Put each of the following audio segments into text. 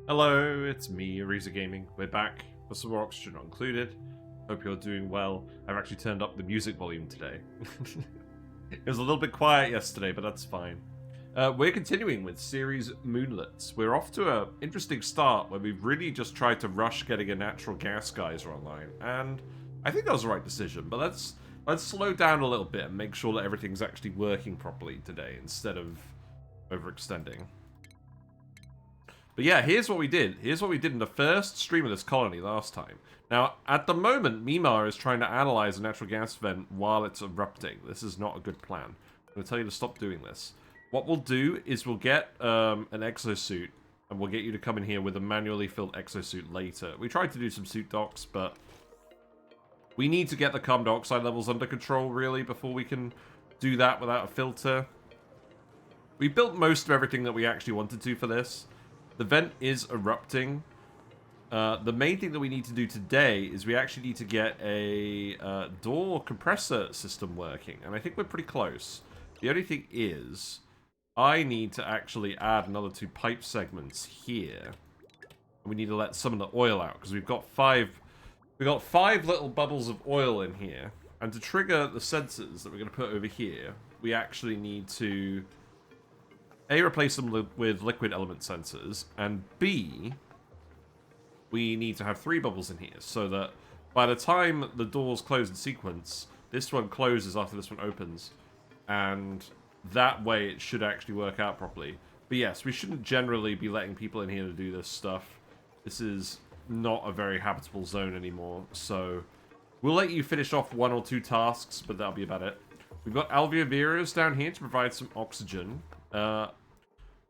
Hello, it's me, Ariza Gaming. We're back for some more Oxygen Not Included. Hope you're doing well. I've actually turned up the music volume today. It was a little bit quiet yesterday, but that's fine. We're continuing with Ceres Moonlets. We're off to an interesting start where we've really just tried to rush getting a natural gas geyser online, and I think that was the right decision, but let's slow down a little bit and make sure that everything's actually working properly today instead of overextending. But yeah, here's what we did. Here's what we did in the first stream of this colony last time. Now, at the moment, Mimar is trying to analyze a natural gas vent while it's erupting. This is not a good plan. I'm going to tell you to stop doing this. What we'll do is we'll get an exosuit, and we'll get you to come in here with a manually filled exosuit later. We tried to do some suit docs, but we need to get the carbon dioxide levels under control, really, before we can do that without a filter. We built most of everything that we actually wanted to for this. The vent is erupting. The main thing that we need to do today is we actually need to get a door compressor system working, and I think we're pretty close. The only thing is, I need to actually add another 2 pipe segments here. We need to let some of the oil out, because we've got 5 little bubbles of oil in here, and to trigger the sensors that we're going to put over here, we actually need to A, replace them with liquid element sensors, and B, we need to have 3 bubbles in here, so that by the time the doors close in sequence, this one closes after this one opens, and that way it should actually work out properly. But yes, we shouldn't generally be letting people in here to do this stuff. This is not a very habitable zone anymore, so we'll let you finish off 1 or 2 tasks, but that'll be about it. We've got alveolators down here to provide some oxygen.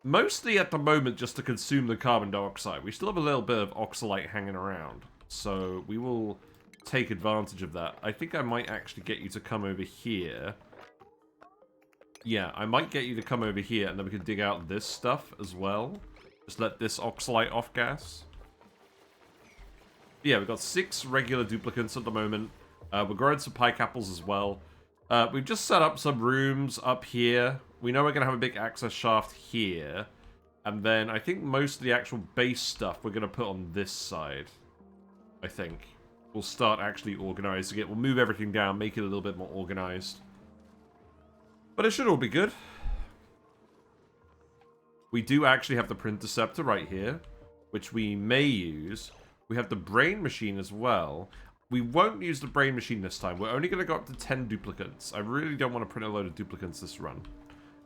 Mostly at the moment just to consume the carbon dioxide. We still have a little bit of oxalite hanging around, so we will take advantage of that. I think I might actually get you to come over here. Yeah, I might get you to come over here, and then we can dig out this stuff as well. Just let this oxalite off gas. Yeah, we've got 6 regular duplicants at the moment. We're growing some Pikeapples as well. We've just set up some rooms up here. We know we're going to have a big access shaft here. And then I think most of the actual base stuff we're going to put on this side. I think. We'll start actually organizing it. We'll move everything down, make it a little bit more organized. But it should all be good. We do actually have the Printerceptor right here, which we may use. We have the Brain Machine as well. We won't use the Brain Machine this time. We're only going to go up to 10 duplicants. I really don't want to print a load of duplicants this run.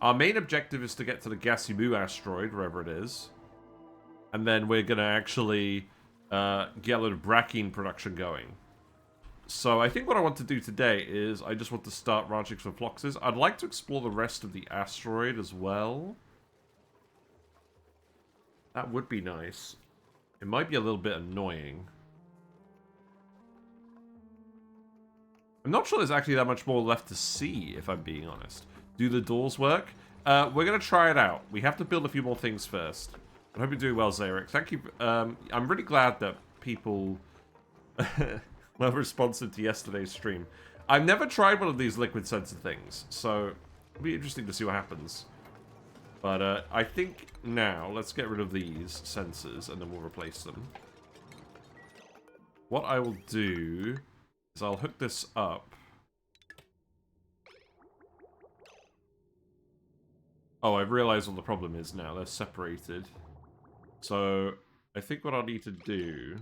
Our main objective is to get to the Gassy Moos asteroid, wherever it is. And then we're going to actually get a load of Brackene production going. So I think what I want to do today is I just want to start ranching some Floxes. I'd like to explore the rest of the asteroid as well. That would be nice. It might be a little bit annoying. I'm not sure there's actually that much more left to see, if I'm being honest. Do the doors work? We're going to try it out. We have to build a few more things first. I hope you're doing well, Zarek. Thank you. I'm really glad that people were responsive to yesterday's stream. I've never tried one of these liquid sensor things, so it'll be interesting to see what happens. But I think now, let's get rid of these sensors, and then we'll replace them. What I will do is I'll hook this up. Oh, I've realized what the problem is now. They're separated. So, I think what I'll need to do...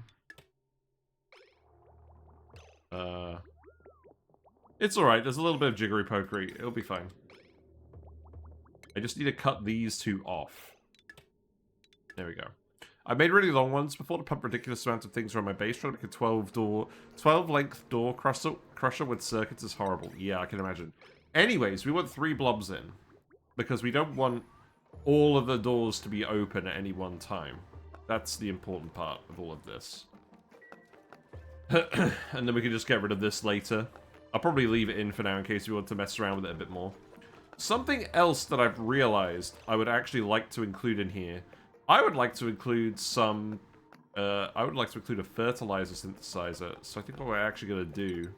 it's alright. There's a little bit of jiggery-pokery. It'll be fine. I just need to cut these 2 off. There we go. I made really long ones before to pump ridiculous amounts of things around my base. Trying to make a 12-length door crusher with circuits is horrible. Yeah, I can imagine. Anyways, we want 3 blobs in. Because we don't want all of the doors to be open at any one time. That's the important part of all of this. And then we can just get rid of this later. I'll probably leave it in for now in case we want to mess around with it a bit more. Something else that I've realized I would actually like to include in here. I would like to include some... I would like to include a fertilizer synthesizer. So I think what we're actually going to do...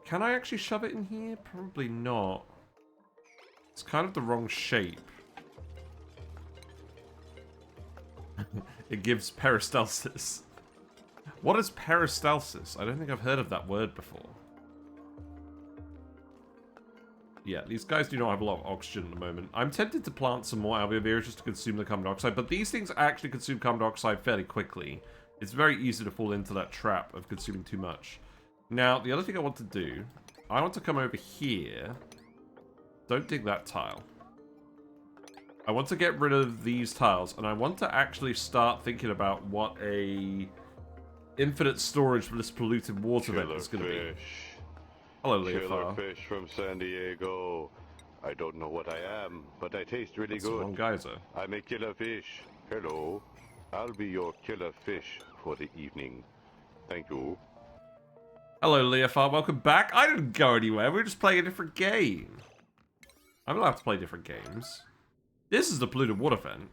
Can I actually shove it in here? Probably not. It's kind of the wrong shape. It gives peristalsis. What is peristalsis? I don't think I've heard of that word before. Yeah, these guys do not have a lot of oxygen at the moment. I'm tempted to plant some more alveola just to consume the carbon dioxide, but these things actually consume carbon dioxide fairly quickly. It's very easy to fall into that trap of consuming too much. Now, the other thing I want to do, I want to come over here. Don't dig that tile. I want to get rid of these tiles, and I want to actually start thinking about what a infinite storage for this polluted water vent is going to be. Hello, Leofar. Killer fish from San Diego. I don't know what I am, but I taste really That's good. the wrong geyser. I'm a killer fish. Hello. I'll be your killer fish for the evening. Thank you. Hello, Leofar. Welcome back. I didn't go anywhere. We were just playing a different game. I'm allowed to play different games. This is the polluted water vent.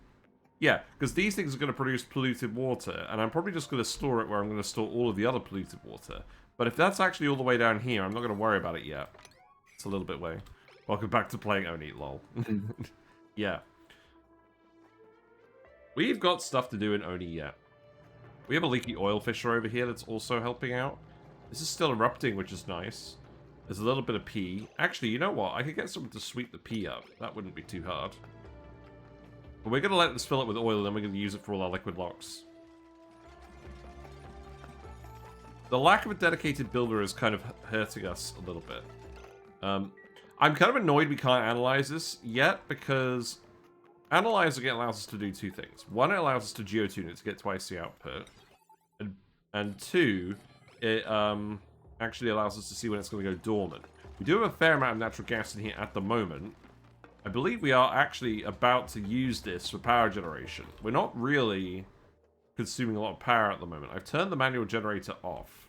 Yeah, because these things are going to produce polluted water, and I'm probably just going to store it where I'm going to store all of the other polluted water. But if that's actually all the way down here, I'm not going to worry about it yet. It's a little bit away. Welcome back to playing ONI, lol. Yeah. We've got stuff to do in ONI yet. We have a leaky oil fisher over here that's also helping out. This is still erupting, which is nice. There's a little bit of pee. Actually, you know what? I could get someone to sweep the pee up. That wouldn't be too hard. But we're going to let this fill it with oil, and then we're going to use it for all our liquid locks. The lack of a dedicated builder is kind of hurting us a little bit. I'm kind of annoyed we can't analyze this yet, because Analyzer allows us to do two things. One, it allows us to geotune it to get twice the output. And two, it actually allows us to see when it's going to go dormant. We do have a fair amount of natural gas in here at the moment. I believe we are actually about to use this for power generation. We're not really consuming a lot of power at the moment. I've turned the manual generator off.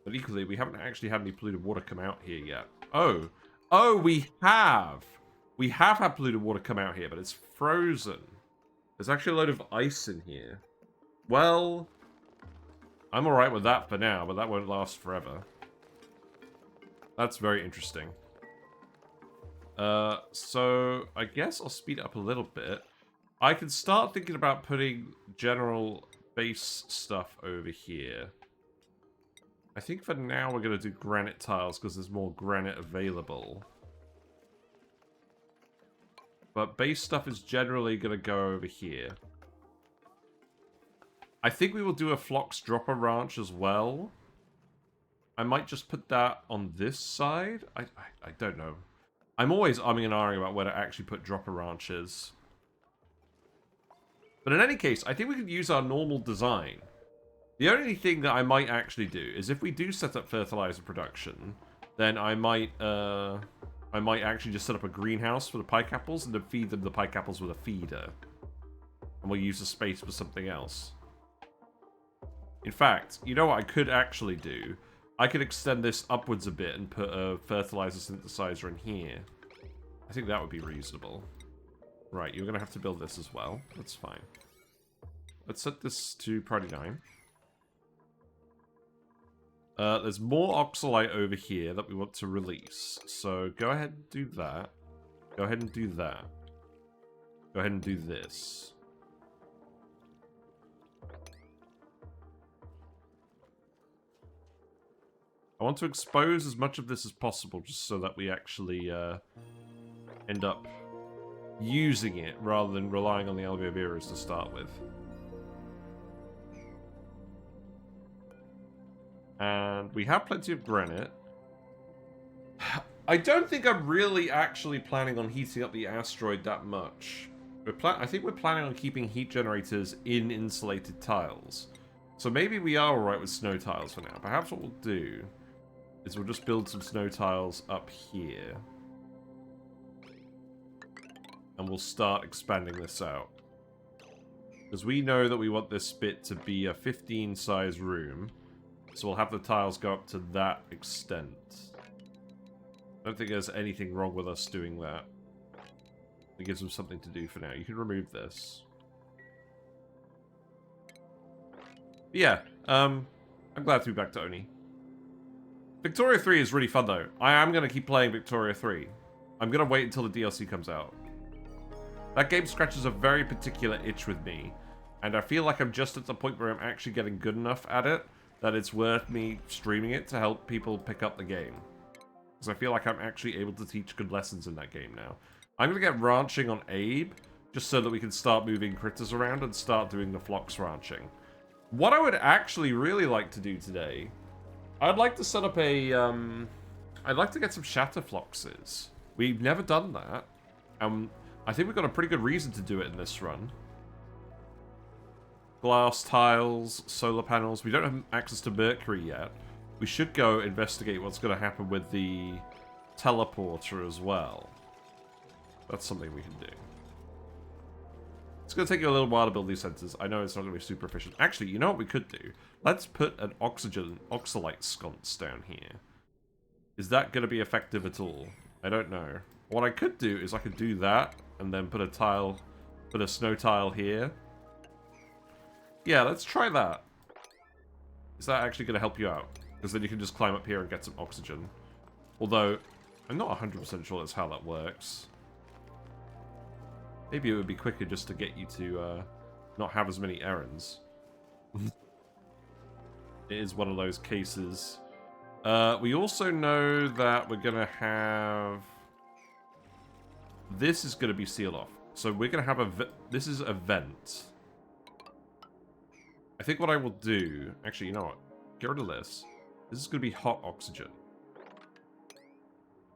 But equally, we haven't actually had any polluted water come out here yet. Oh! Oh, we have! We have had polluted water come out here, but it's frozen. There's actually a load of ice in here. Well, I'm alright with that for now, but that won't last forever. That's very interesting. So I guess I'll speed it up a little bit. I can start thinking about putting general base stuff over here. I think for now we're going to do granite tiles because there's more granite available. But base stuff is generally going to go over here. I think we will do a Flox dropper ranch as well. I might just put that on this side. I don't know. I'm always umming and ahhing about where to actually put dropper ranches. But in any case, I think we could use our normal design. The only thing that I might actually do is if we do set up fertilizer production, then I might actually just set up a greenhouse for the Pikeapples and then feed them the Pikeapples with a feeder. And we'll use the space for something else. In fact, you know what I could actually do? I could extend this upwards a bit and put a fertilizer synthesizer in here. I think that would be reasonable. Right, you're going to have to build this as well. That's fine. Let's set this to priority 9. There's more oxalite over here that we want to release. So go ahead and do that. Go ahead and do that. Go ahead and do this. I want to expose as much of this as possible just so that we actually end up using it rather than relying on the alveola to start with. And we have plenty of granite. I don't think I'm really actually planning on heating up the asteroid that much. I think we're planning on keeping heat generators in insulated tiles. So maybe we are alright with snow tiles for now. Perhaps what we'll do is we'll just build some snow tiles up here. And we'll start expanding this out. Because we know that we want this bit to be a 15 size room. So we'll have the tiles go up to that extent. I don't think there's anything wrong with us doing that. It gives them something to do for now. You can remove this. But yeah, I'm glad to be back to ONI. Victoria 3 is really fun though. I am going to keep playing Victoria 3. I'm going to wait until the DLC comes out. That game scratches a very particular itch with me, and I feel like I'm just at the point where I'm actually getting good enough at it that it's worth me streaming it to help people pick up the game. Because I feel like I'm actually able to teach good lessons in that game now. I'm going to get ranching on Abe, just so that we can start moving critters around and start doing the Flox ranching. What I would actually really like to do today, I'd like to set up a, I'd like to get some Shatter Floxes. We've never done that. I think we've got a pretty good reason to do it in this run. Glass tiles, solar panels. We don't have access to Mercury yet. We should go investigate what's going to happen with the teleporter as well. That's something we can do. It's going to take you a little while to build these sensors. I know it's not going to be super efficient. Actually, you know what we could do? Let's put an oxalite sconce down here. Is that going to be effective at all? I don't know. What I could do is I could do that and then put a snow tile here. Yeah, let's try that. Is that actually going to help you out? Because then you can just climb up here and get some oxygen. Although, I'm not 100% sure that's how that works. Maybe it would be quicker just to get you to not have as many errands. It is one of those cases. We also know that we're going to have... This is going to be sealed off. So we're going to have this is a vent. I think what I will do... Actually, you know what? Get rid of this. This is going to be hot oxygen.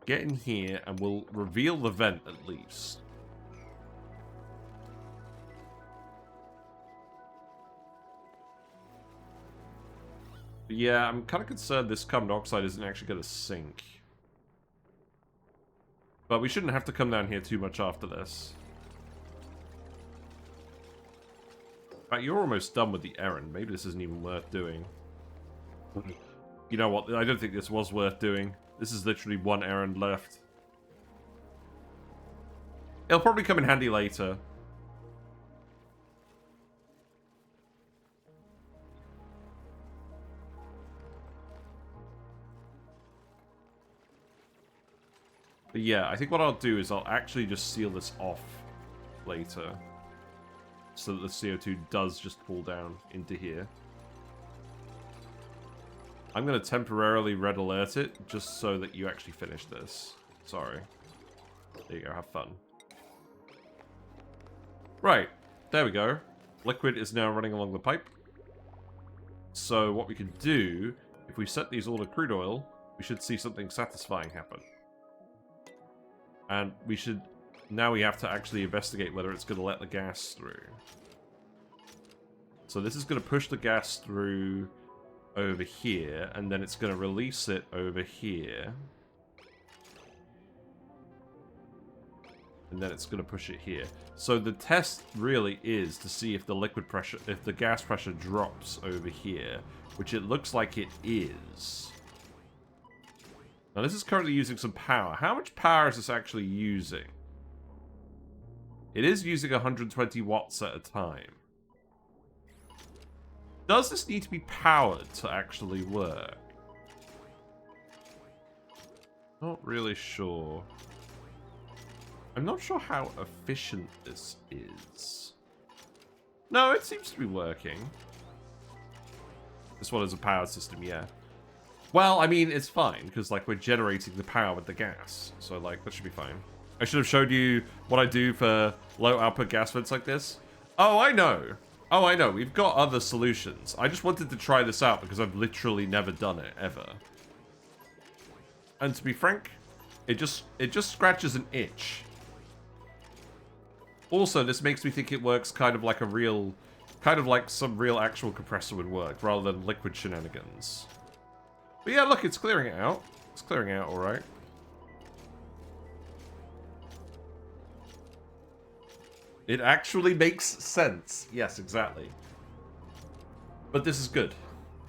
Get in here and we'll reveal the vent at least. But yeah, I'm kind of concerned this carbon dioxide isn't actually going to sink. But we shouldn't have to come down here too much after this. But you're almost done with the errand. Maybe this isn't even worth doing. You know what? I don't think this was worth doing. This is literally one errand left. It'll probably come in handy later. But yeah, I think what I'll do is I'll actually just seal this off later. So that the CO2 does just fall down into here. I'm going to temporarily red alert it, just so that you actually finish this. Sorry. There you go, have fun. Right, there we go. Liquid is now running along the pipe. So what we can do, if we set these all to crude oil, we should see something satisfying happen. And we should... Now we have to actually investigate whether it's going to let the gas through. So this is going to push the gas through over here, and then it's going to release it over here. And then it's going to push it here. So the test really is to see if the liquid pressure, if the gas pressure drops over here, which it looks like it is. Now this is currently using some power. How much power is this actually using? It is using 120 watts at a time. Does this need to be powered to actually work? Not really sure. I'm not sure how efficient this is. No, it seems to be working. This one is a powered system, yeah. Well, I mean, it's fine, because, like, we're generating the power with the gas. So, like, that should be fine. I should have showed you what I do for low output gas vents like this. Oh, I know. Oh, I know. We've got other solutions. I just wanted to try this out because I've literally never done it, ever. And to be frank, it just scratches an itch. Also, this makes me think it works kind of like a real... Kind of like some real actual compressor would work, rather than liquid shenanigans. But yeah, look, it's clearing it out. It's clearing it out alright. It actually makes sense. Yes, exactly. But this is good.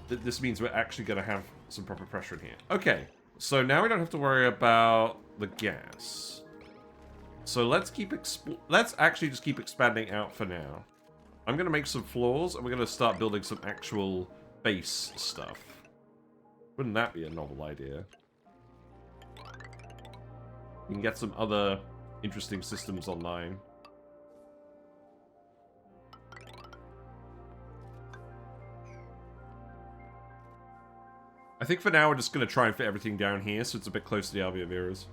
This means we're actually going to have some proper pressure in here. Okay, so now we don't have to worry about the gas. So let's actually just keep expanding out for now. I'm going to make some floors, and we're going to start building some actual base stuff. Wouldn't that be a novel idea? We can get some other interesting systems online. I think for now we're just going to try and fit everything down here so it's a bit close to the Alveoviras.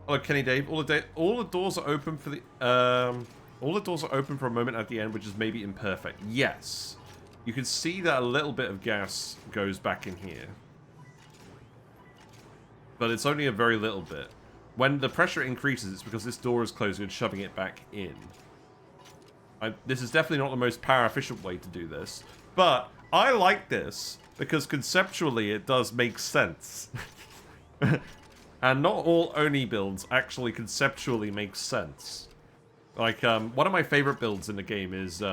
Hello, Kenny Dave. All the doors are open for the all the doors are open for a moment at the end, which is maybe imperfect. Yes. You can see that a little bit of gas goes back in here. But it's only a very little bit. When the pressure increases, it's because this door is closing and shoving it back in. This is definitely not the most power efficient way to do this. But I like this because conceptually it does make sense. And not all ONI builds actually conceptually make sense. Like, one of my favorite builds in the game is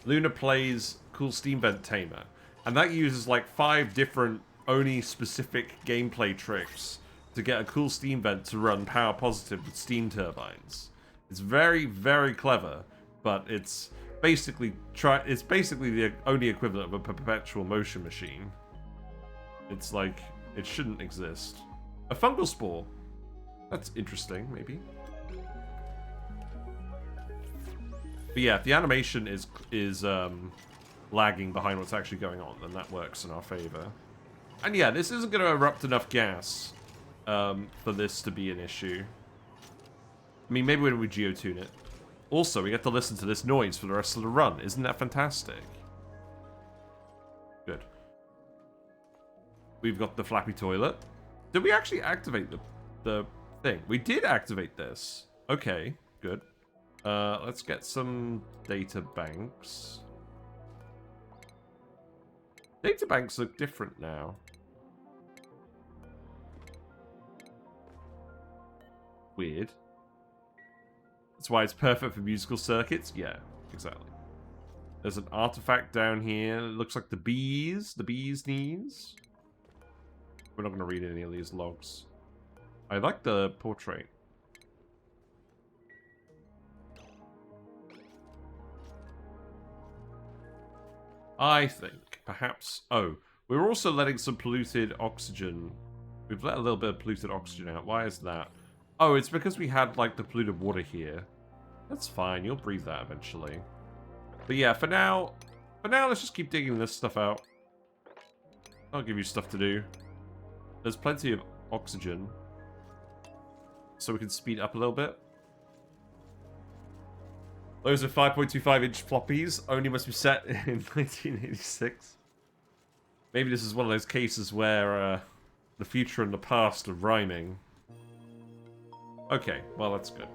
Luna plays Cool Steam Vent Tamer. And that uses like 5 different ONI specific gameplay tricks to get a cool steam vent to run power positive with steam turbines. It's very, very clever, but it's basically the ONI equivalent of a perpetual motion machine. It's like, it shouldn't exist. A fungal spore. That's interesting, maybe. But yeah, if the animation is lagging behind what's actually going on, then that works in our favor. And yeah, this isn't going to erupt enough gas for this to be an issue. I mean, maybe when we geotune it. Also, we get to listen to this noise for the rest of the run. Isn't that fantastic? Good. We've got the flappy toilet. Did we actually activate the thing? We did activate this. Okay, good. Let's get some data banks. Data banks look different now. Weird. That's why it's perfect for musical circuits? Yeah, exactly. There's an artifact down here. It looks like the bee's knees. We're not going to read any of these logs. I like the portrait. I think, perhaps... Oh, we're also letting some polluted oxygen. We've let a little bit of polluted oxygen out. Why is that? Oh, it's because we had, like, the polluted water here. That's fine. You'll breathe that eventually. But yeah, for now, let's just keep digging this stuff out. I'll give you stuff to do. There's plenty of oxygen. So we can speed up a little bit. Those are 5.25-inch floppies. Only must be set in 1986. Maybe this is one of those cases where the future and the past are rhyming. Okay, well, that's good.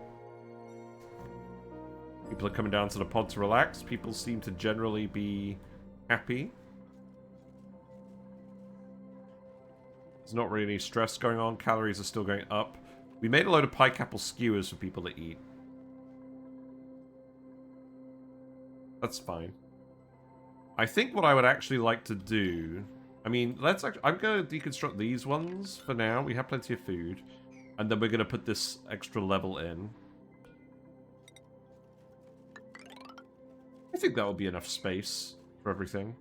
People are coming down to the pod to relax. People seem to generally be happy. There's not really any stress going on. Calories are still going up. We made a load of Pikeapple skewers for people to eat. That's fine. I think what I would actually like to do... I mean, let's actually... I'm going to deconstruct these ones for now. We have plenty of food. And then we're going to put this extra level in. I think that will be enough space for everything.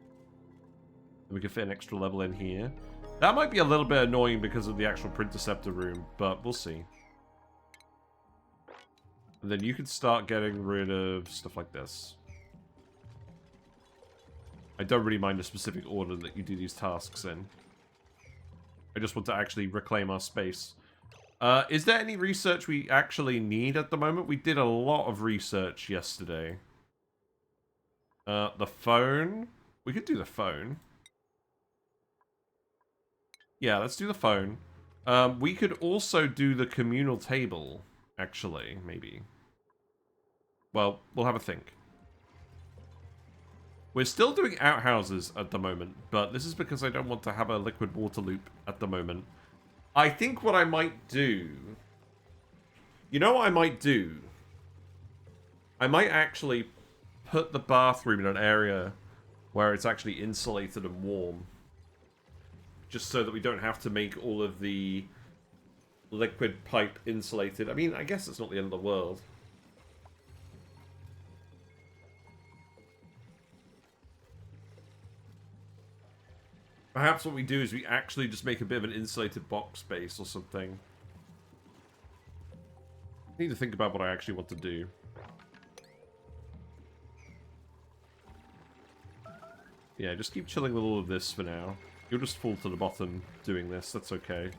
And we can fit an extra level in here. That might be a little bit annoying because of the actual Printerceptor room, but we'll see. And then you can start getting rid of stuff like this. I don't really mind the specific order that you do these tasks in. I just want to actually reclaim our space. Is there any research we actually need at the moment? We did a lot of research yesterday. The phone? We could do the phone. Yeah, let's do the phone. We could also do the communal table, actually, maybe. Well, we'll have a think. We're still doing outhouses at the moment, but this is because I don't want to have a liquid water loop at the moment. I think what I might do... You know what I might do? I might actually put the bathroom in an area where it's actually insulated and warm. Just so that we don't have to make all of the liquid pipe insulated. I mean, I guess it's not the end of the world. Perhaps what we do is we actually just make a bit of an insulated box space or something. I need to think about what I actually want to do. Yeah, just keep chilling with all of this for now. You'll just fall to the bottom doing this. That's okay.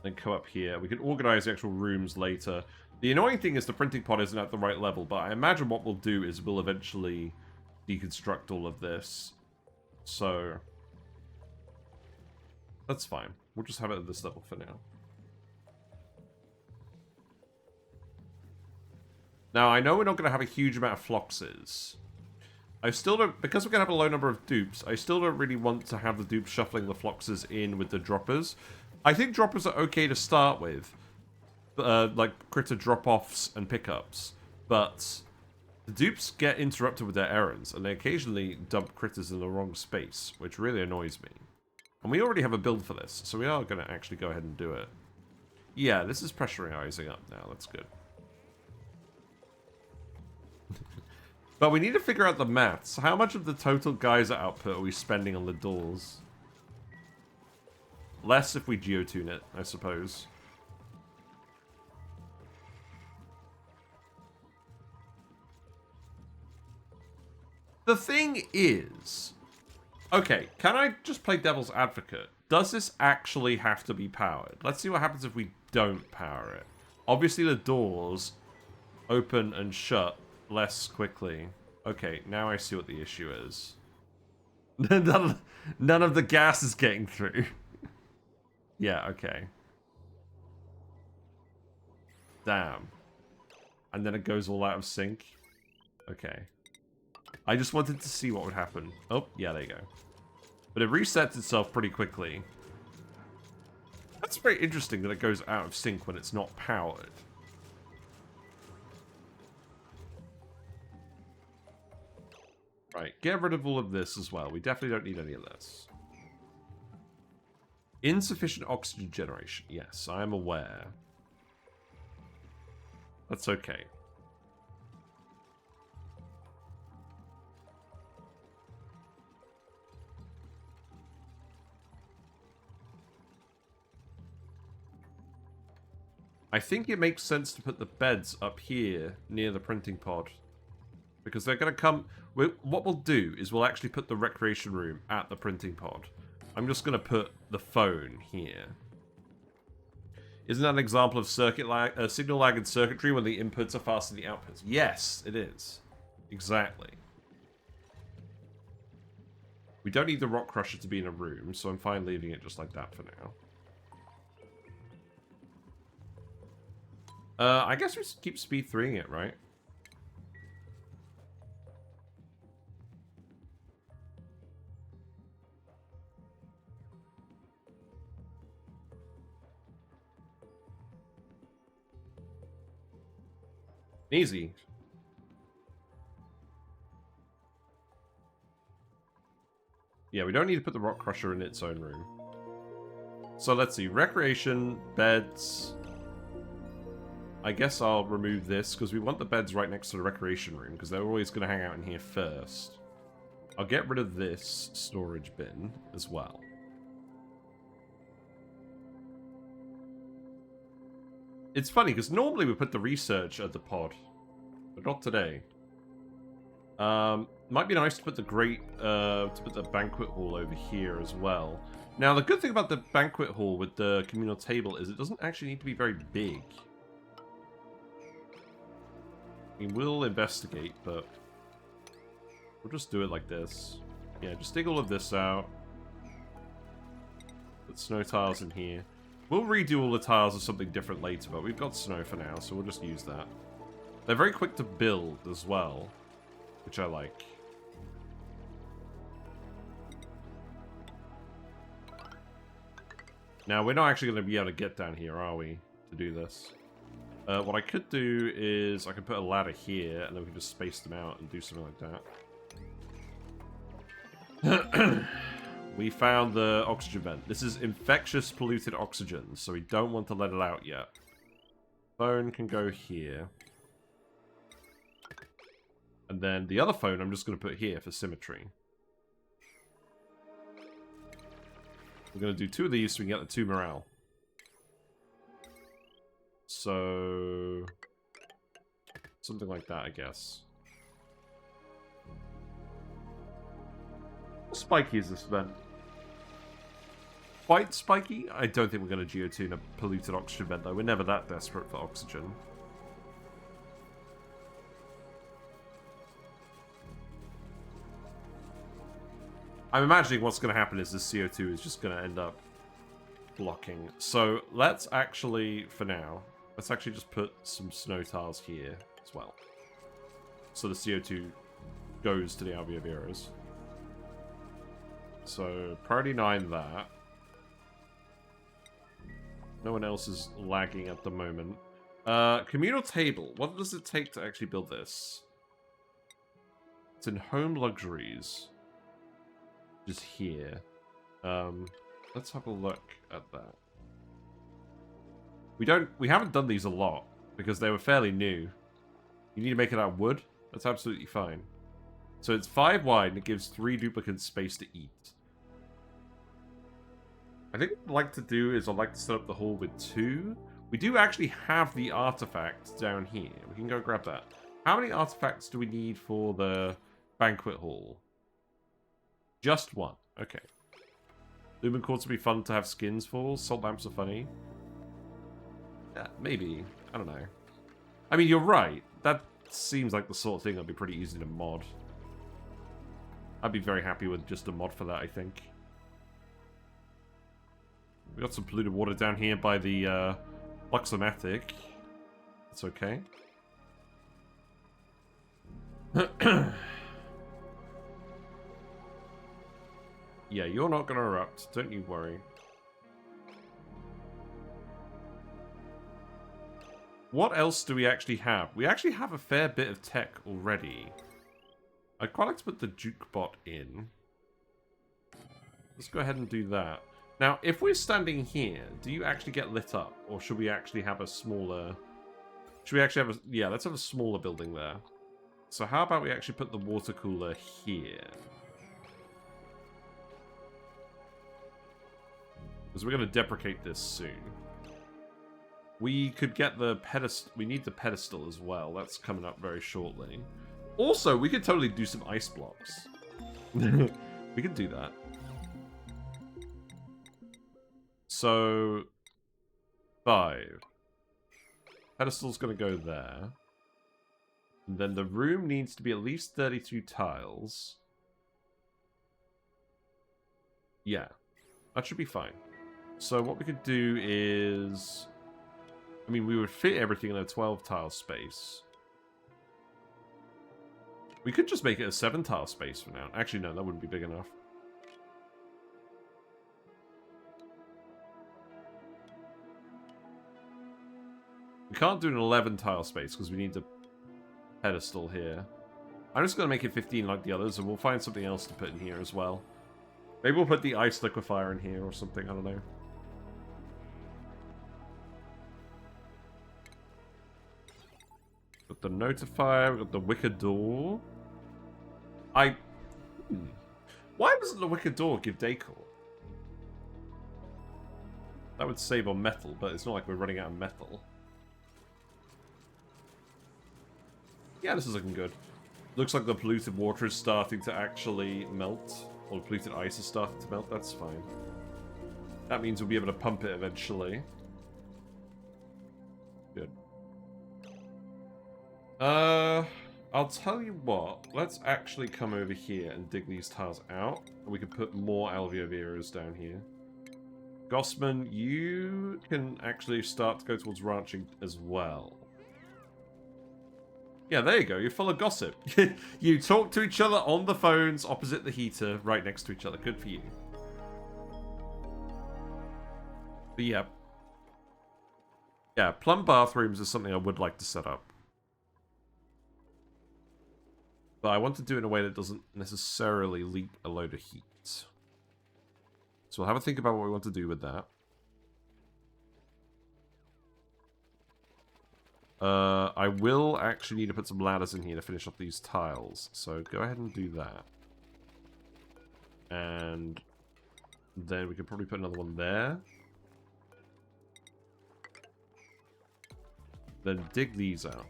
Then come up here. We can organize the actual rooms later. The annoying thing is the printing pod isn't at the right level, but I imagine what we'll do is we'll eventually deconstruct all of this. So that's fine. We'll just have it at this level for now. Now, I know we're not going to have a huge amount of Floxes. I still don't, because we're going to have a low number of dupes, I still don't really want to have the dupes shuffling the Floxes in with the droppers. I think droppers are okay to start with, like critter drop-offs and pickups, but the dupes get interrupted with their errands, and they occasionally dump critters in the wrong space, which really annoys me. And we already have a build for this, so we are going to actually go ahead and do it. Yeah, this is pressurizing up now, that's good. But we need to figure out the maths. How much of the total geyser output are we spending on the doors? Less if we geotune it, I suppose. The thing is... Okay, can I just play devil's advocate? Does this actually have to be powered? Let's see what happens if we don't power it. Obviously the doors open and shut less quickly. Okay, now I see what the issue is. None of the gas is getting through. Yeah, okay. Damn. And then it goes all out of sync. Okay. I just wanted to see what would happen. Oh, yeah, there you go. But it resets itself pretty quickly. That's very interesting that it goes out of sync when it's not powered. Right, get rid of all of this as well. We definitely don't need any of this. Insufficient oxygen generation. Yes, I am aware. That's okay. I think it makes sense to put the beds up here near the printing pod. Because they're going to come... What we'll do is we'll actually put the recreation room at the printing pod. I'm just going to put the phone here. Isn't that an example of circuit lag, signal lag in circuitry when the inputs are faster than the outputs? Yes, it is. Exactly. We don't need the rock crusher to be in a room, so I'm fine leaving it just like that for now. I guess we keep speed 3ing it, right? Easy. Yeah, we don't need to put the rock crusher in its own room. So let's see. Recreation, beds. I guess I'll remove this because we want the beds right next to the recreation room because they're always going to hang out in here first. I'll get rid of this storage bin as well. It's funny, because normally we put the research at the pod, but not today. Might be nice to put the the banquet hall over here as well. Now, the good thing about the banquet hall with the communal table is it doesn't actually need to be very big. We will investigate, but we'll just do it like this. Yeah, just dig all of this out. Put snow tiles in here. We'll redo all the tiles as something different later, but we've got snow for now, so we'll just use that. They're very quick to build as well, which I like. Now, we're not actually going to be able to get down here, are we, to do this? What I could do is I could put a ladder here, and then we can just space them out and do something like that. We found the oxygen vent. This is infectious polluted oxygen, so we don't want to let it out yet. Phone can go here. And then the other phone I'm just going to put here for symmetry. We're going to do 2 of these so we can get the 2 morale. So... something like that, I guess. Spiky is this vent? Quite spiky? I don't think we're going to geotune a polluted oxygen vent, though. We're never that desperate for oxygen. I'm imagining what's going to happen is this CO2 is just going to end up blocking. So let's actually, for now, let's actually just put some snow tiles here as well. So the CO2 goes to the alveoveros. So priority 9 that. No one else is lagging at the moment. Communal table. What does it take to actually build this? It's in home luxuries. Just here. Let's have a look at that. We haven't done these a lot because they were fairly new. You need to make it out of wood. That's absolutely fine. So it's 5 wide and it gives 3 duplicants space to eat. I think what I'd like to do is I'd like to set up the hall with 2. We do actually have the artifact down here. We can go grab that. How many artifacts do we need for the banquet hall? Just 1. Okay. Lumen quartz would be fun to have skins for. Salt lamps are funny. Yeah, maybe. I don't know. I mean, you're right. That seems like the sort of thing that'd be pretty easy to mod. I'd be very happy with just a mod for that, I think. We got some polluted water down here by the Fluxomatic. It's okay. Yeah, you're not going to erupt. Don't you worry. What else do we actually have? We actually have a fair bit of tech already. I'd quite like to put the Jukebot in. Let's go ahead and do that. Now, if we're standing here, do you actually get lit up? Or should we actually have a smaller... Should we actually have a... Yeah, let's have a smaller building there. So how about we actually put the water cooler here? Because we're going to deprecate this soon. We could get the pedestal... We need the pedestal as well. That's coming up very shortly. Also, we could totally do some ice blocks. We could do that. So, 5. Pedestal's going to go there. And then the room needs to be at least 32 tiles. Yeah, that should be fine. So what we could do is... I mean, we would fit everything in a 12-tile space. We could just make it a 7-tile space for now. Actually, no, that wouldn't be big enough. We can't do an 11-tile space because we need the pedestal here. I'm just going to make it 15 like the others, and we'll find something else to put in here as well. Maybe we'll put the ice liquefier in here or something, I don't know. Got the notifier, we've got the wicker door. Why doesn't the wicker door give decor? That would save on metal, but it's not like we're running out of metal. Yeah, this is looking good. Looks like the polluted water is starting to actually melt. Or the polluted ice is starting to melt. That's fine. That means we'll be able to pump it eventually. Good. I'll tell you what. Let's actually come over here and dig these tiles out. And we can put more alveoveros down here. Gossman, you can actually start to go towards ranching as well. Yeah, there you go. You're full of gossip. You talk to each other on the phones opposite the heater right next to each other. Good for you. But yeah. Yeah, plum bathrooms is something I would like to set up. But I want to do it in a way that doesn't necessarily leak a load of heat. So we'll have a think about what we want to do with that. I will actually need to put some ladders in here to finish off these tiles. So go ahead and do that. And then we could probably put another one there. Then dig these out.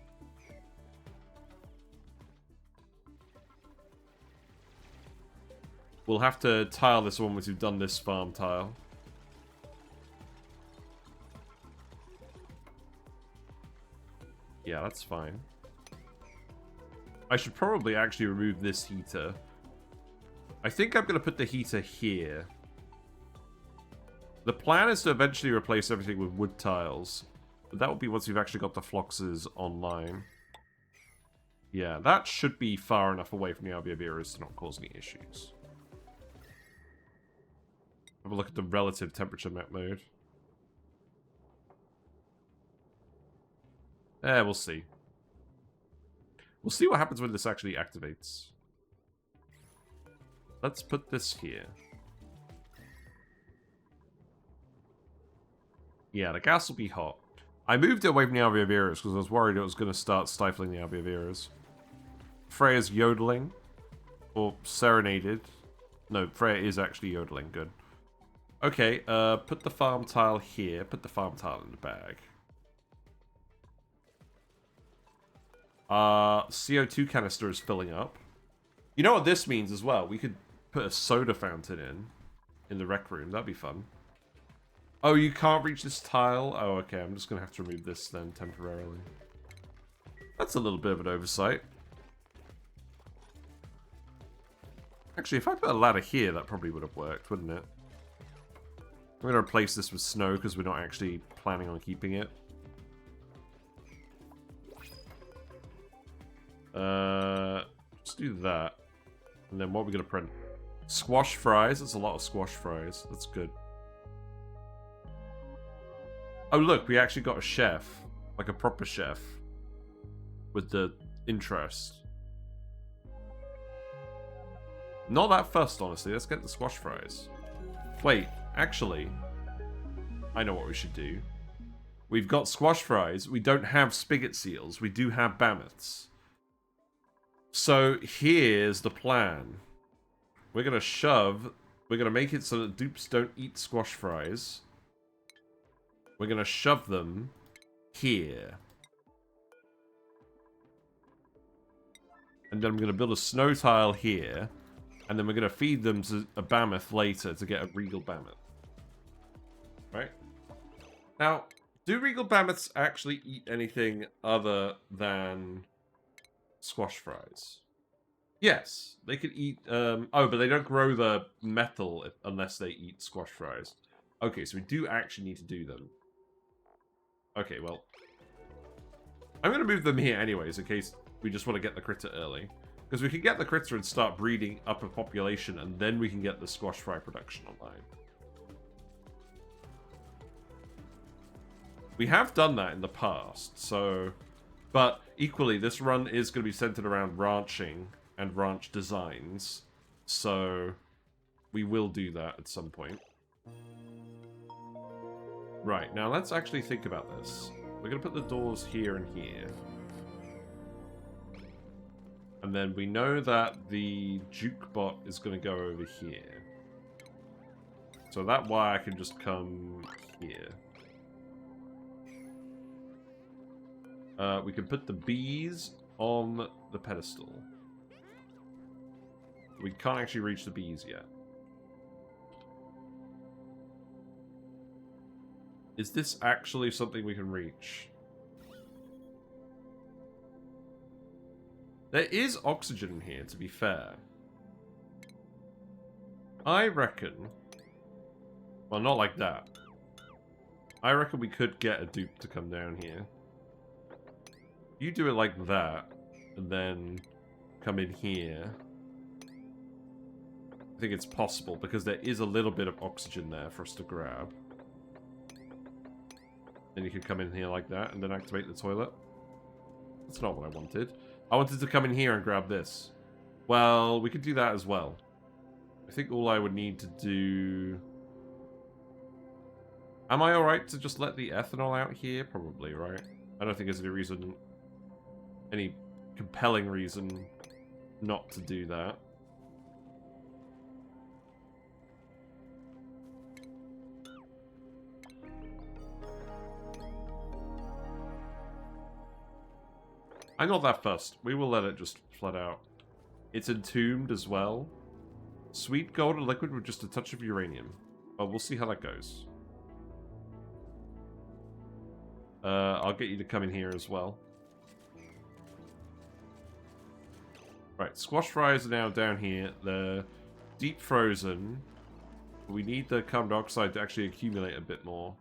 We'll have to tile this one once we've done this farm tile. Yeah, that's fine. I should probably actually remove this heater. I think I'm going to put the heater here. The plan is to eventually replace everything with wood tiles. But that will be once we've actually got the Floxes online. Yeah, that should be far enough away from the Albiaviras to not cause any issues. Have a look at the relative temperature map mode. We'll see. We'll see what happens when this actually activates. Let's put this here. Yeah, the gas will be hot. I moved it away from the Albiaviras because I was worried it was going to start stifling the Albiaviras. Freya's yodeling. Or serenaded. No, Freya is actually yodeling. Good. Okay, put the farm tile here. Put the farm tile in the bag. CO2 canister is filling up. You know what this means as well? We could put a soda fountain in the rec room. That'd be fun. Oh, you can't reach this tile? Oh, okay. I'm just going to have to remove this then temporarily. That's a little bit of an oversight. Actually, if I put a ladder here, that probably would have worked, wouldn't it? I'm going to replace this with snow because we're not actually planning on keeping it. Just do that. And then what are we going to print? Squash fries. That's a lot of squash fries. That's good. Oh, look. We actually got a chef. Like a proper chef. With the interest. Not that fussed, honestly. Let's get the squash fries. Wait. Actually. I know what we should do. We've got squash fries. We don't have spigot seals. We do have mammoths. So here's the plan. We're going to make it so that dupes don't eat squash fries. We're going to shove them here. And then I'm going to build a snow tile here. And then we're going to feed them to a mammoth later to get a regal mammoth. Right? Now, do regal mammoths actually eat anything other than squash fries? Yes, they could eat... oh, but they don't grow the metal unless they eat squash fries. Okay, so we do actually need to do them. Okay, well... I'm going to move them here anyways, in case we just want to get the critter early. Because we can get the critter and start breeding up a population, and then we can get the squash fry production online. We have done that in the past, so... But equally, this run is going to be centered around ranching and ranch designs. So we will do that at some point. Right, now let's actually think about this. We're going to put the doors here and here. And then we know that the jukebot is going to go over here. So that wire can just come here. We can put the bees on the pedestal. We can't actually reach the bees yet. Is this actually something we can reach? There is oxygen in here, to be fair. I reckon... Well, not like that. I reckon we could get a dupe to come down here. You do it like that, and then come in here. I think it's possible, because there is a little bit of oxygen there for us to grab. Then you can come in here like that, and then activate the toilet. That's not what I wanted. I wanted to come in here and grab this. Well, we could do that as well. I think all I would need to do... Am I alright to just let the ethanol out here? Probably, right? I don't think there's any reason... Any compelling reason not to do that. I'm not that fussed. We will let it just flood out. It's entombed as well. Sweet golden liquid with just a touch of uranium. Oh, we'll see how that goes. I'll get you to come in here as well. Right, squash fries are now down here. They're deep frozen. We need the carbon dioxide to actually accumulate a bit more.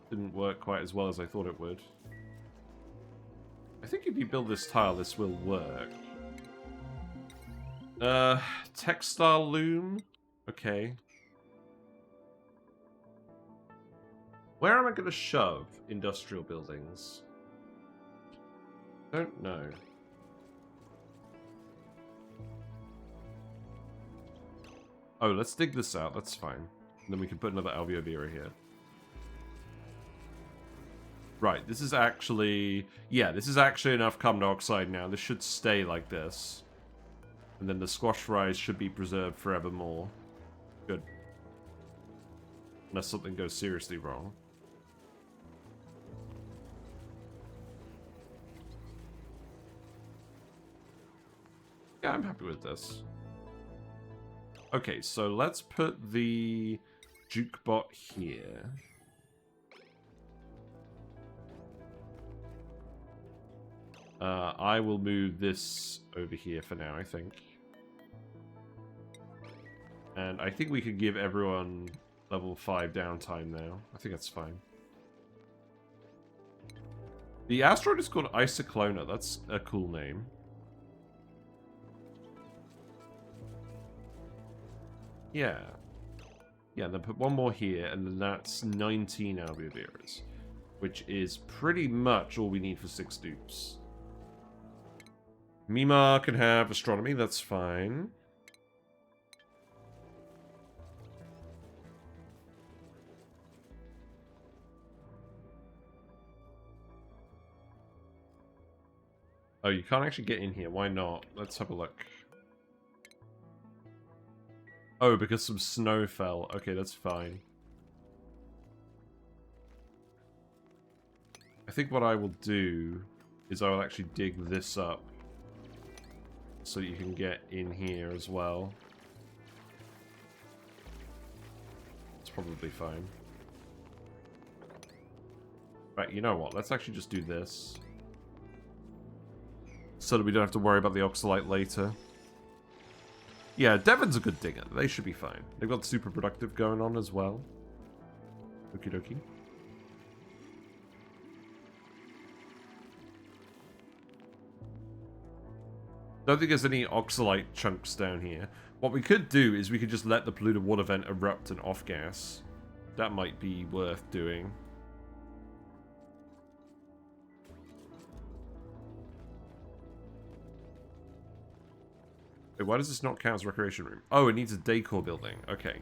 Didn't work quite as well as I thought it would. I think if you build this tile, this will work. Textile loom? Okay. Where am I going to shove industrial buildings? Don't know. Oh, let's dig this out. That's fine. And then we can put another alveovira here. Right, this is actually... Yeah, this is actually enough carbon dioxide now. This should stay like this. And then the squash fries should be preserved forevermore. Good. Unless something goes seriously wrong. Yeah, I'm happy with this. Okay, so let's put the jukebot here. I will move this over here for now, I think. And I think we could give everyone level 5 downtime now. I think that's fine. The asteroid is called Icyclona. That's a cool name. Yeah. Yeah, and then put one more here, and then that's 19 alveoviras. Which is pretty much all we need for 6 dupes. Mima can have astronomy, that's fine. Oh, you can't actually get in here. Why not? Let's have a look. Oh, because some snow fell. Okay, that's fine. I think what I will do is I will actually dig this up so you can get in here as well. It's probably fine. Right, you know what? Let's actually just do this. So that we don't have to worry about the oxalite later. Yeah, Devon's a good digger. They should be fine. They've got super productive going on as well. Okie dokie. Don't think there's any oxalite chunks down here. What we could do is we could just let the polluted water vent erupt and off-gas. That might be worth doing. Wait, why does this not count as recreation room? Oh, it needs a decor building. Okay.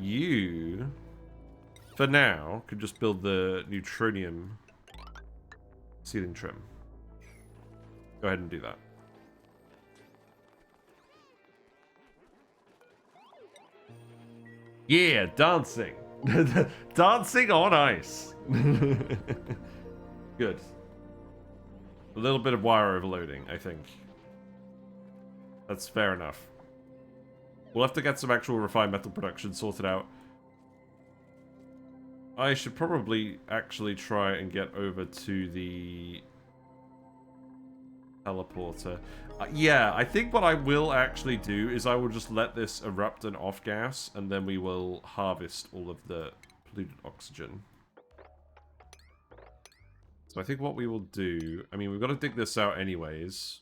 You, for now, could just build the neutronium ceiling trim. Go ahead and do that. Yeah, dancing. Dancing on ice. Good. A little bit of wire overloading, I think. That's fair enough. We'll have to get some actual refined metal production sorted out. I should probably actually try and get over to the teleporter. Yeah, I think what I will actually do is I will just let this erupt and off gas, and then we will harvest all of the polluted oxygen. So I think what we will do... I mean, we've got to dig this out anyways.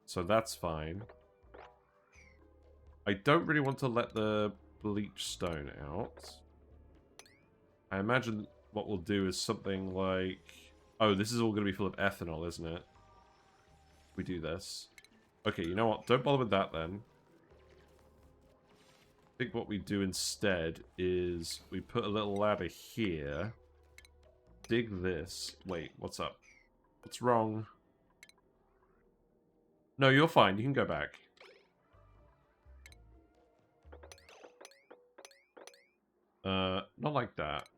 So that's fine. I don't really want to let the bleach stone out. I imagine what we'll do is something like... Oh, this is all going to be full of ethanol, isn't it? We do this. Okay, you know what? Don't bother with that then. I think what we do instead is we put a little ladder here. Dig this. Wait, what's up? What's wrong? No, you're fine. You can go back. Not like that.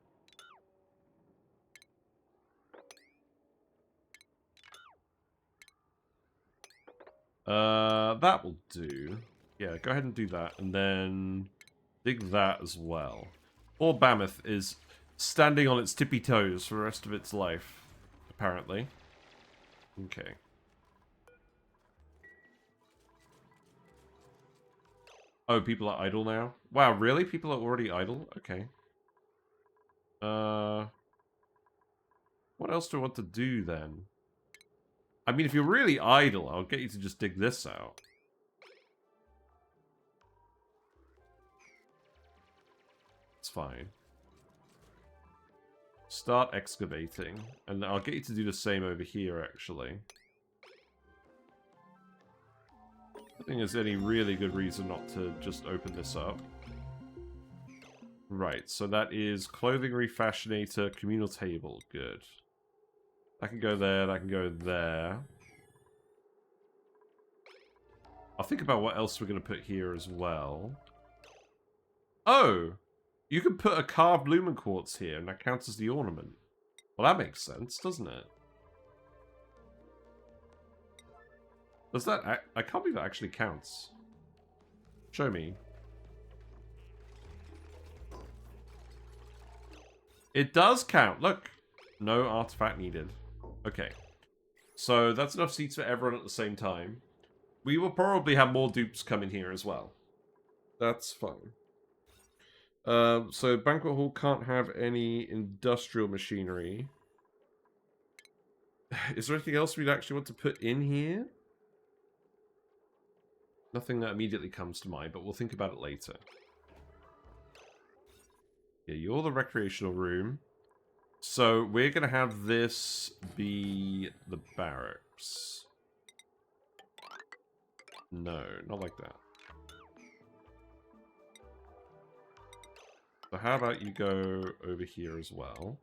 That will do. Yeah, go ahead and do that. And then dig that as well. Poor Mammoth is standing on its tippy toes for the rest of its life, apparently. Okay. Oh, people are idle now? Wow, really? People are already idle? Okay. What else do I want to do then? I mean, if you're really idle, I'll get you to just dig this out. It's fine. Start excavating. And I'll get you to do the same over here, actually. I don't think there's any really good reason not to just open this up. Right, so that is clothing refashionator, communal table. Good. That can go there, that can go there. I'll think about what else we're going to put here as well. Oh! You can put a carved lumen quartz here, and that counts as the ornament. Well, that makes sense, doesn't it? Does that... I can't believe that actually counts. Show me. It does count. Look. No artifact needed. Okay. So that's enough seats for everyone at the same time. We will probably have more dupes come in here as well. That's fine. So Banquet Hall can't have any industrial machinery. Is there anything else we'd actually want to put in here? Nothing that immediately comes to mind, but we'll think about it later. Yeah, you're the recreational room. So we're going to have this be the barracks. No, not like that. So how about you go over here as well.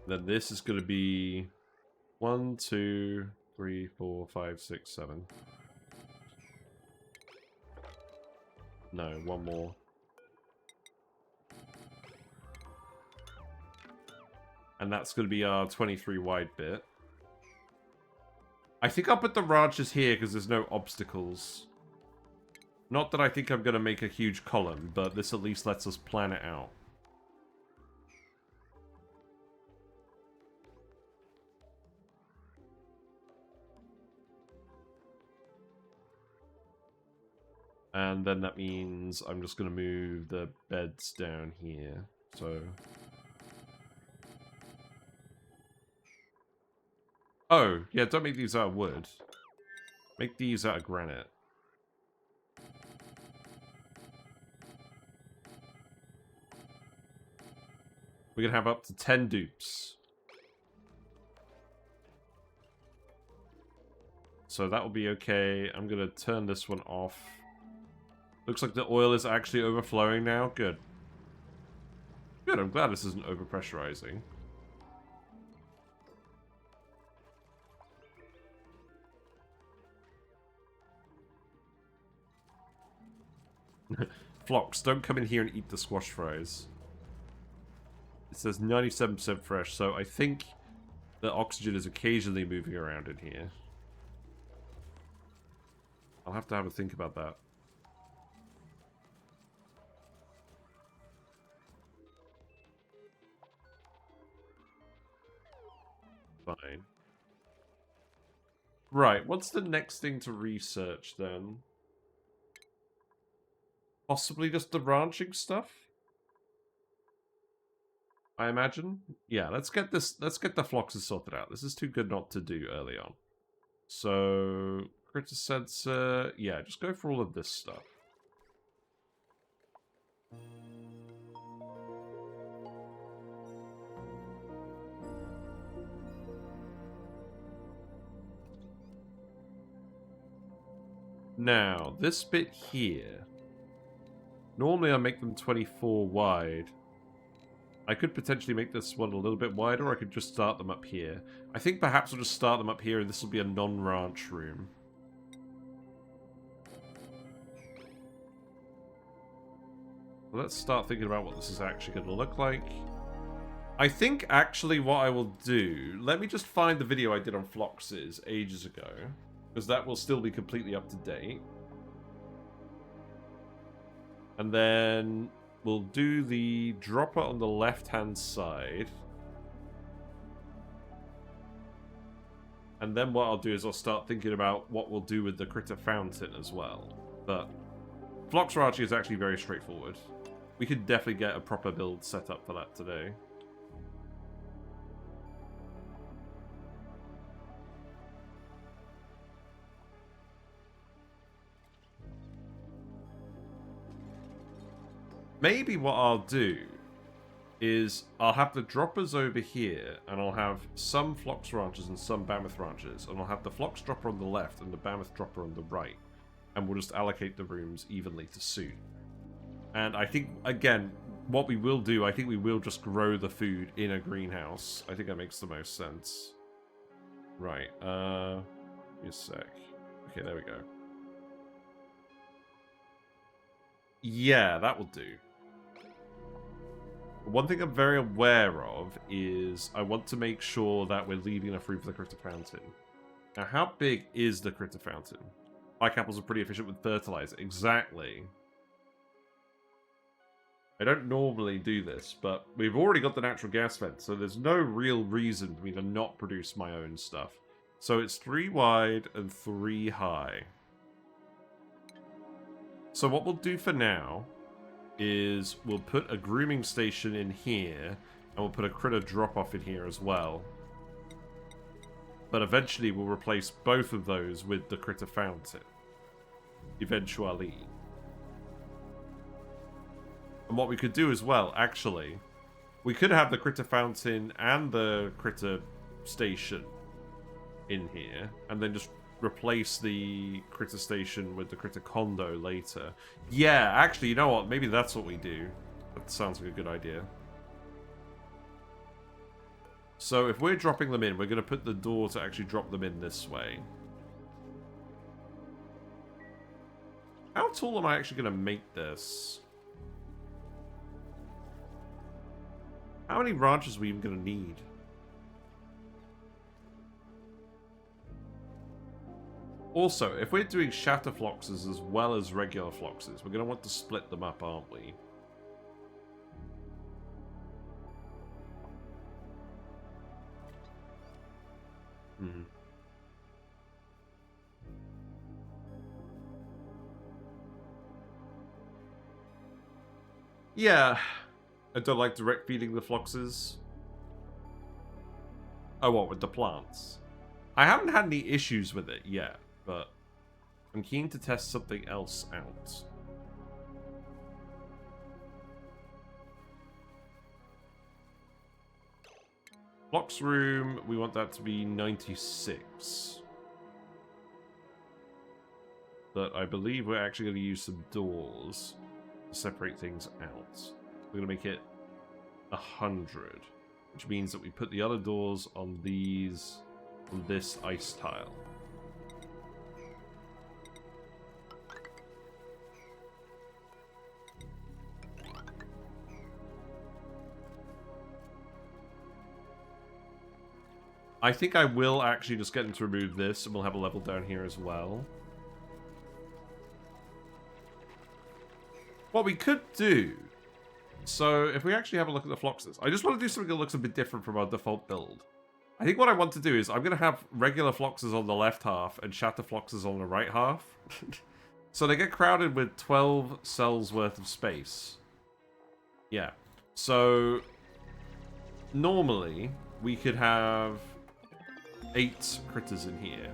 Then this is going to be 1, 2, 3, 4, 5, 6, 7. No, one more. And that's going to be our 23 wide bit. I think I'll put the ranches here because there's no obstacles. Not that I think I'm going to make a huge column, but this at least lets us plan it out. And then that means I'm just going to move the beds down here. So... Oh, yeah, don't make these out of wood. Make these out of granite. We can have up to 10 dupes. So that will be okay. I'm going to turn this one off. Looks like the oil is actually overflowing now. Good. Good, I'm glad this isn't overpressurizing. Flox, don't come in here and eat the squash fries. It says 97% fresh, so I think the oxygen is occasionally moving around in here. I'll have to have a think about that. Fine. Right, what's the next thing to research then? Possibly just the ranching stuff? I imagine? Yeah, let's get the Floxes sorted out. This is too good not to do early on. So, critter sensor, yeah, just go for all of this stuff. Now, this bit here. Normally I make them 24 wide. I could potentially make this one a little bit wider, or I could just start them up here. I think perhaps I'll just start them up here, and this will be a non-ranch room. Let's start thinking about what this is actually going to look like. I think actually what I will do... Let me just find the video I did on Floxes ages ago. Because that will still be completely up to date. And then we'll do the dropper on the left-hand side. And then what I'll do is I'll start thinking about what we'll do with the critter fountain as well. But Flox Rancher is actually very straightforward. We could definitely get a proper build set up for that today. Maybe what I'll do is I'll have the droppers over here, and I'll have some Flox Ranchers and some Mammoth Ranchers, and I'll have the Flox Dropper on the left and the Mammoth Dropper on the right, and we'll just allocate the rooms evenly to suit. And I think, again, what we will do, I think we will just grow the food in a greenhouse. I think that makes the most sense. Right, give me a sec. Okay, there we go. Yeah, that will do. One thing I'm very aware of is I want to make sure that we're leaving enough room for the critter fountain. Now, how big is the critter fountain? Pikeapples are pretty efficient with fertilizer. Exactly. I don't normally do this, but we've already got the natural gas vent, so there's no real reason for me to not produce my own stuff. So it's 3 wide and 3 high. So what we'll do for now is we'll put a grooming station in here, and we'll put a critter drop-off in here as well. But eventually we'll replace both of those with the critter fountain. Eventually. And what we could do as well, actually, we could have the critter fountain and the critter station in here, and then just replace the critter station with the critter condo later. Yeah, actually, you know what? Maybe that's what we do. That sounds like a good idea. So if we're dropping them in, we're going to put the door to actually drop them in this way. How tall am I actually going to make this? How many ranches are we even going to need? Also, if we're doing Shatter Floxes as well as regular Floxes, we're going to want to split them up, aren't we? Hmm. Yeah, I don't like direct feeding the Floxes. Oh, what, with the plants? I haven't had any issues with it yet, but I'm keen to test something else out. Flox room, we want that to be 96. But I believe we're actually going to use some doors to separate things out. We're going to make it 100, which means that we put the other doors on these, on this ice tile. I think I will actually just get them to remove this, and we'll have a level down here as well. What we could do... So, if we actually have a look at the Floxes, I just want to do something that looks a bit different from our default build. I think what I want to do is, I'm going to have regular Floxes on the left half, and Shatter Floxes on the right half. So they get crowded with 12 cells worth of space. Yeah. So, normally, we could have 8 critters in here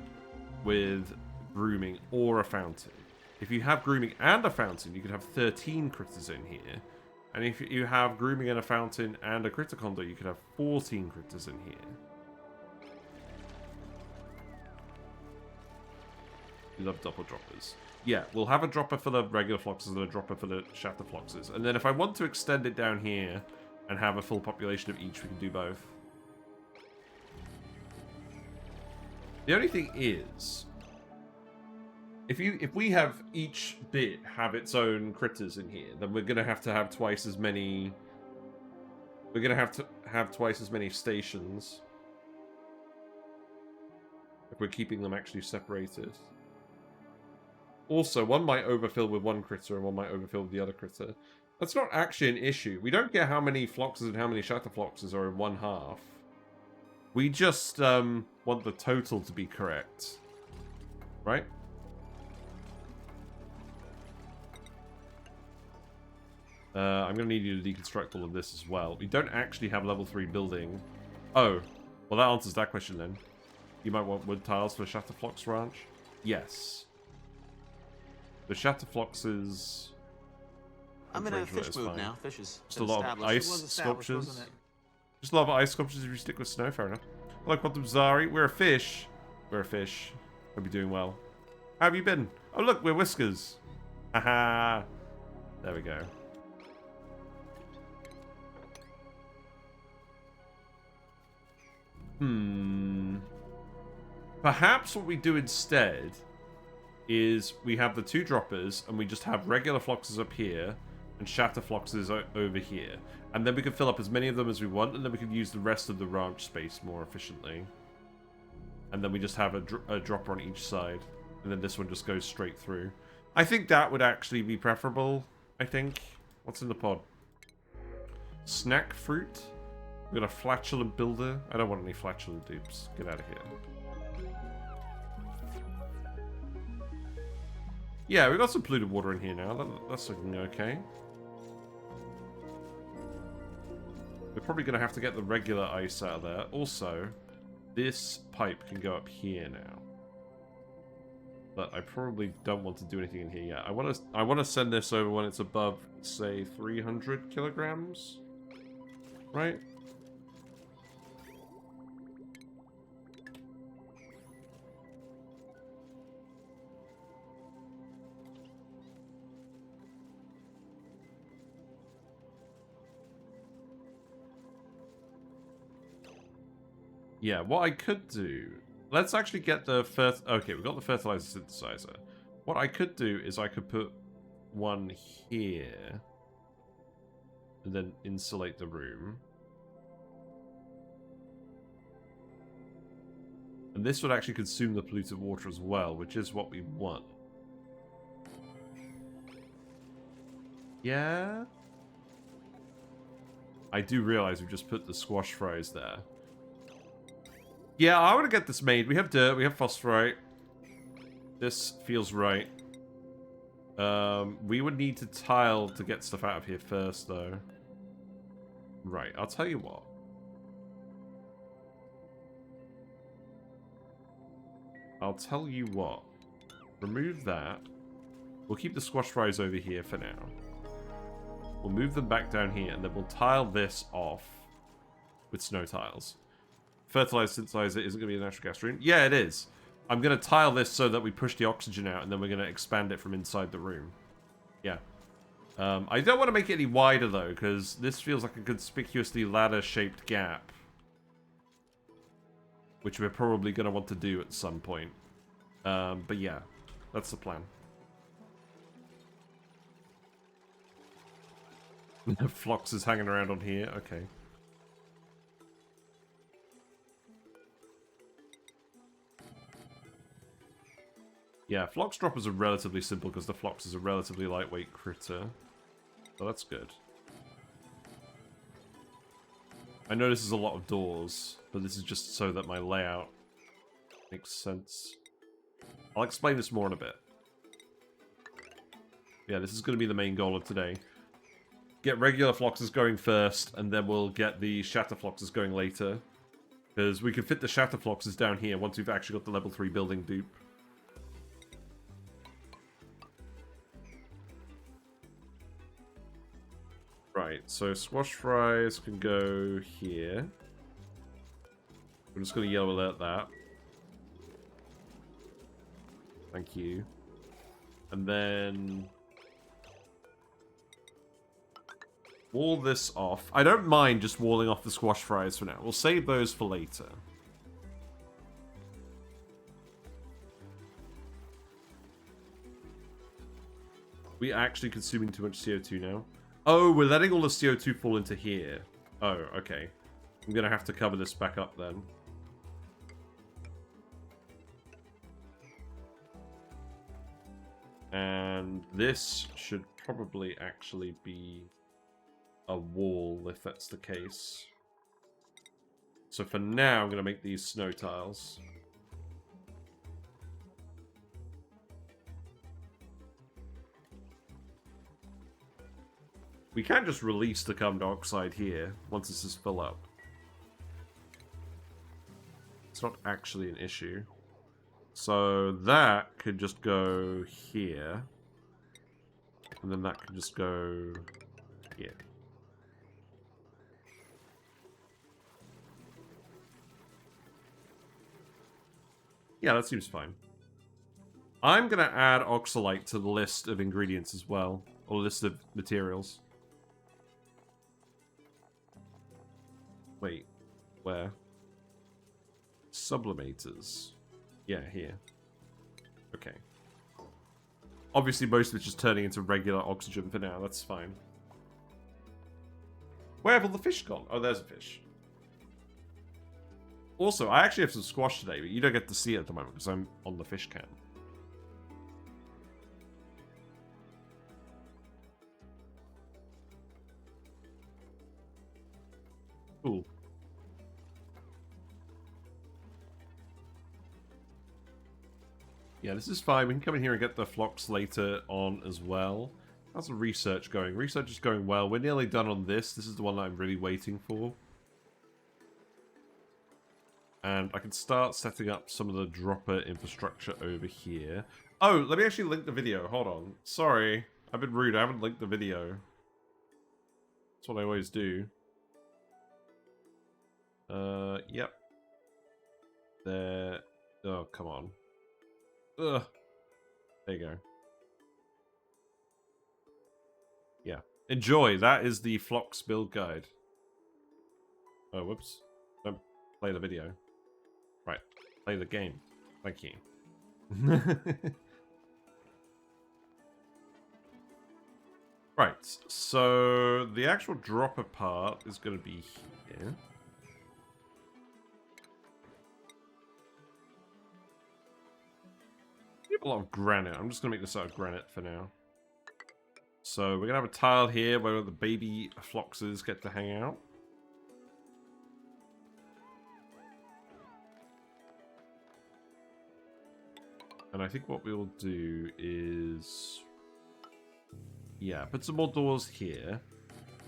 with grooming or a fountain. If you have grooming and a fountain, you could have 13 critters in here. And if you have grooming and a fountain and a critter condo, you could have 14 critters in here. We love double droppers. Yeah, we'll have a dropper for the regular Floxes and a dropper for the Shatter Floxes. And then if I want to extend it down here and have a full population of each, we can do both. The only thing is, if we have each bit have its own critters in here, then we're going to have twice as many We're going to have twice as many stations. If we're keeping them actually separated. Also, one might overfill with one critter and one might overfill with the other critter. That's not actually an issue. We don't care how many Floxes and how many Shatter Floxes are in one half. We just want the total to be correct. Right? I'm going to need you to deconstruct all of this as well. We don't actually have level 3 building. Oh, well that answers that question then. You might want wood tiles for Shatter Flox Ranch? Yes. The Shatter Floxes... I'm in a fish mood now. Fish is just a lot of ice sculptures. Just a lot of ice sculptures if you stick with snow, fair enough. Hello, Quantum Zari. We're a fish. We're a fish. Hope you're doing well. How have you been? Oh, look, we're Whiskers. Haha. There we go. Perhaps what we do instead is we have the 2 droppers and we just have regular Floxes up here and Shatter Floxes over here. And then we can fill up as many of them as we want, and then we can use the rest of the ranch space more efficiently. And then we just have a dropper on each side. And then this one just goes straight through. I think that would actually be preferable, I think. What's in the pod? Snack fruit? We got a flatulent builder. I don't want any flatulent dupes. Get out of here. Yeah, we got some polluted water in here now. That's looking okay. We're probably going to have to get the regular ice out of there. Also, this pipe can go up here now. But I probably don't want to do anything in here yet. I want to send this over when it's above, say, 300 kilograms. Right? Yeah, what I could do... Let's actually get the first... Okay, we've got the fertilizer synthesizer. What I could do is I could put one here. And then insulate the room. And this would actually consume the polluted water as well, which is what we want. Yeah? I do realize we've just put the squash fries there. Yeah, I want to get this made. We have dirt, we have phosphorite. This feels right. We would need to tile to get stuff out of here first, though. Right, I'll tell you what. Remove that. We'll keep the squash fries over here for now. We'll move them back down here, and then we'll tile this off with snow tiles. Fertilizer synthesizer isn't going to be a natural gas room. Yeah, it is. I'm going to tile this so that we push the oxygen out, and then we're going to expand it from inside the room. Yeah. I don't want to make it any wider, though, because this feels like a conspicuously ladder-shaped gap. Which we're probably going to want to do at some point. But yeah, that's the plan. Flox is hanging around on here. Okay. Yeah, Flox droppers are relatively simple because the Flox is a relatively lightweight critter. So that's good. I know this is a lot of doors, but this is just so that my layout makes sense. I'll explain this more in a bit. Yeah, this is going to be the main goal of today. Get regular Floxes going first, and then we'll get the Shatter Floxes going later. Because we can fit the Shatter Floxes down here once we've actually got the level 3 building dupe. Right, so squash fries can go here. I'm just going to yellow alert that. Thank you. And then... wall this off. I don't mind just walling off the squash fries for now. We'll save those for later. We actually consuming too much CO2 now. Oh, we're letting all the CO2 fall into here. Oh, okay. I'm gonna have to cover this back up then. And this should probably actually be a wall, if that's the case. So for now, I'm going to make these snow tiles. We can just release the carbon dioxide here, once this is full up. It's not actually an issue. So that could just go here. And then that can just go here. Yeah, that seems fine. I'm going to add oxalite to the list of ingredients as well. Or list of materials. Wait, where? Sublimators. Yeah, here. Okay. Obviously, most of it's just turning into regular oxygen for now. That's fine. Where have all the fish gone? Oh, there's a fish. Also, I actually have some squash today, but you don't get to see it at the moment because I'm on the fish cam. Cool. Yeah, this is fine. We can come in here and get the Flox later on as well. How's the research going? Research is going well. We're nearly done on this. This is the one that I'm really waiting for. And I can start setting up some of the dropper infrastructure over here. Oh, let me actually link the video. Hold on. Sorry. I've been rude. I haven't linked the video. That's what I always do. Yep. There. Oh, come on. Ugh. There you go. Yeah. Enjoy. That is the Flox build guide. Oh, whoops. Don't play the video. Right. Play the game. Thank you. Right. So the actual dropper part is going to be here. We have a lot of granite. I'm just going to make this out of granite for now. So we're going to have a tile here where the baby Floxes get to hang out. And I think what we'll do is... yeah, put some more doors here.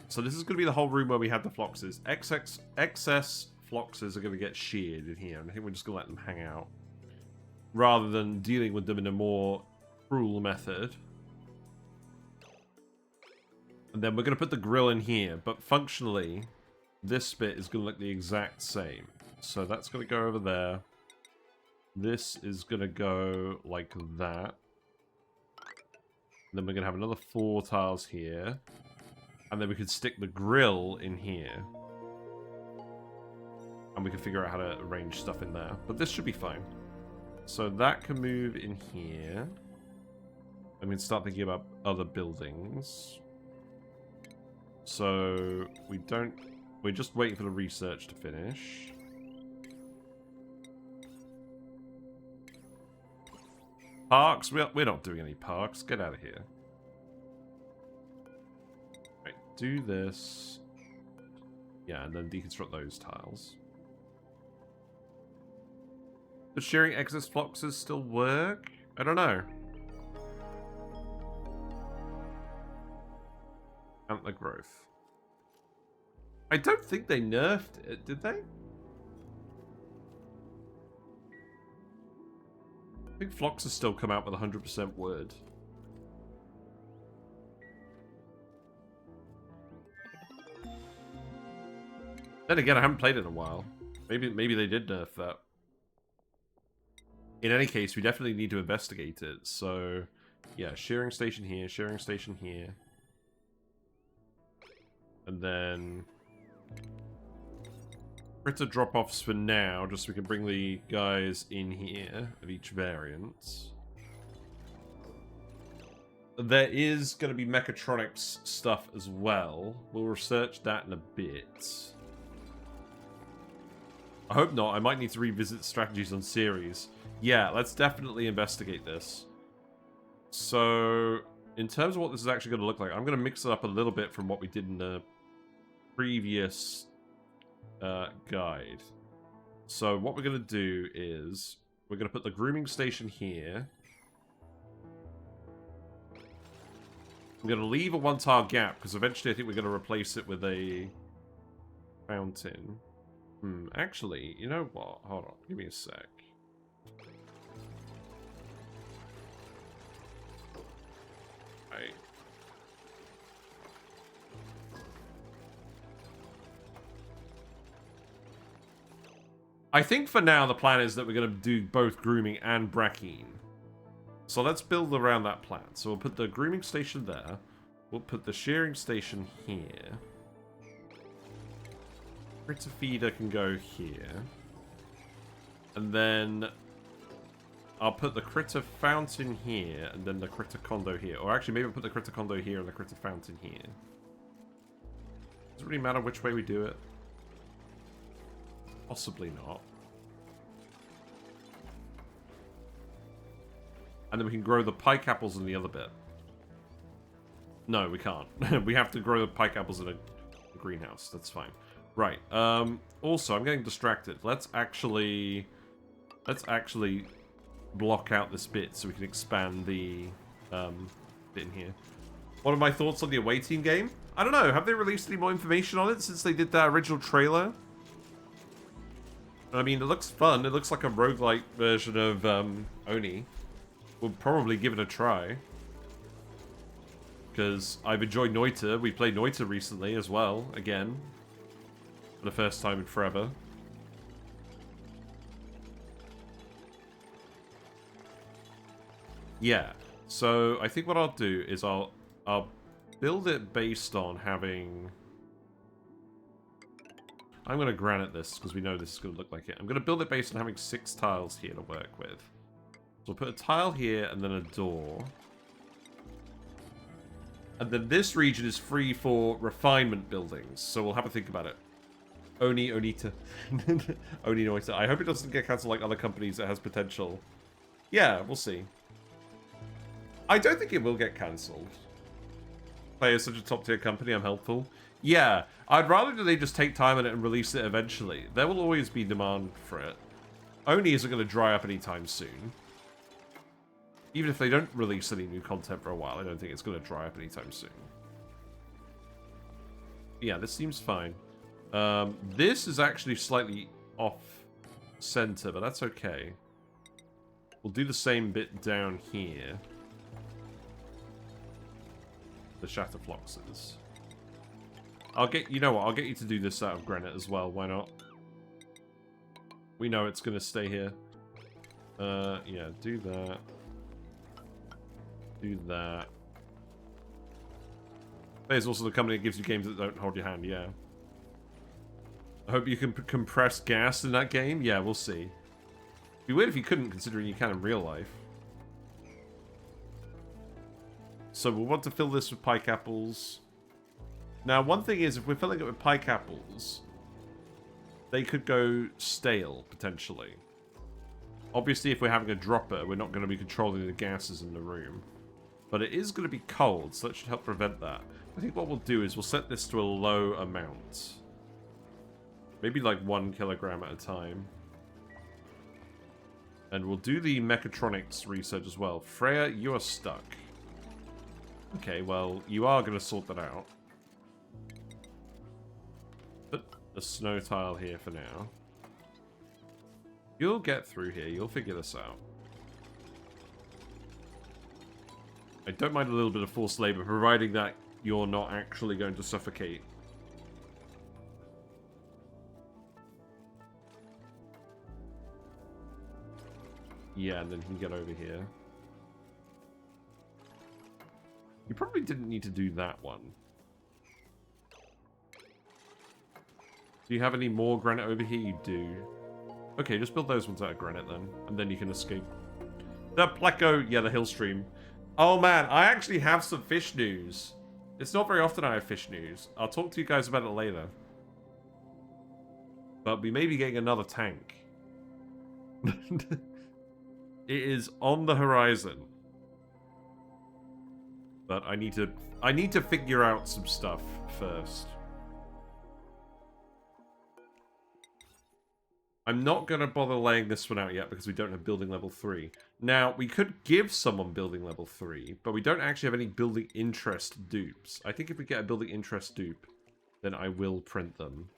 So this is going to be the whole room where we had the Floxes. Excess Floxes are going to get sheared in here. And I think we're just going to let them hang out. Rather than dealing with them in a more cruel method. And then we're going to put the grill in here. But functionally, this bit is going to look the exact same. So that's going to go over there. This is going to go like that. And then we're going to have another 4 tiles here. And then we could stick the grill in here. And we can figure out how to arrange stuff in there. But this should be fine. So that can move in here. And we can start thinking about other buildings. So we're just waiting for the research to finish. Parks? We're not doing any parks. Get out of here. Right, do this. Yeah, and then deconstruct those tiles. Does sharing excess Floxes still work? I don't know. Antler growth. I don't think they nerfed it, did they? I think Floxes still come out with 100% wood. Then again, I haven't played it in a while. Maybe they did nerf that. In any case, we definitely need to investigate it. So, yeah, shearing station here, shearing station here. And then... critter drop-offs for now, just so we can bring the guys in here of each variant. there is going to be mechatronics stuff as well. We'll research that in a bit. I hope not. I might need to revisit strategies on Ceres. Yeah, let's definitely investigate this. So, in terms of what this is actually going to look like, I'm going to mix it up a little bit from what we did in the previous guide. So, what we're going to do is, we're going to put the grooming station here. I'm going to leave a one-tile gap, because eventually I think we're going to replace it with a fountain. Actually, you know what? Hold on, give me a sec. Right. I think for now the plan is that we're going to do both grooming and Brackene. So let's build around that plan. So we'll put the grooming station there. We'll put the shearing station here. Critter feeder can go here. And then I'll put the critter fountain here and then the critter condo here. Or actually, maybe I'll put the critter condo here and the critter fountain here. Does it really matter which way we do it? Possibly not. And then we can grow the Pikeapples in the other bit. No, we can't. We have to grow the Pikeapples in a greenhouse. That's fine. Right. Also, I'm getting distracted. Let's actually block out this bit so we can expand the bit in here. What are my thoughts on the away team game? I don't know. Have they released any more information on it since they did that original trailer? I mean, it looks fun. It looks like a roguelike version of ONI. We'll probably give it a try. Because I've enjoyed Noita. We played Noita recently as well, again. For the first time in forever. Yeah. So I think what I'll do is I'll build it based on having... I'm going to granite this because we know this is going to look like it. I'm going to build it based on having 6 tiles here to work with. So I'll put a tile here and then a door. And then this region is free for refinement buildings. So we'll have a think about it. Oni, Onita. Oni, Noita. I hope it doesn't get cancelled like other companies that has potential. Yeah, we'll see. I don't think it will get cancelled. Play is such a top tier company, I'm helpful. Yeah, I'd rather that they just take time on it and release it eventually. There will always be demand for it. Oni isn't going to dry up anytime soon. Even if they don't release any new content for a while, I don't think it's going to dry up anytime soon. Yeah, this seems fine. This is actually slightly off-center, but that's okay. We'll do the same bit down here. The Shatter Floxes. You know what, I'll get you to do this out of granite as well, why not? We know it's going to stay here. Yeah, do that. Do that. There's also the company that gives you games that don't hold your hand, yeah. I hope you can compress gas in that game. Yeah, we'll see. It'd be weird if you couldn't, considering you can in real life. So we'll want to fill this with Pikeapples. Now, one thing is, if we're filling it with Pikeapples, they could go stale, potentially. Obviously, if we're having a dropper, we're not going to be controlling the gases in the room. But it is going to be cold, so that should help prevent that. I think what we'll do is we'll set this to a low amount. Maybe like 1 kilogram at a time. And we'll do the mechatronics research as well. Freya, you are stuck. Okay, well, you are going to sort that out. Put a snow tile here for now. You'll get through here. You'll figure this out. I don't mind a little bit of forced labor, providing that you're not actually going to suffocate. Yeah, and then you can get over here. You probably didn't need to do that one. Do you have any more granite over here? You do. Okay, just build those ones out of granite then. And then you can escape. The Pleco, yeah, the hill stream. Oh man, I actually have some fish news. It's not very often I have fish news. I'll talk to you guys about it later. But we may be getting another tank. It is on the horizon. But I need to figure out some stuff first. I'm not going to bother laying this one out yet because we don't have building level 3. Now, we could give someone building level 3, but we don't actually have any building interest dupes. I think if we get a building interest dupe, then I will print them.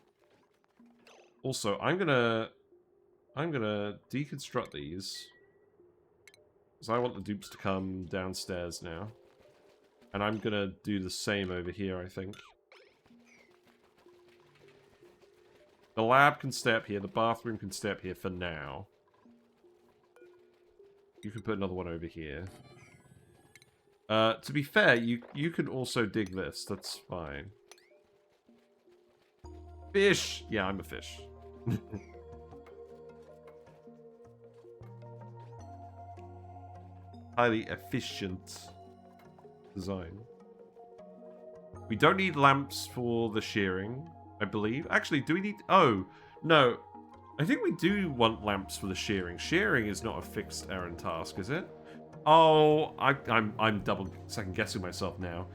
Also, I'm gonna deconstruct these. Because I want the dupes to come downstairs now. And I'm gonna do the same over here, I think. The lab can stay up here. The bathroom can stay up here for now. You can put another one over here. To be fair, you can also dig this. That's fine. Fish! Yeah, I'm a fish. Highly efficient design. We don't need lamps for the shearing, I believe. Actually, do we need... Oh, no. I think we do want lamps for the shearing. Shearing is not a fixed errand task, is it? Oh, I'm double second guessing myself now.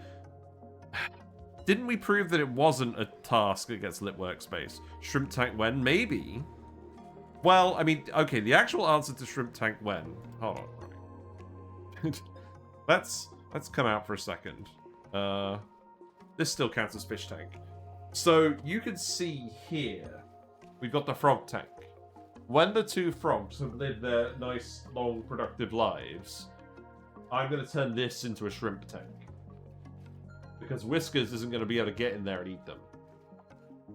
Didn't we prove that it wasn't a task that gets lit workspace? Shrimp tank when? Maybe. Well, I mean, okay, the actual answer to shrimp tank when. Hold on. Let's come out for a second. This still counts as fish tank. So you can see here, we've got the frog tank. When the two frogs have lived their nice, long, productive lives, I'm going to turn this into a shrimp tank. Because Whiskers isn't going to be able to get in there and eat them.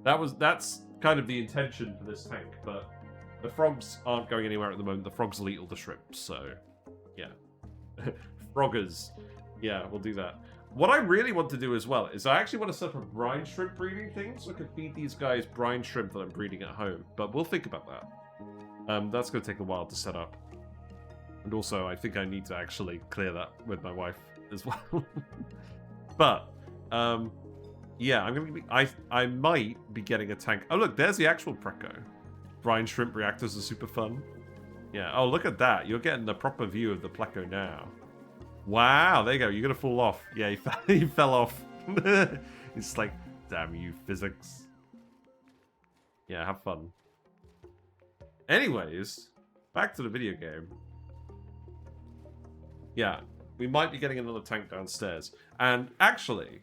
That's kind of the intention for this tank, but the frogs aren't going anywhere at the moment. The frogs will eat all the shrimp, so yeah. Froggers. Yeah, we'll do that. What I really want to do as well is I actually want to set up a brine shrimp breeding thing so I can feed these guys brine shrimp that I'm breeding at home. But we'll think about that. That's going to take a while to set up. And also, I think I need to actually clear that with my wife as well. But, yeah, I'm going to be... I might be getting a tank. Oh, look, there's the actual Preco. Brine shrimp reactors are super fun. Yeah, oh, look at that. You're getting the proper view of the Pleco now. Wow, there you go. You're going to fall off. Yeah, he fell off. It's like, damn you, physics. Yeah, have fun. Anyways, back to the video game. Yeah, we might be getting another tank downstairs. And actually,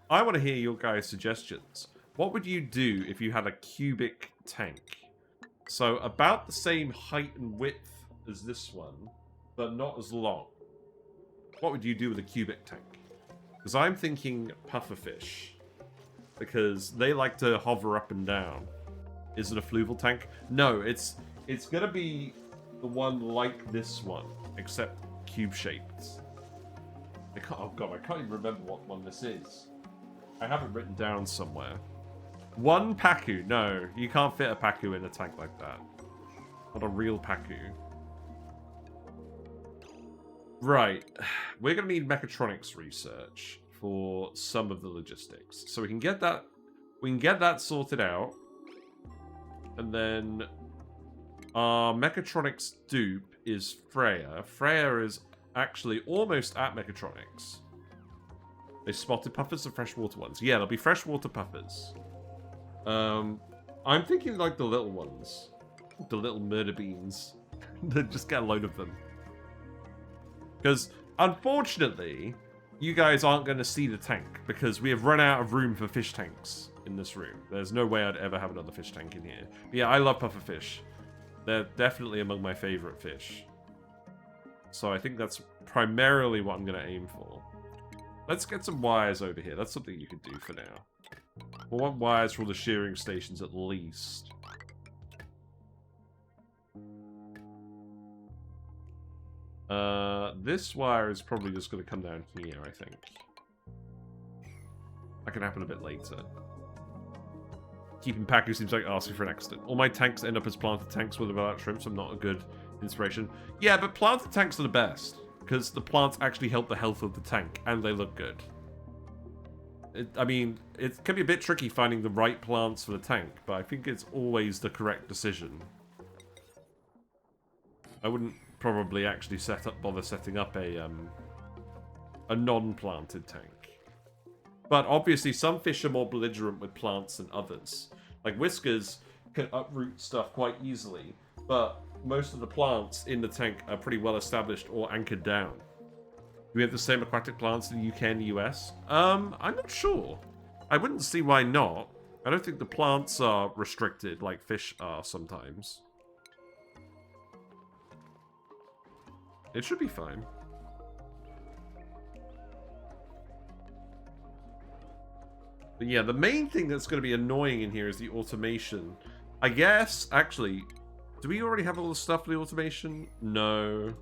I want to hear your guys' suggestions. What would you do if you had a cubic tank? So about the same height and width as this one, but not as long. What would you do with a cubic tank? Because I'm thinking pufferfish. Because they like to hover up and down. Is it a fluval tank? No, it's going to be the one like this one, except cube-shaped. Oh god, I can't even remember what one this is. I have it written down somewhere. One Paku. No, you can't fit a Paku in a tank like that. Not a real Paku. Right. We're going to need mechatronics research for some of the logistics. So we can get that sorted out. And then our mechatronics dupe is Freya. Freya is actually almost at mechatronics. They spotted puffers and freshwater ones. Yeah, there'll be freshwater puffers. I'm thinking like the little ones. The little murder beans. Just get a load of them. Because, unfortunately, you guys aren't going to see the tank. Because we have run out of room for fish tanks in this room. There's no way I'd ever have another fish tank in here. But yeah, I love puffer fish. They're definitely among my favorite fish. So I think that's primarily what I'm going to aim for. Let's get some wires over here. That's something you can do for now. We'll want wires for all the shearing stations at least. This wire is probably just going to come down here, I think. That can happen a bit later. Keeping Paku seems like asking for an accident. All my tanks end up as planted tanks with or without shrimps. I'm not a good inspiration. Yeah, but planted tanks are the best. because the plants actually help the health of the tank, and they look good. I mean, it can be a bit tricky finding the right plants for the tank, but I think it's always the correct decision. I wouldn't probably actually bother setting up a non-planted tank. But obviously, some fish are more belligerent with plants than others. Like Whiskers can uproot stuff quite easily, but most of the plants in the tank are pretty well established or anchored down. Do we have the same aquatic plants in the UK and the US? I'm not sure. I wouldn't see why not. I don't think the plants are restricted like fish are sometimes. It should be fine. But yeah, the main thing that's going to be annoying in here is the automation. I guess, actually, do we already have all the stuff for the automation? No.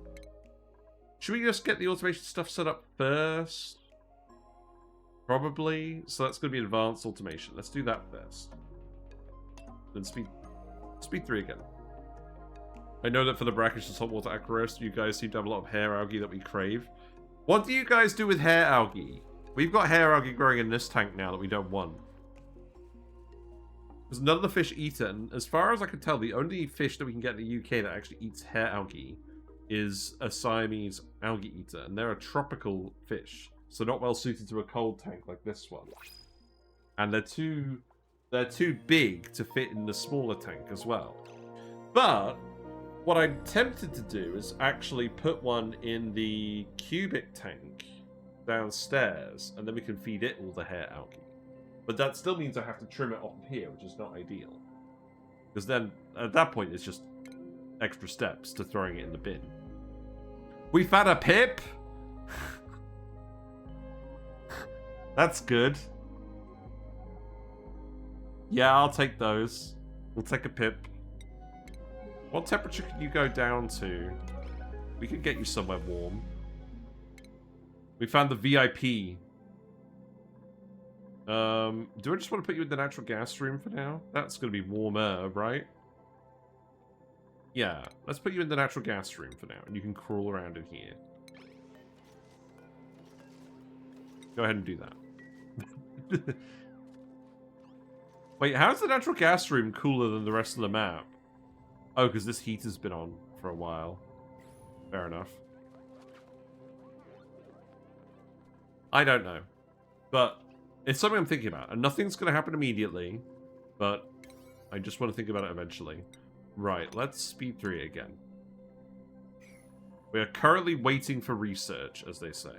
Should we just get the automation stuff set up first? Probably. So that's going to be advanced automation. Let's do that first. Then speed 3 again. I know that for the brackish and saltwater aqua roast, you guys seem to have a lot of hair algae that we crave. What do you guys do with hair algae? We've got hair algae growing in this tank now that we don't want. Because none of the fish eat it, and as far as I can tell, the only fish that we can get in the UK that actually eats hair algae is a Siamese algae eater, and they're a tropical fish, so not well suited to a cold tank like this one. And they're too big to fit in the smaller tank as well. But what I'm tempted to do is actually put one in the cubic tank downstairs, and then we can feed it all the hair algae. But that still means I have to trim it off of here, which is not ideal. Because then, at that point, it's just extra steps to throwing it in the bin. We've had a pip! That's good. Yeah, I'll take those. We'll take a pip. What temperature can you go down to? We can get you somewhere warm. We found the VIP. Do I just want to put you in the natural gas room for now? That's going to be warmer, right? Yeah, let's put you in the natural gas room for now, and you can crawl around in here. Go ahead and do that. Wait, how's the natural gas room cooler than the rest of the map? Oh, because this heater's been on for a while. Fair enough. I don't know. But it's something I'm thinking about. And nothing's going to happen immediately. But I just want to think about it eventually. Right, let's speed through it again. We are currently waiting for research, as they say.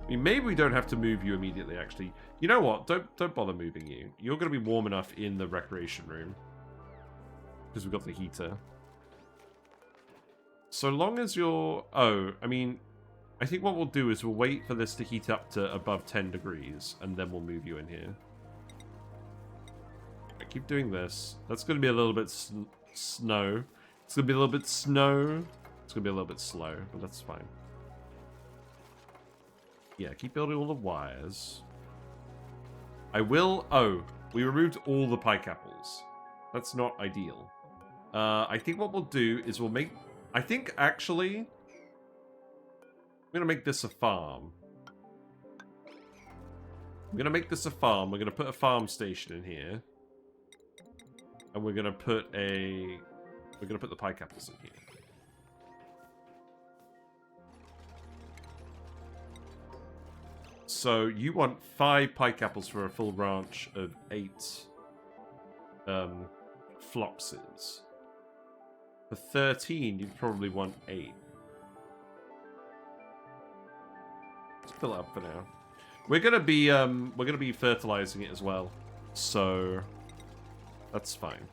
I mean, maybe we don't have to move you immediately, actually. You know what? Don't bother moving you. You're going to be warm enough in the recreation room. Because we've got the heater. So long as you're... Oh, I mean... I think what we'll do is we'll wait for this to heat up to above 10 degrees. And then we'll move you in here. I keep doing this. That's going to be a little bit snow. It's going to be a little bit snow. It's going to be a little bit slow. But that's fine. Yeah, keep building all the wires. I will... Oh, we removed all the Pikeapples. That's not ideal. I think what we'll do is we'll make... I think, actually... I'm going to make this a farm. I'm going to make this a farm. We're going to put a farm station in here. And we're going to put a... We're going to put the Pikeapples in here. So, you want 5 Pikeapples for a full ranch of 8 Floxes. For 13, you'd probably want 8. Let's fill it up for now. We're gonna be fertilizing it as well, so that's fine.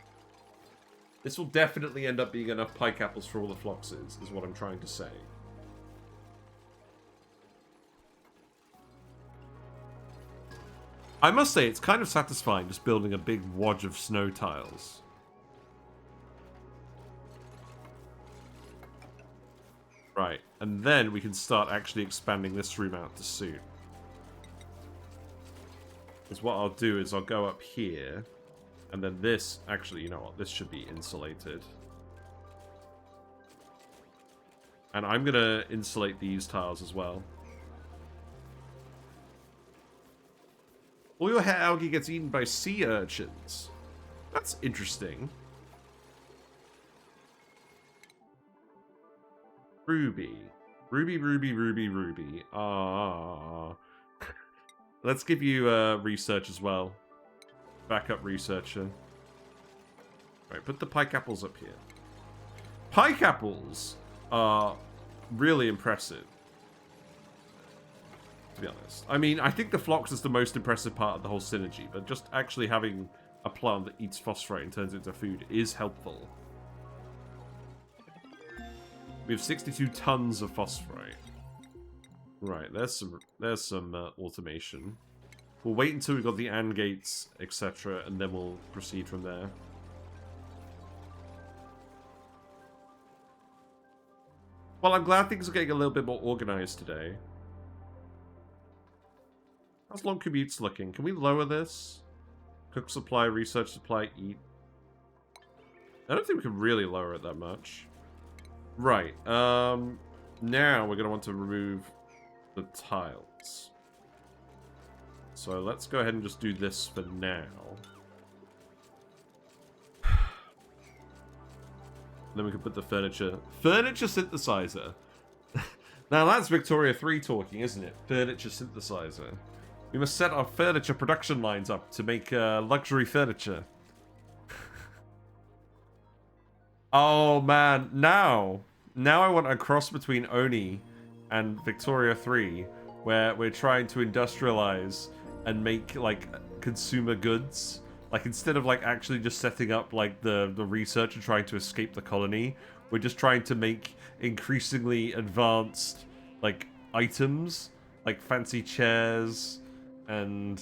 This will definitely end up being enough Pikeapples for all the Floxes, is what I'm trying to say. I must say, it's kind of satisfying just building a big wodge of snow tiles. Right, and then we can start actually expanding this room out to suit. Is what I'll do is I'll go up here, and then this, actually, you know what, this should be insulated. And I'm going to insulate these tiles as well. All your hair algae gets eaten by sea urchins. That's interesting. Ruby. Ruby, Ruby, Ruby, Ruby. Ah. Let's give you research as well. Backup researcher. Right, put the Pikeapples up here. Pikeapples are really impressive, to be honest. I mean, I think the Flox is the most impressive part of the whole synergy, but just actually having a plant that eats phosphorite and turns it into food is helpful. We have 62 tons of phosphorite. Right, there's some automation. We'll wait until we've got the AND gates, etc., and then we'll proceed from there. Well, I'm glad things are getting a little bit more organized today. How's long commutes looking? Can we lower this? Cook supply, research supply, eat. I don't think we can really lower it that much. Right. Now we're going to want to remove the tiles. So let's go ahead and just do this for now. Then we can put the furniture synthesizer. Now that's Victoria 3 talking, isn't it? Furniture synthesizer. We must set our furniture production lines up to make luxury furniture. Oh man, now I want a cross between ONI and Victoria 3, where we're trying to industrialize and make like consumer goods. Like, instead of like actually just setting up like the research and trying to escape the colony, we're just trying to make increasingly advanced like items, like fancy chairs and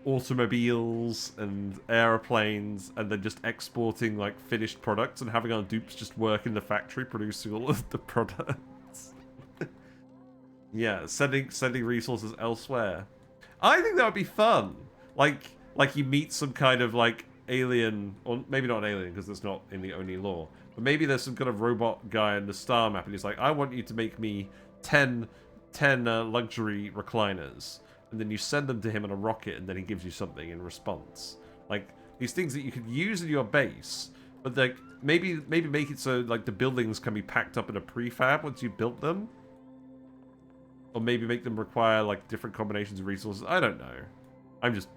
automobiles and airplanes, and then just exporting like finished products and having our dupes just work in the factory producing all of the products. Yeah, sending resources elsewhere. I think that would be fun. Like you meet some kind of like alien, or maybe not an alien because it's not in the ONI lore, but maybe there's some kind of robot guy in the star map and he's like, I want you to make me 10 luxury recliners. And then you send them to him in a rocket and then he gives you something in response. Like, these things that you could use in your base, but like maybe make it so like the buildings can be packed up in a prefab once you built them. Or maybe make them require like different combinations of resources. I don't know. I'm just...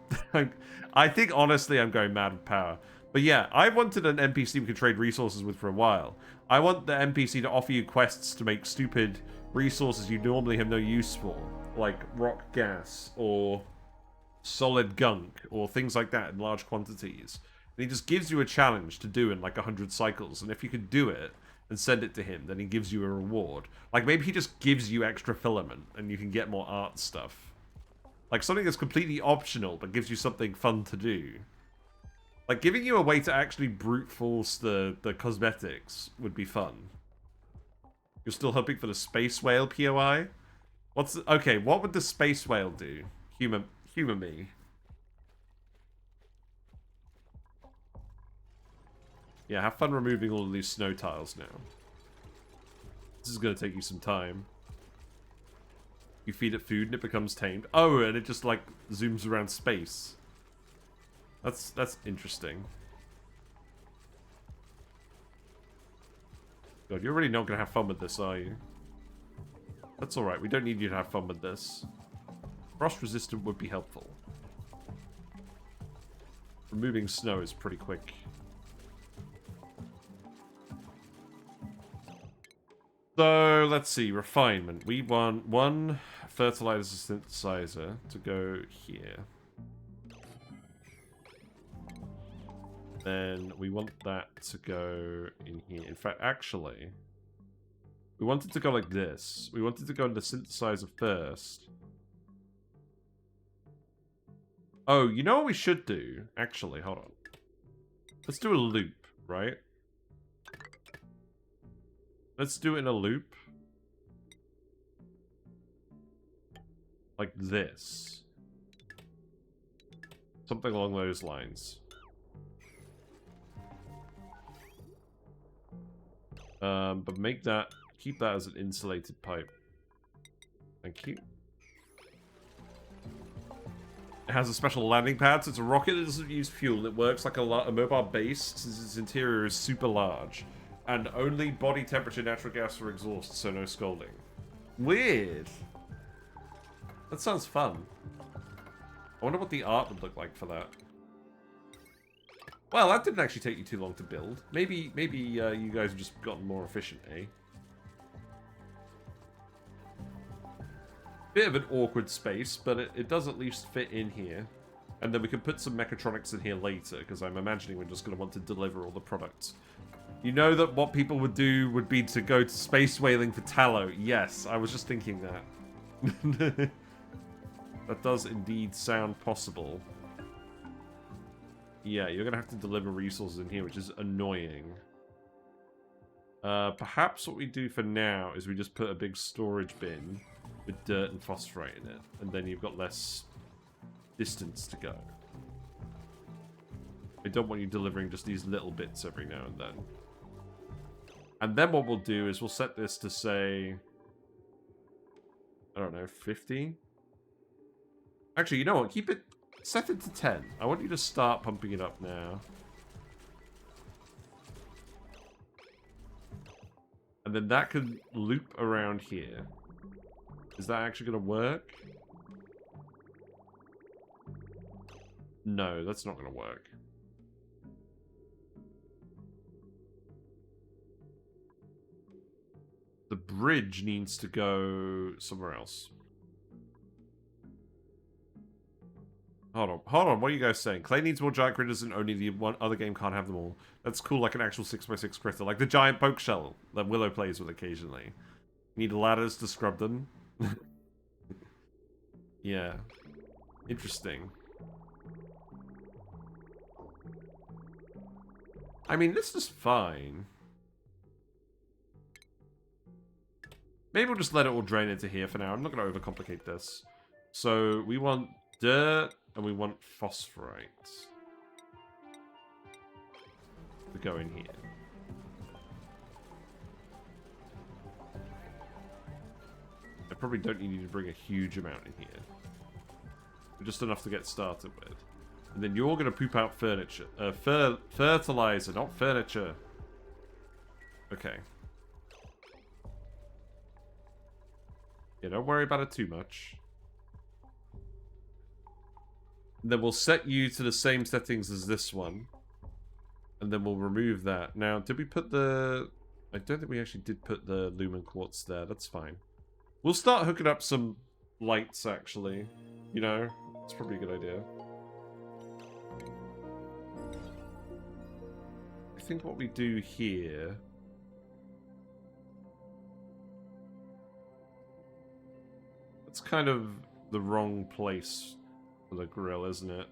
I think, honestly, I'm going mad with power. But yeah, I wanted an NPC we could trade resources with for a while. I want the NPC to offer you quests to make stupid resources you normally have no use for. Like rock gas, or solid gunk, or things like that in large quantities. And he just gives you a challenge to do in like 100 cycles. And if you could do it and send it to him, then he gives you a reward. Like, maybe he just gives you extra filament and you can get more art stuff. Like, something that's completely optional, but gives you something fun to do. Like, giving you a way to actually brute force the cosmetics would be fun. You're still hoping for the space whale POI? Okay, what would the space whale do? Humor me. Yeah, have fun removing all of these snow tiles now. This is going to take you some time. You feed it food and it becomes tamed. Oh, and it just like zooms around space. That's interesting. God, you're really not going to have fun with this, are you? That's alright, we don't need you to have fun with this. Frost resistant would be helpful. Removing snow is pretty quick. So, let's see, refinement. We want one fertilizer synthesizer to go here. Then we want that to go in here. In fact, actually, we want it to go like this. We want it to go in the synthesizer first. Oh, you know what we should do? Actually, hold on. Let's do a loop, right? Let's do it in a loop. Like this. Something along those lines. But make that, keep that as an insulated pipe. Thank you. It has a special landing pad, so it's a rocket that doesn't use fuel. It works like a mobile base, since its interior is super large. And only body temperature natural gas for exhaust, so no scalding. Weird. That sounds fun. I wonder what the art would look like for that. Well, that didn't actually take you too long to build. Maybe you guys have just gotten more efficient, eh? Bit of an awkward space, but it does at least fit in here. And then we can put some mechatronics in here later, because I'm imagining we're just going to want to deliver all the products. You know that what people would do would be to go to space whaling for tallow. Yes, I was just thinking that. That does indeed sound possible. Yeah, you're going to have to deliver resources in here, which is annoying. Perhaps what we do for now is we just put a big storage bin with dirt and phosphorite in it, and then you've got less distance to go. I don't want you delivering just these little bits every now and then. And then what we'll do is we'll set this to, say, I don't know, 50? Actually, you know what? Keep it, set it to 10. I want you to start pumping it up now. And then that could loop around here. Is that actually going to work? No, that's not going to work. The bridge needs to go somewhere else. Hold on, what are you guys saying? Clay needs more giant critters and only the one other game can't have them all. That's cool, like an actual 6x6 critter. Like the giant poke shell that Willow plays with occasionally. Need ladders to scrub them. Yeah. Interesting. I mean, this is fine. Maybe we'll just let it all drain into here for now. I'm not going to overcomplicate this. So, we want dirt and we want phosphorite to go in here. I probably don't need you to bring a huge amount in here. Just enough to get started with. And then you're going to poop out furniture. Fertilizer, not furniture. Okay. Yeah, don't worry about it too much. And then we'll set you to the same settings as this one. And then we'll remove that. Now, did we put the... I don't think we actually did put the lumen quartz there. That's fine. We'll start hooking up some lights, actually. You know, it's probably a good idea. I think what we do here... It's kind of the wrong place for the grill, isn't it?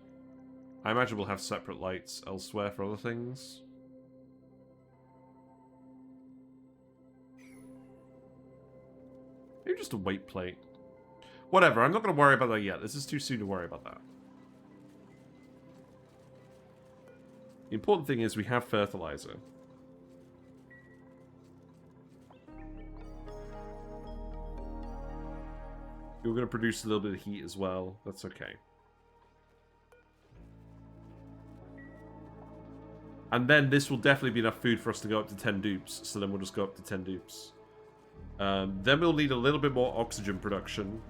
I imagine we'll have separate lights elsewhere for other things. Maybe just a weight plate. Whatever, I'm not going to worry about that yet. This is too soon to worry about that. The important thing is we have fertilizer. You're going to produce a little bit of heat as well. That's okay. And then this will definitely be enough food for us to go up to 10 dupes. So then we'll just go up to 10 dupes. Then we'll need a little bit more oxygen production.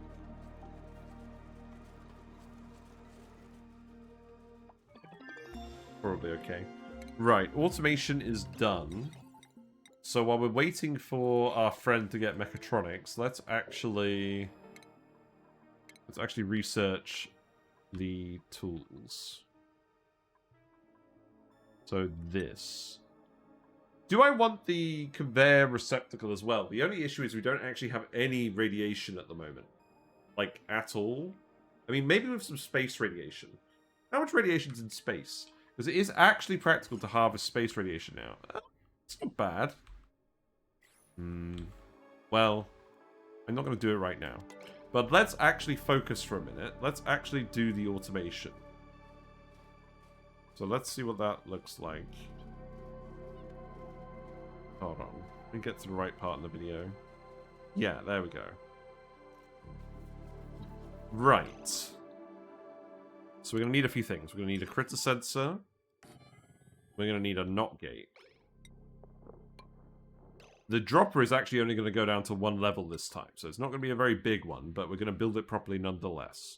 Probably okay. Right, automation is done. So while we're waiting for our friend to get mechatronics, let's actually research the tools. So this. Do I want the conveyor receptacle as well? The only issue is we don't actually have any radiation at the moment. Like, at all. I mean, maybe with some space radiation. How much radiation's in space? Because it is actually practical to harvest space radiation now. It's not bad. Well, I'm not going to do it right now. But let's actually focus for a minute. Let's actually do the automation. So let's see what that looks like. Hold on. Let me get to the right part in the video. Yeah, there we go. Right. So we're going to need a few things. We're going to need a critter sensor. We're going to need a knot gate. The dropper is actually only going to go down to one level this time. So it's not going to be a very big one, but we're going to build it properly nonetheless.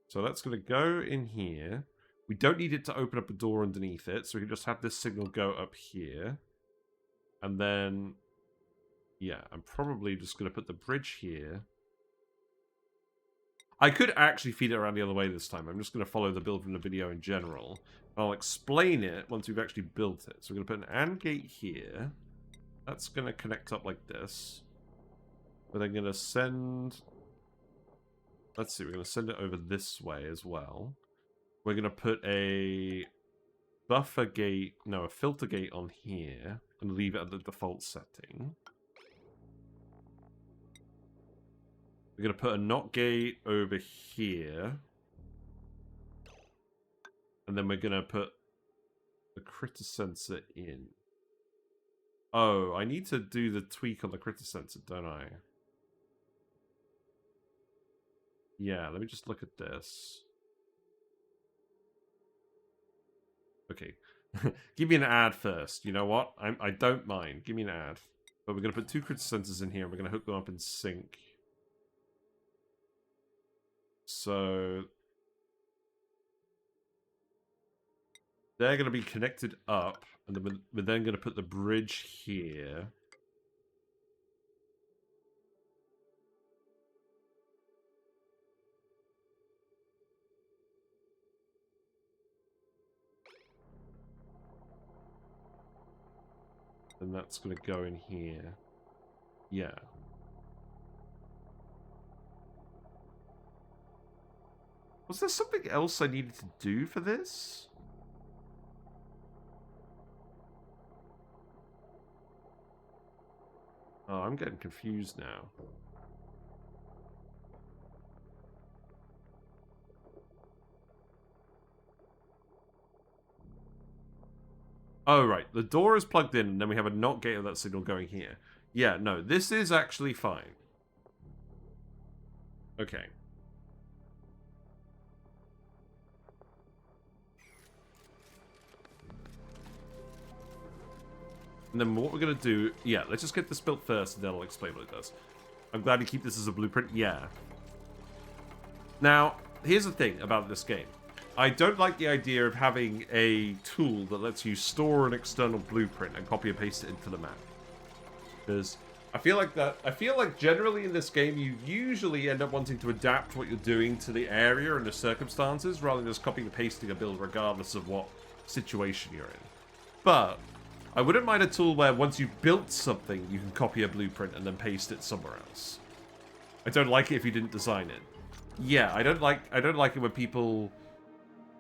So that's going to go in here. We don't need it to open up a door underneath it. So we can just have this signal go up here. And then, yeah, I'm probably just going to put the bridge here. I could actually feed it around the other way this time. I'm just going to follow the build from the video in general. I'll explain it once we've actually built it. So we're going to put an AND gate here. That's going to connect up like this. But I'm going to send... Let's see, we're going to send it over this way as well. We're going to put a buffer gate, no, a filter gate on here. And leave it at the default setting. We're going to put a NOT gate over here. And then we're going to put the critter sensor in. Oh, I need to do the tweak on the critter sensor, don't I? Yeah, let me just look at this. Okay. Give me an ad first. You know what? I don't mind. Give me an ad. But we're going to put two critter sensors in here. And we're going to hook them up in sync. So they're going to be connected up, and then we're then going to put the bridge here. And that's going to go in here. Yeah. Was there something else I needed to do for this? Oh, I'm getting confused now. Oh, right. The door is plugged in, and then we have a NOT gate of that signal going here. Yeah, no, this is actually fine. Okay. And then what we're going to do... Yeah, let's just get this built first, and then I'll explain what it does. I'm glad you keep this as a blueprint. Yeah. Now, here's the thing about this game. I don't like the idea of having a tool that lets you store an external blueprint and copy and paste it into the map. Because I feel like generally in this game, you usually end up wanting to adapt what you're doing to the area and the circumstances, rather than just copying and pasting a build regardless of what situation you're in. But I wouldn't mind a tool where once you've built something, you can copy a blueprint and then paste it somewhere else. I don't like it if you didn't design it. Yeah, I don't like it when people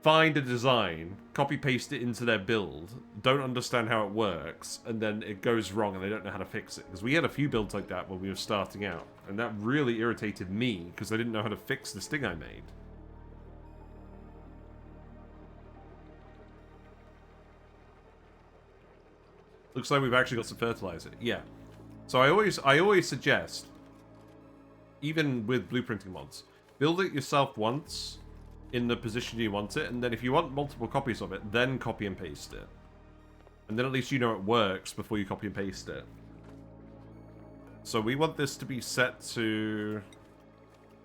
find a design, copy paste it into their build, don't understand how it works, and then it goes wrong and they don't know how to fix it. Because we had a few builds like that when we were starting out, and that really irritated me because I didn't know how to fix this thing I made. Looks like we've actually got some fertilizer. Yeah. So I always suggest, even with blueprinting mods, build it yourself once in the position you want it, and then if you want multiple copies of it, then copy and paste it. And then at least you know it works before you copy and paste it. So we want this to be set to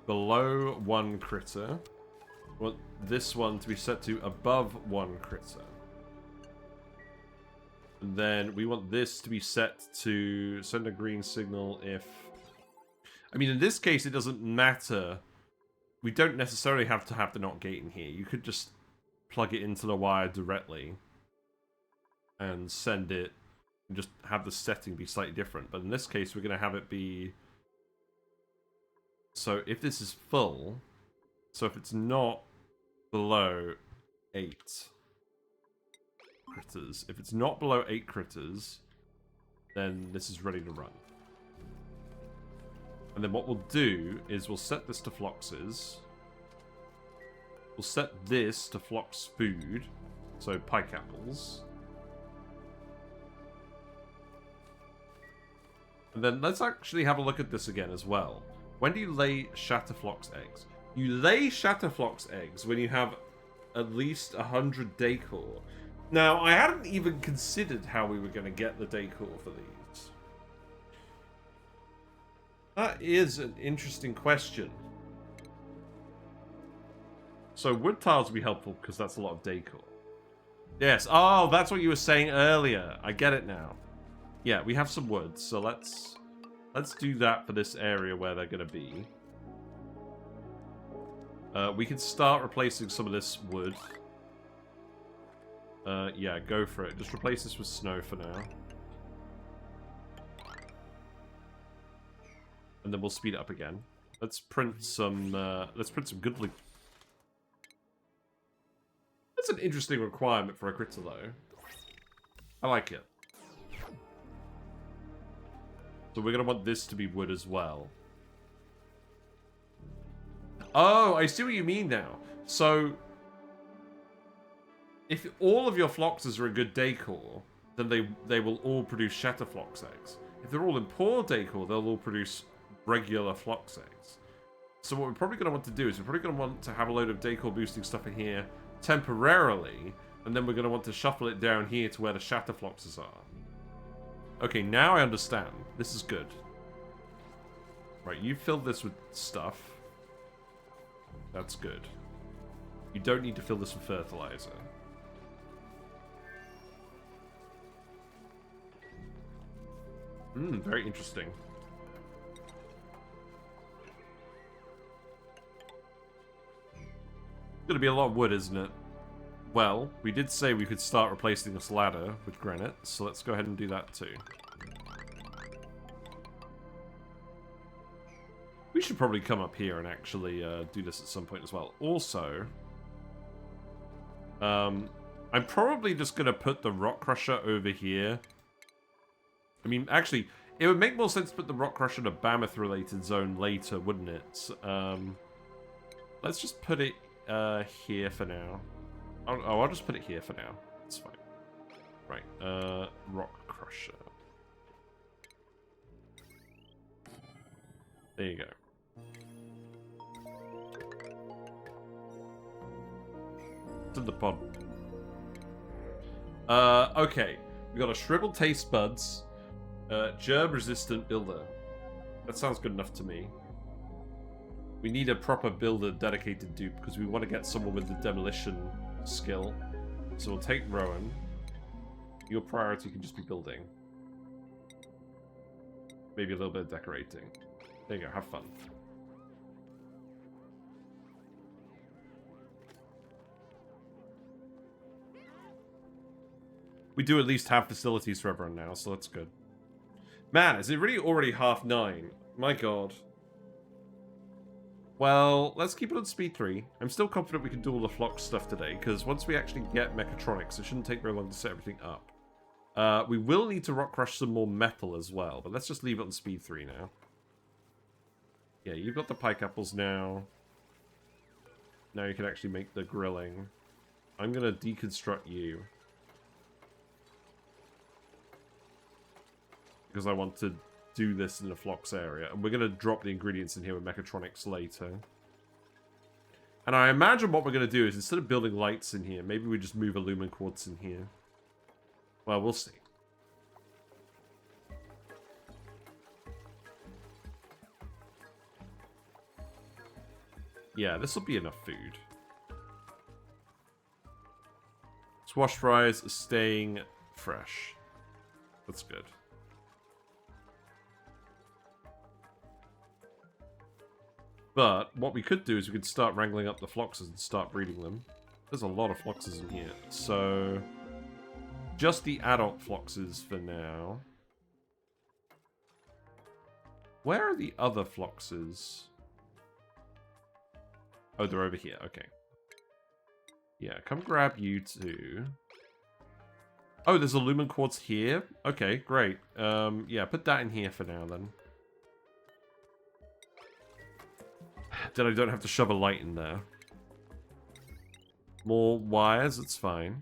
below 1 critter. We want this one to be set to above 1 critter. And then we want this to be set to send a green signal if... I mean, in this case, it doesn't matter. We don't necessarily have to have the NOT gate in here. You could just plug it into the wire directly and send it and just have the setting be slightly different. But in this case, we're going to have it be... So if this is full, so if it's not below 8... critters. If it's not below 8 critters, then this is ready to run. And then what we'll do is we'll set this to Floxes. We'll set this to Flox food. So, Pikeapples. And then let's actually have a look at this again as well. When do you lay Shatter Flox eggs? You lay Shatter Flox eggs when you have at least 100 Decor. Now, I hadn't even considered how we were going to get the Decor for these. That is an interesting question. So wood tiles would be helpful because that's a lot of Decor. Yes. Oh, that's what you were saying earlier. I get it now. Yeah, we have some wood, so let's do that for this area where they're going to be. We can start replacing some of this wood. Yeah, go for it. Just replace this with snow for now. And then we'll speed it up again. Let's print some goodly. That's an interesting requirement for a critter, though. I like it. So we're going to want this to be wood as well. Oh, I see what you mean now. So, if all of your Floxes are in good Decor, then they will all produce Shatter Flox eggs. If they're all in poor Decor, they'll all produce regular Flox eggs. So what we're probably going to want to do is we're probably going to want to have a load of Decor boosting stuff in here temporarily, and then we're going to want to shuffle it down here to where the Shatter Floxes are. Okay, now I understand. This is good. Right, you filled this with stuff. That's good. You don't need to fill this with fertilizer. Very interesting. It's gonna be a lot of wood, isn't it? Well, we did say we could start replacing this ladder with granite, so let's go ahead and do that too. We should probably come up here and actually do this at some point as well. Also, I'm probably just going to put the rock crusher over here. I mean, actually, it would make more sense to put the rock crusher in a Mammoth-related zone later, wouldn't it? Let's just put it here for now. I'll just put it here for now. It's fine. Right, rock crusher. There you go. It's in the pod. Okay. We got a shriveled taste buds, germ-resistant builder. That sounds good enough to me. We need a proper builder dedicated dupe because we want to get someone with the demolition skill. So we'll take Rowan. Your priority can just be building. Maybe a little bit of decorating. There you go, have fun. We do at least have facilities for everyone now, so that's good. Man, is it really already 9:30? My god. Well, let's keep it on speed 3. I'm still confident we can do all the Flox stuff today, because once we actually get mechatronics, it shouldn't take very long to set everything up. We will need to rock crush some more metal as well, but let's just leave it on speed 3 now. Yeah, you've got the Pikeapples now. Now you can actually make the grilling. I'm going to deconstruct you. Because I want to do this in the Flox area. And we're going to drop the ingredients in here with mechatronics later. And I imagine what we're going to do is instead of building lights in here, maybe we just move a lumen quartz in here. Well, we'll see. Yeah, this will be enough food. Swash fries are staying fresh. That's good. But what we could do is we could start wrangling up the Floxes and start breeding them. There's a lot of Floxes in here. So, just the adult Floxes for now. Where are the other Floxes? Oh, they're over here. Okay. Yeah, come grab you too. Oh, there's a lumen quartz here? Okay, great. Yeah, put that in here for now then. Then I don't have to shove a light in there. More wires, it's fine.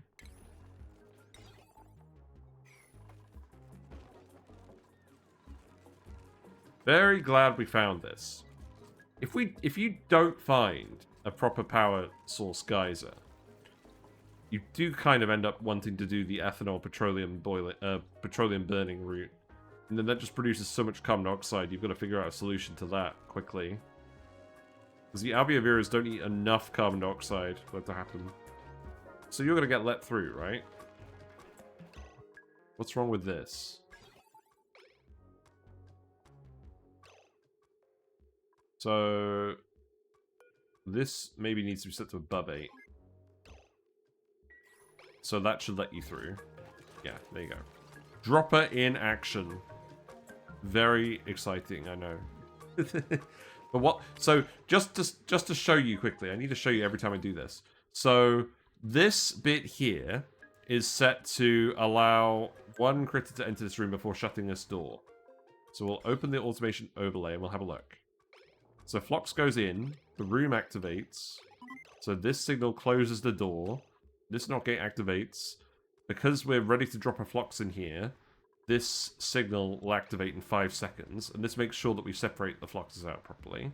Very glad we found this. If you don't find a proper power source geyser, you do kind of end up wanting to do the ethanol petroleum burning route. And then that just produces so much carbon dioxide, you've got to figure out a solution to that quickly. Because the alveoviras don't eat enough carbon dioxide for that to happen. So you're going to get let through, right? What's wrong with this? So this maybe needs to be set to above 8. So that should let you through. Yeah, there you go. Dropper in action. Very exciting, I know. But what? So just to show you quickly, I need to show you every time I do this. So this bit here is set to allow one critter to enter this room before shutting this door. So we'll open the automation overlay and we'll have a look. So Flox goes in, the room activates. So this signal closes the door. This NOT gate activates. Because we're ready to drop a Flox in here, this signal will activate in 5 seconds. And this makes sure that we separate the Floxes out properly.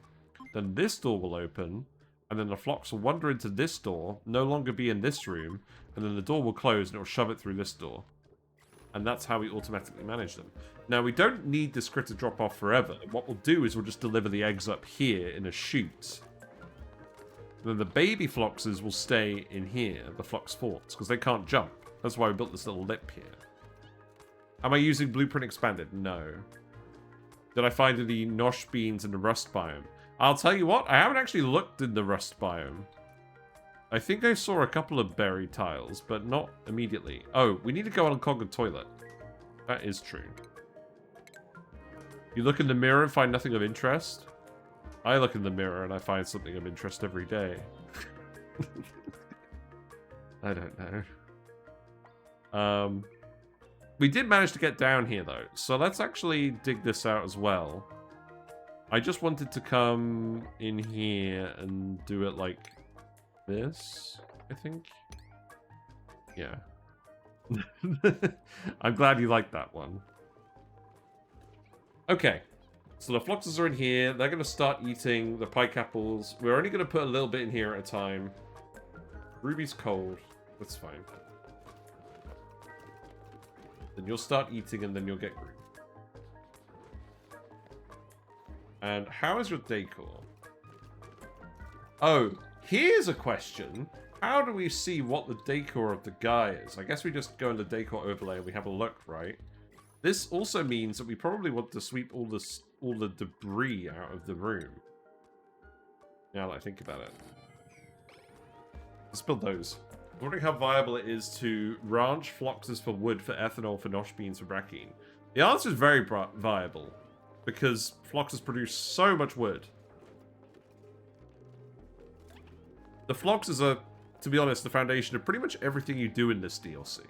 Then this door will open. And then the Flox will wander into this door, no longer be in this room. And then the door will close and it will shove it through this door. And that's how we automatically manage them. Now, we don't need this critter drop off forever. What we'll do is we'll just deliver the eggs up here in a chute. And then the baby Floxes will stay in here, the Flox forts, because they can't jump. That's why we built this little lip here. Am I using Blueprint Expanded? No. Did I find any nosh beans in the rust biome? I'll tell you what, I haven't actually looked in the rust biome. I think I saw a couple of buried tiles, but not immediately. Oh, we need to go on a Conquered Toilet. That is true. You look in the mirror and find nothing of interest? I look in the mirror and I find something of interest every day. I don't know. We did manage to get down here, though. So let's actually dig this out as well. I just wanted to come in here and do it like this, I think. Yeah. I'm glad you liked that one. Okay. So the Floxes are in here. They're going to start eating the Pikeapples. We're only going to put a little bit in here at a time. Ruby's cold. That's fine. Then you'll start eating and then you'll get green. And how is your decor? Oh, here's a question. How do we see what the decor of the guy is? I guess we just go in the decor overlay and we have a look, right? This also means that we probably want to sweep all the debris out of the room. Now that I think about it. Let's build those. I'm wondering how viable it is to ranch Floxes for wood, for ethanol, for nosh beans, for Brackene. The answer is very viable. Because Floxes produce so much wood. The Floxes are, to be honest, the foundation of pretty much everything you do in this DLC.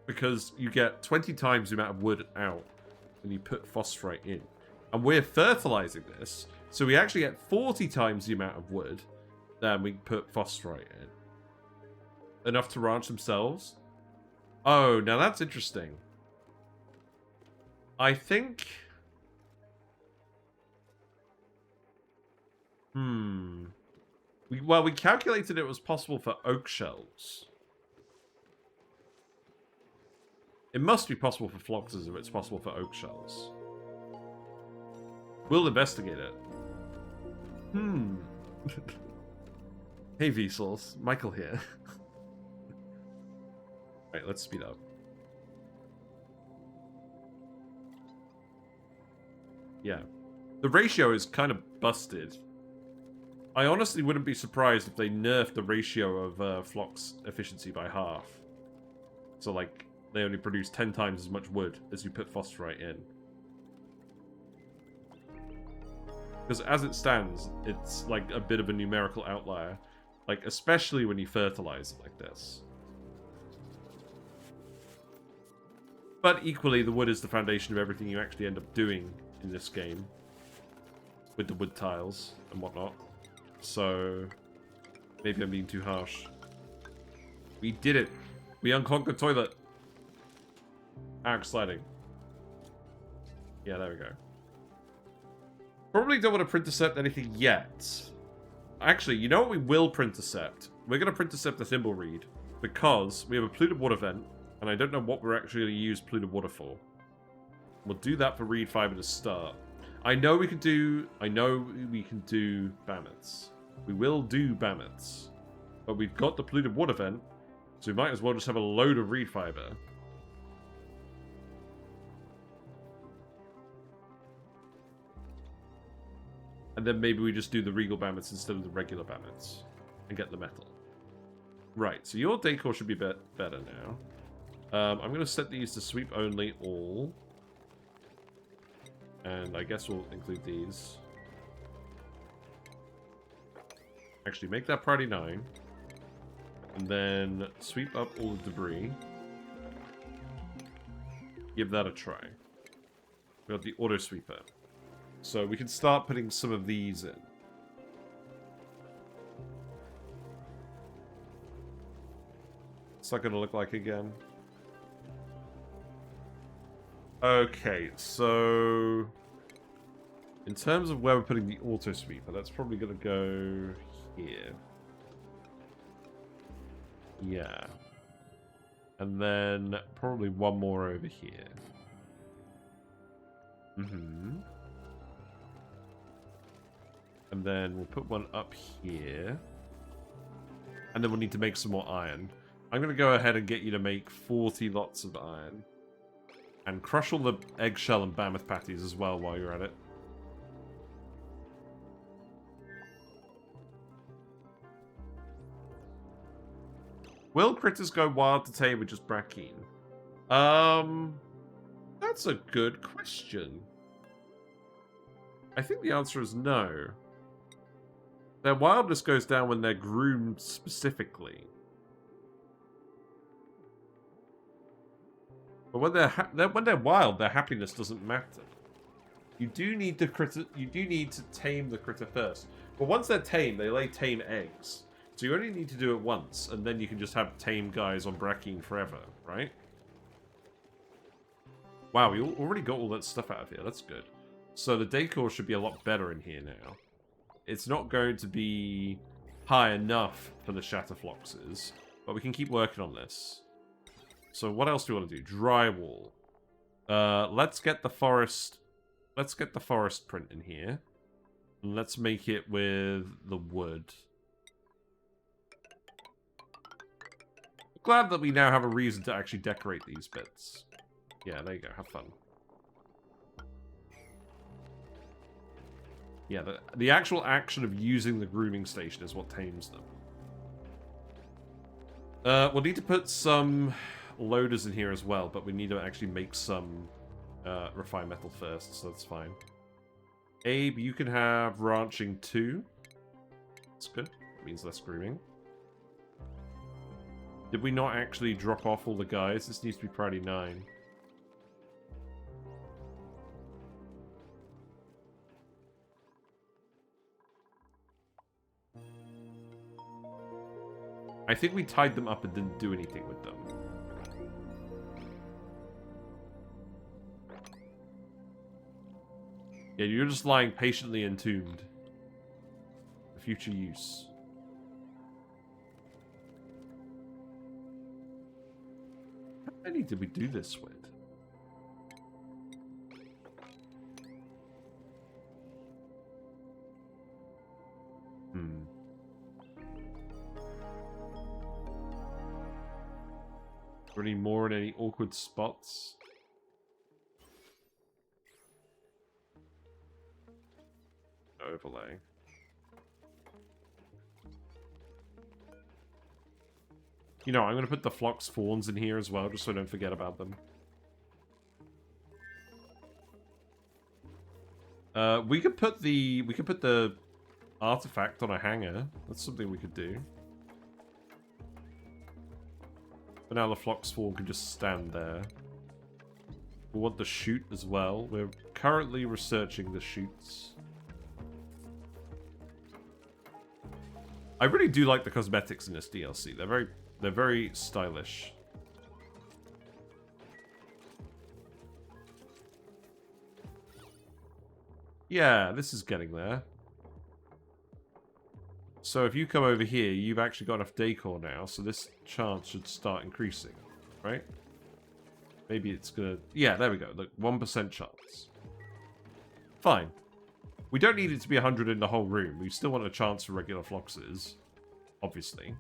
Because you get 20 times the amount of wood out when you put phosphorite in. And we're fertilizing this, so we actually get 40 times the amount of wood than we put phosphorite in. Enough to ranch themselves? Oh, now that's interesting. I think... Well, we calculated it was possible for oak shells. It must be possible for Floxes if it's possible for oak shells. We'll investigate it. Hey, Vsauce. Michael here. Right, let's speed up. Yeah. The ratio is kind of busted. I honestly wouldn't be surprised if they nerfed the ratio of Flox efficiency by half. So, like, they only produce 10 times as much wood as you put phosphorite in. Because as it stands, it's like a bit of a numerical outlier. Like, especially when you fertilize it like this. But equally, the wood is the foundation of everything you actually end up doing in this game. With the wood tiles and whatnot. So, maybe I'm being too harsh. We did it. We unconquered toilet. Arc sliding. Yeah, there we go. Probably don't want to print-intercept anything yet. Actually, you know what we will print-intercept? We're going to print-intercept the thimble reed. Because we have a polluted water vent. And I don't know what we're actually going to use polluted water for. We'll do that for reed fiber to start. I know we can do bammets. We will do bammets. But we've got the polluted water vent. So we might as well just have a load of reed fiber. And then maybe we just do the regal bammets instead of the regular bammets. And get the metal. Right, so your decor should be better now. I'm going to set these to sweep only all. And I guess we'll include these. Actually, make that priority 9. And then sweep up all the debris. Give that a try. We got the auto sweeper. So we can start putting some of these in. What's that going to look like again? Okay, so in terms of where we're putting the auto sweeper, that's probably going to go here. Yeah. And then probably one more over here. And then we'll put one up here. And then we'll need to make some more iron. I'm going to go ahead and get you to make 40 lots of iron. And crush all the eggshell and mammoth patties as well while you're at it. Will critters go wild to tame with just Brackene? That's a good question. I think the answer is no. Their wildness goes down when they're groomed specifically. But when they're wild, their happiness doesn't matter. You do need to tame the critter first. But once they're tamed, they lay tame eggs. So you only need to do it once, and then you can just have tame guys on Brackene forever, right? Wow, we already got all that stuff out of here. That's good. So the decor should be a lot better in here now. It's not going to be high enough for the Shatter Floxes, but we can keep working on this. So what else do we want to do? Drywall. Let's get the forest. Let's get the forest print in here. And let's make it with the wood. Glad that we now have a reason to actually decorate these bits. Yeah, there you go. Have fun. Yeah, the actual action of using the grooming station is what tames them. We'll need to put some loaders in here as well, but we need to actually make some refined metal first, so that's fine. Abe, you can have ranching 2. That's good. That means less grooming. Did we not actually drop off all the guys? This needs to be priority 9. I think we tied them up and didn't do anything with them. Yeah, you're just lying patiently entombed. For future use. How many did we do this with? Any more in any awkward spots? Overlay. You know, I'm going to put the Flox fawns in here as well, just so I don't forget about them. We could put the artifact on a hanger. That's something we could do. But now the Flox fawn can just stand there. We want the chute as well. We're currently researching the chutes. I really do like the cosmetics in this DLC. They're very stylish. Yeah, this is getting there. So if you come over here, you've actually got enough decor now, so this chance should start increasing, right? Maybe it's gonna... Yeah, there we go. Look, 1% chance. Fine. We don't need it to be 100 in the whole room. We still want a chance for regular Floxes, obviously.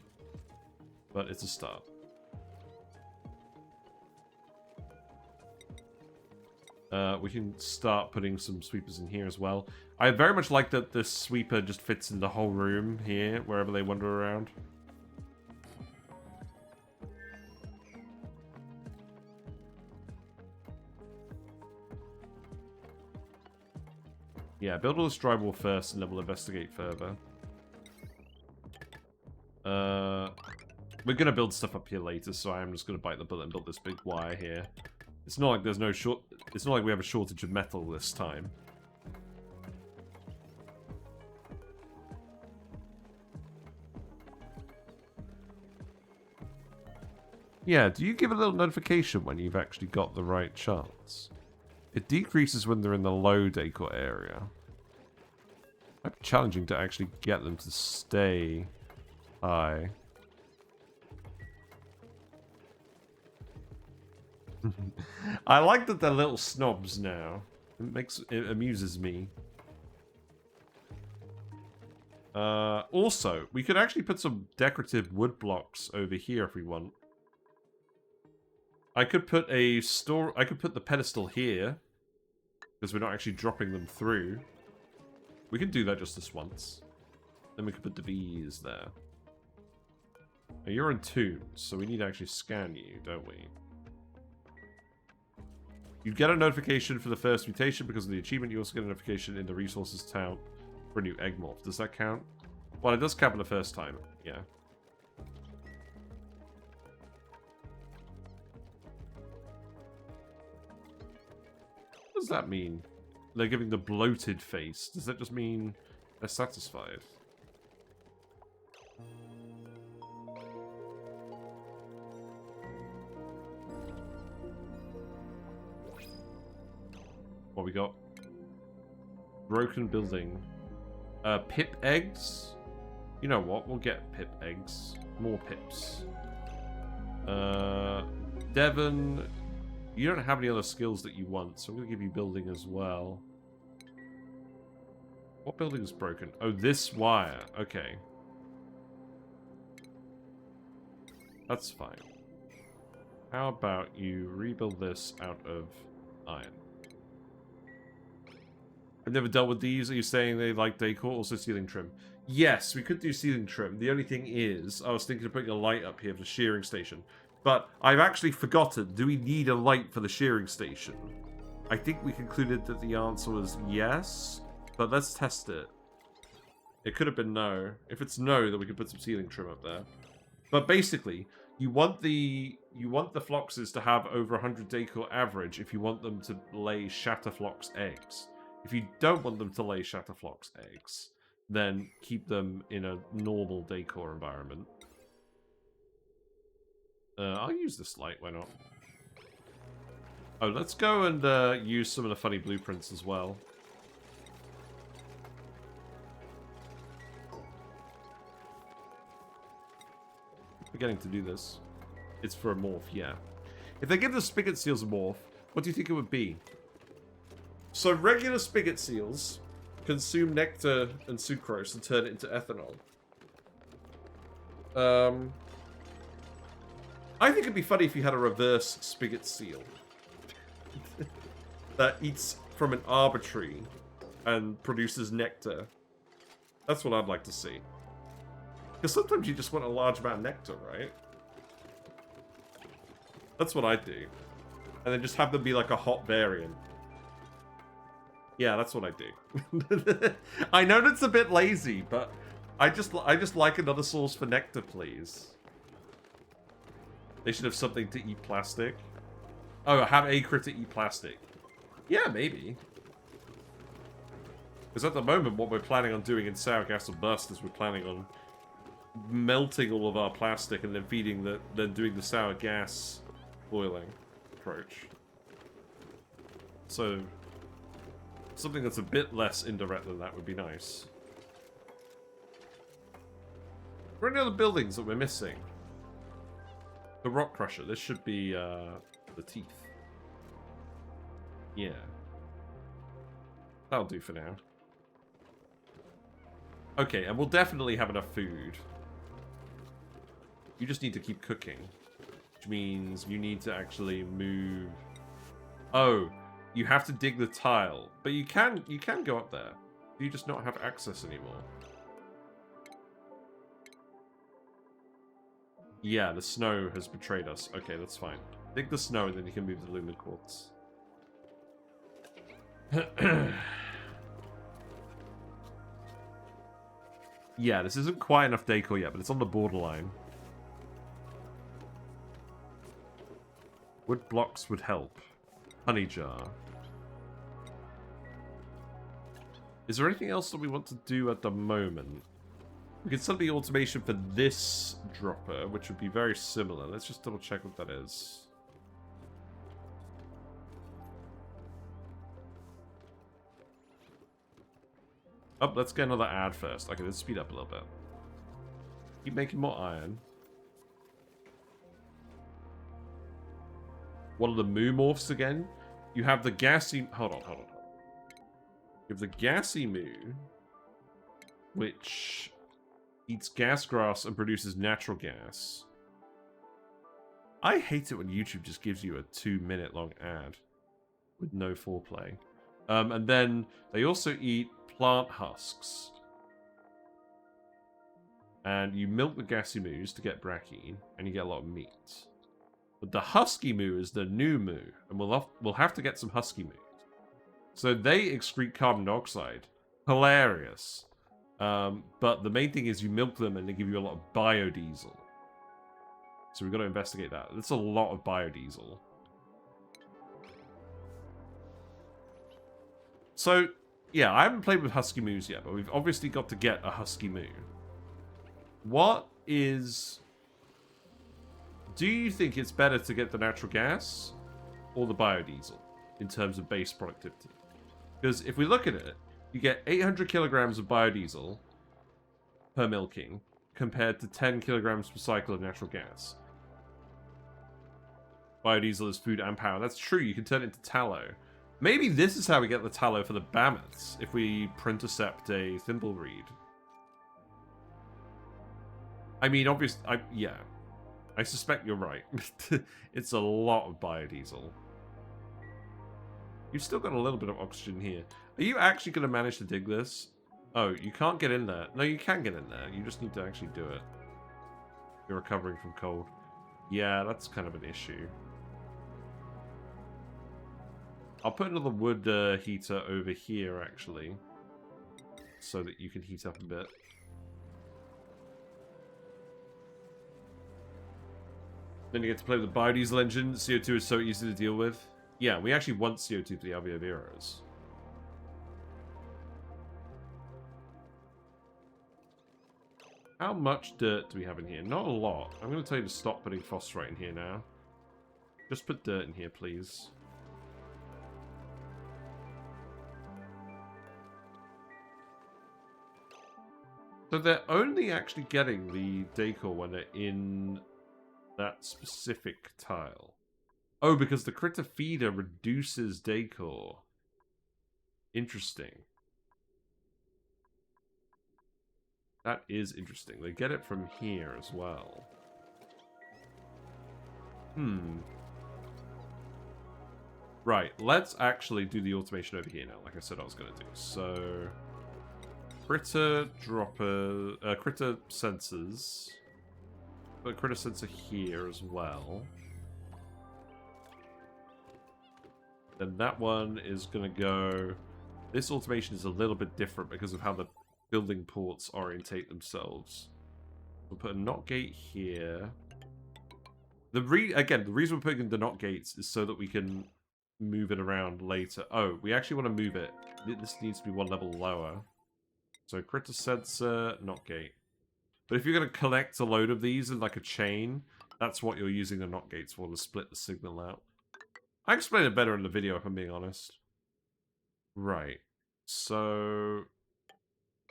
But it's a start. We can start putting some sweepers in here as well. I very much like that this sweeper just fits in the whole room here, wherever they wander around. Yeah, build all this drywall first, and then we'll investigate further. We're gonna build stuff up here later, so I am just gonna bite the bullet and build this big wire here. It's not like there's no It's not like we have a shortage of metal this time. Yeah, do you give a little notification when you've actually got the right chance? It decreases when they're in the low decor area. Might be challenging to actually get them to stay high. I like that they're little snobs now. It amuses me. Also, we could actually put some decorative wood blocks over here if we want. I could put the pedestal here, because we're not actually dropping them through. We can do that just this once. Then we could put the V's there. Now you're in tombs, so we need to actually scan you, don't we? You get a notification for the first mutation because of the achievement. You also get a notification in the resources tab for a new egg morph. Does that count? Well, it does count for the first time. Yeah. What does that mean? They're giving the bloated face. Does that just mean they're satisfied? What we got? Broken building. Pip eggs? You know what? We'll get pip eggs. More pips. Devon, you don't have any other skills that you want, so I'm going to give you building as well. What building is broken? Oh, this wire. Okay. That's fine. How about you rebuild this out of iron? I've never dealt with these. Are you saying they like decor? Also ceiling trim. Yes, we could do ceiling trim. The only thing is, I was thinking of putting a light up here for the shearing station. But I've actually forgotten. Do we need a light for the shearing station? I think we concluded that the answer was yes. But let's test it. It could have been no. If it's no, then we can put some ceiling trim up there. But basically, you want the Floxes to have over 100 decor average if you want them to lay Shatter Flox eggs. If you don't want them to lay Shatter Flox eggs, then keep them in a normal decor environment. I'll use this light, why not? Oh, let's go and use some of the funny blueprints as well. Forgetting to do this. It's for a morph, yeah. If they give the spigot seals a morph, what do you think it would be? So regular spigot seals consume nectar and sucrose and turn it into ethanol. I think it'd be funny if you had a reverse spigot seal that eats from an arbitrary and produces nectar. That's what I'd like to see. Because sometimes you just want a large amount of nectar, right? That's what I do. And then just have them be like a hot variant. Yeah, that's what I do. I know that's a bit lazy, but I just like another source for nectar, please. They should have something to eat plastic. Oh, have a critter eat plastic. Yeah, maybe. Because at the moment, what we're planning on doing in Sour Gas or Bust is we're planning on melting all of our plastic and then then doing the sour gas boiling approach. So Something that's a bit less indirect than that would be nice. Are there any other buildings that we're missing? The rock crusher. This should be the teeth. Yeah. That'll do for now. Okay, and we'll definitely have enough food. You just need to keep cooking. Which means you need to actually move... Oh, you have to dig the tile. But you can go up there. You just not have access anymore. Yeah, the snow has betrayed us. Okay, that's fine. Dig the snow and then you can move the lumen quartz. Yeah, this isn't quite enough decor yet, but it's on the borderline. Wood blocks would help. Honey jar. Is there anything else that we want to do at the moment? We could set the automation for this dropper, which would be very similar. Let's just double check what that is. Oh, let's get another ad first. Okay, let's speed up a little bit. Keep making more iron. What are the moo morphs again? You have the gassy... Hold on. You have the gassy moo, which eats gas grass and produces natural gas. I hate it when YouTube just gives you a 2-minute long ad with no foreplay. And then they also eat plant husks. And you milk the gassy moos to get Brackene, and you get a lot of meat. But the husky moo is the new moo, and we'll have to get some husky moos. So they excrete carbon dioxide. Hilarious. But the main thing is you milk them and they give you a lot of biodiesel. So we've got to investigate that. That's a lot of biodiesel. So, yeah, I haven't played with husky moos yet, but we've obviously got to get a husky moo. What is... Do you think it's better to get the natural gas or the biodiesel in terms of base productivity? Because if we look at it, you get 800 kilograms of biodiesel per milking compared to 10 kilograms per cycle of natural gas. Biodiesel is food and power. That's true, you can turn it into tallow. Maybe this is how we get the tallow for the mammoths, if we printercept a thimble reed. I mean, obviously, yeah. I suspect you're right. It's a lot of biodiesel. You've still got a little bit of oxygen here. Are you actually going to manage to dig this? Oh, you can't get in there. No, you can get in there. You just need to actually do it. You're recovering from cold. Yeah, that's kind of an issue. I'll put another wood heater over here, actually. So that you can heat up a bit. Then you get to play with the biodiesel engine. CO2 is so easy to deal with. Yeah, we actually want CO2 for the Avioviros. How much dirt do we have in here? Not a lot. I'm going to tell you to stop putting phosphorite in here now. Just put dirt in here, please. So they're only actually getting the decor when they're in that specific tile. Oh, because the critter feeder reduces decor. Interesting. That is interesting. They get it from here as well. Right, let's actually do the automation over here now, like I said I was going to do. So, critter dropper, critter sensors. Put a critter sensor here as well. Then that one is going to go... This automation is a little bit different because of how the building ports orientate themselves. We'll put a NOT gate here. Again, the reason we're putting in the NOT gates is so that we can move it around later. Oh, we actually want to move it. This needs to be one level lower. So critter sensor, NOT gate. But if you're going to collect a load of these in like a chain, that's what you're using the NOT gates for, to split the signal out. I explained it better in the video if I'm being honest. Right. So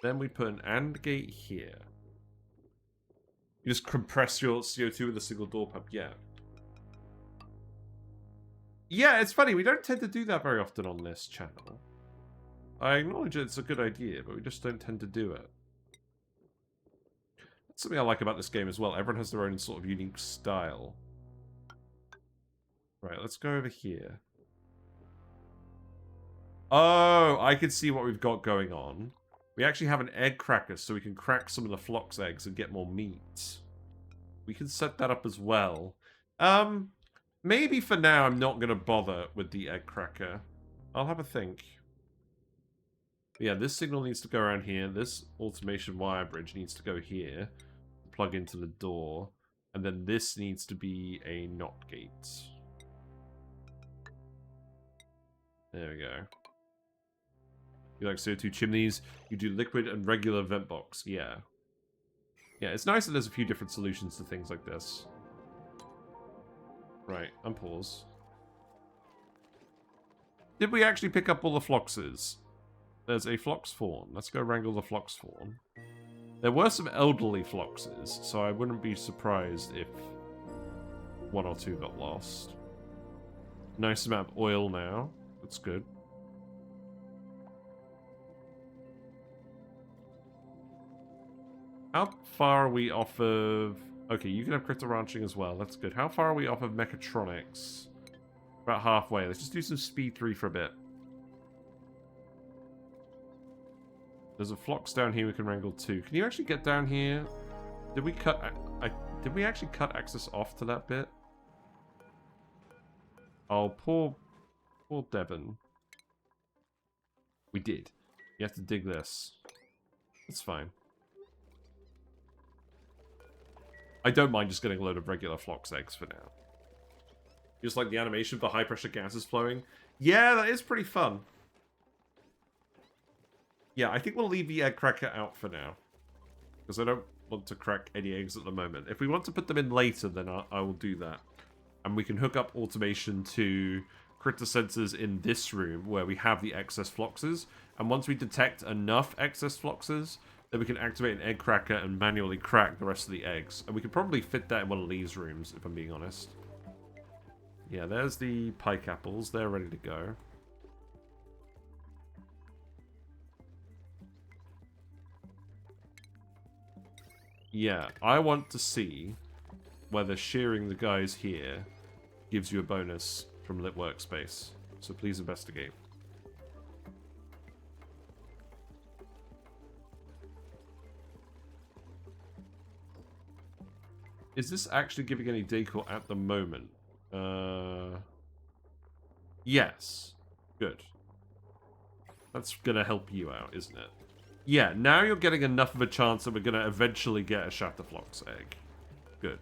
then we put an AND gate here. You just compress your CO2 with a single door pump. Yeah. Yeah, it's funny. We don't tend to do that very often on this channel. I acknowledge it's a good idea, but we just don't tend to do it. That's something I like about this game as well. Everyone has their own sort of unique style. Right, let's go over here. Oh, I can see what we've got going on. We actually have an egg cracker, so we can crack some of the Flox eggs and get more meat. We can set that up as well. Maybe for now I'm not going to bother with the egg cracker. I'll have a think. Yeah, this signal needs to go around here. This automation wire bridge needs to go here. Plug into the door. And then this needs to be a NOT gate. There we go. You like CO2 chimneys? You do liquid and regular vent box. Yeah. Yeah, it's nice that there's a few different solutions to things like this. Right, unpause. Did we actually pick up all the Floxes? There's a Flox fawn. Let's go wrangle the Flox fawn. There were some elderly Floxes, so I wouldn't be surprised if one or two got lost. Nice amount of oil now. That's good. How far are we off of... Okay, you can have crypto ranching as well. That's good. How far are we off of mechatronics? About halfway. Let's just do some speed 3 for a bit. There's a Flox down here we can wrangle too. Can you actually get down here? Did we cut... did we actually cut access off to that bit? Oh, poor Devon. We did. You have to dig this. It's fine. I don't mind just getting a load of regular Flox eggs for now. Just like the animation for high pressure gases flowing. Yeah, that is pretty fun. Yeah, I think we'll leave the egg cracker out for now. Because I don't want to crack any eggs at the moment. If we want to put them in later, then I will do that. And we can hook up automation to critter sensors in this room where we have the excess Floxes. And once we detect enough excess Floxes, then we can activate an egg cracker and manually crack the rest of the eggs. And we could probably fit that in one of these rooms, if I'm being honest. Yeah, there's the Pikeapples. They're ready to go. Yeah, I want to see whether shearing the guys here gives you a bonus from Lit Workspace. So please investigate. Is this actually giving any decor at the moment? Yes. Good. That's gonna help you out, isn't it? Yeah, now you're getting enough of a chance that we're gonna eventually get a Shatter Flox egg. Good.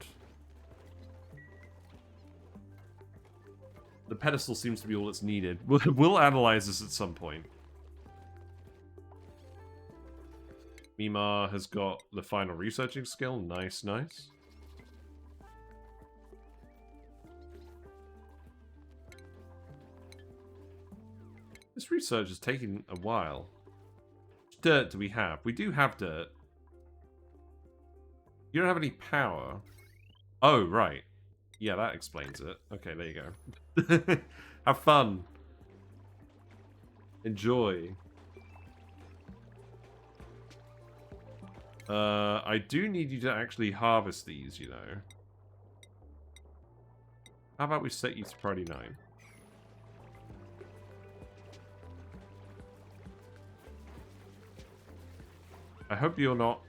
The pedestal seems to be all that's needed. We'll analyze this at some point. Mimar has got the final researching skill. Nice, nice. This research is taking a while. Which dirt do we have? We do have dirt. You don't have any power. Oh, right. Yeah, that explains it. Okay, there you go. Have fun. Enjoy. I do need you to actually harvest these, you know. How about we set you to priority 9? I hope you're not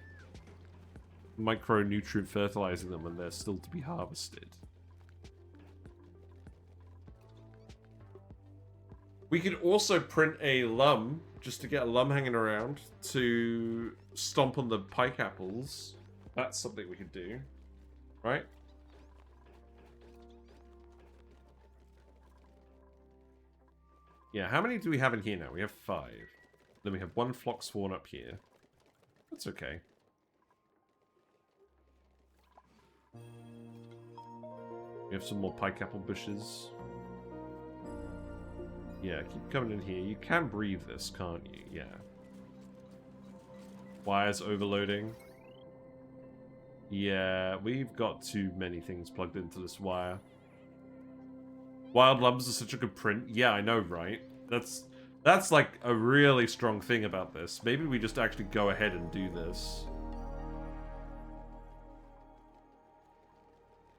micronutrient fertilizing them when they're still to be harvested. We could also print a lum, just to get a lum hanging around, to stomp on the Pikeapples. That's something we could do, right? Yeah, how many do we have in here now? We have 5. Then we have 1 Flox spawn up here. That's okay. We have some more Pikeapple bushes. Yeah, keep coming in here. You can breathe this, can't you? Yeah. Wires overloading. Yeah, we've got too many things plugged into this wire. Wild Lumps is such a good print. Yeah, I know, right? That's like a really strong thing about this. Maybe we just actually go ahead and do this.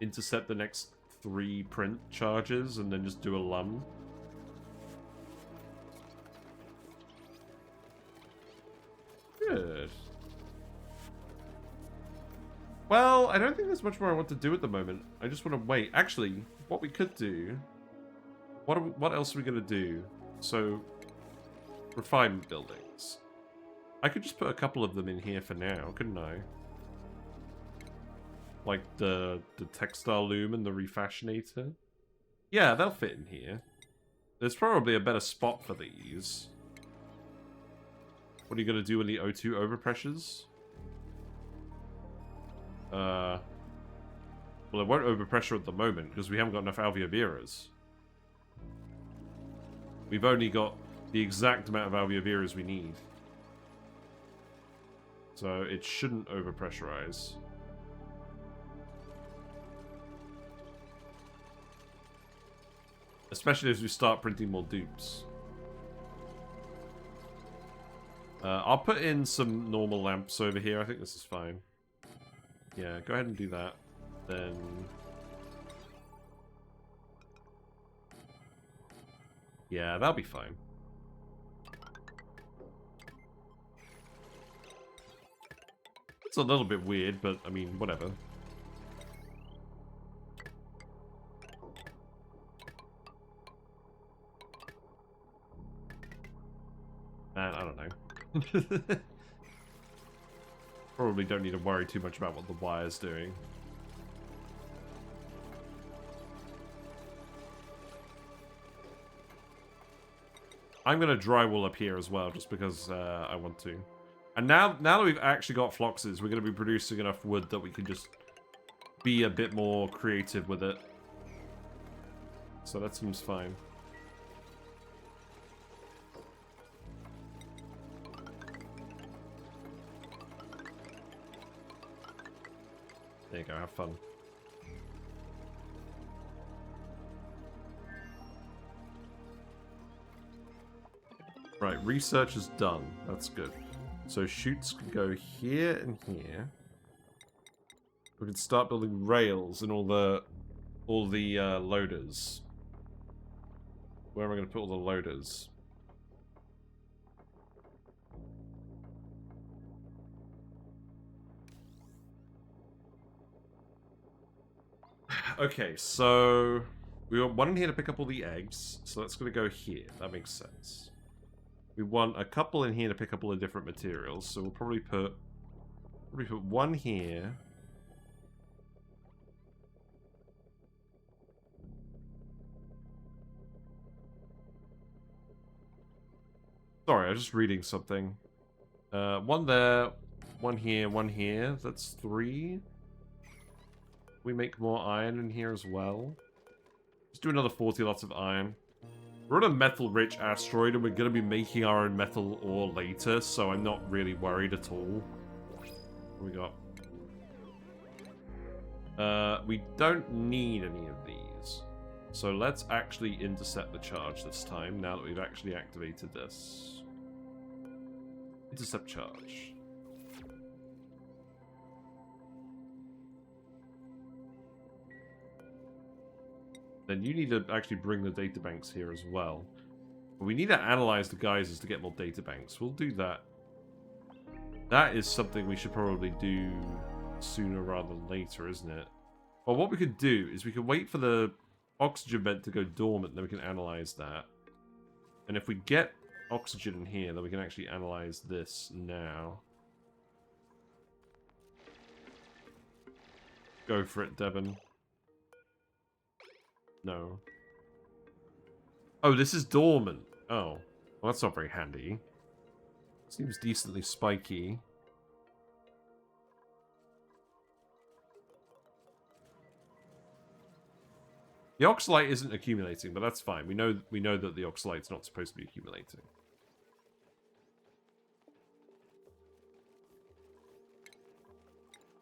Intercept the next 3 print charges and then just do a lum. Good. Well, I don't think there's much more I want to do at the moment. I just want to wait. Actually, what we could do... What else are we going to do? So, refinement buildings. I could just put a couple of them in here for now, couldn't I? Like the textile loom and the refashionator. Yeah, they'll fit in here. There's probably a better spot for these. What are you going to do when the O2 overpressures? Well, it won't overpressure at the moment because we haven't got enough alveoveras. We've only got the exact amount of alveoveras we need. So it shouldn't overpressurize. Especially as we start printing more dupes. I'll put in some normal lamps over here. I think this is fine. Yeah, go ahead and do that. Then... yeah, that'll be fine. It's a little bit weird, but, I mean, whatever. Man, I don't know. Probably don't need to worry too much about what the wire's doing. I'm going to drywall up here as well, just because I want to. And now that we've actually got Floxes, we're going to be producing enough wood that we can just be a bit more creative with it. So that seems fine. There you go, have fun. Right, research is done. That's good. So chutes can go here and here. We can start building rails and all the loaders. Where am I going to put all the loaders? Okay, so we want one in here to pick up all the eggs, so that's going to go here. That makes sense. We want a couple in here to pick up all the different materials, so we'll probably put one here. Sorry, I was just reading something. One there, one here. That's 3. We make more iron in here as well. Let's do another 40 lots of iron. We're on a metal-rich asteroid, and we're going to be making our own metal ore later, so I'm not really worried at all. What we got? We don't need any of these. So let's actually intercept the charge this time, now that we've actually activated this. Intercept charge. Then you need to actually bring the databanks here as well. We need to analyze the geysers to get more databanks. We'll do that. That is something we should probably do sooner rather than later, isn't it? Well, what we could do is we could wait for the oxygen vent to go dormant, then we can analyze that. And if we get oxygen in here, then we can actually analyze this now. Go for it, Devon. No. Oh, this is dormant. Oh. Well, that's not very handy. Seems decently spiky. The oxalite isn't accumulating, but that's fine. We know that the oxalite's not supposed to be accumulating.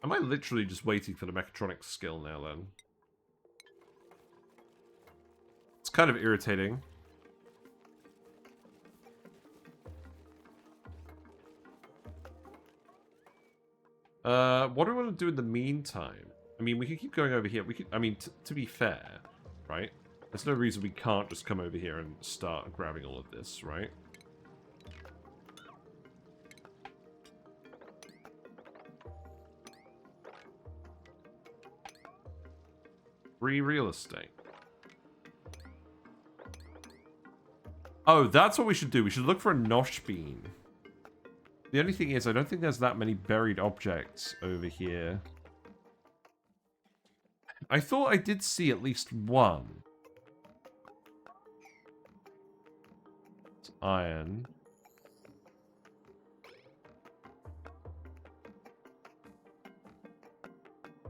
Am I literally just waiting for the mechatronics skill now, then? It's kind of irritating. What do we want to do in the meantime? I mean, we can keep going over here. We could, I mean, to be fair, right? There's no reason we can't just come over here and start grabbing all of this, right? Free real estate. Oh, that's what we should do. We should look for a nosh bean. The only thing is, I don't think there's that many buried objects over here. I thought I did see at least one. It's iron.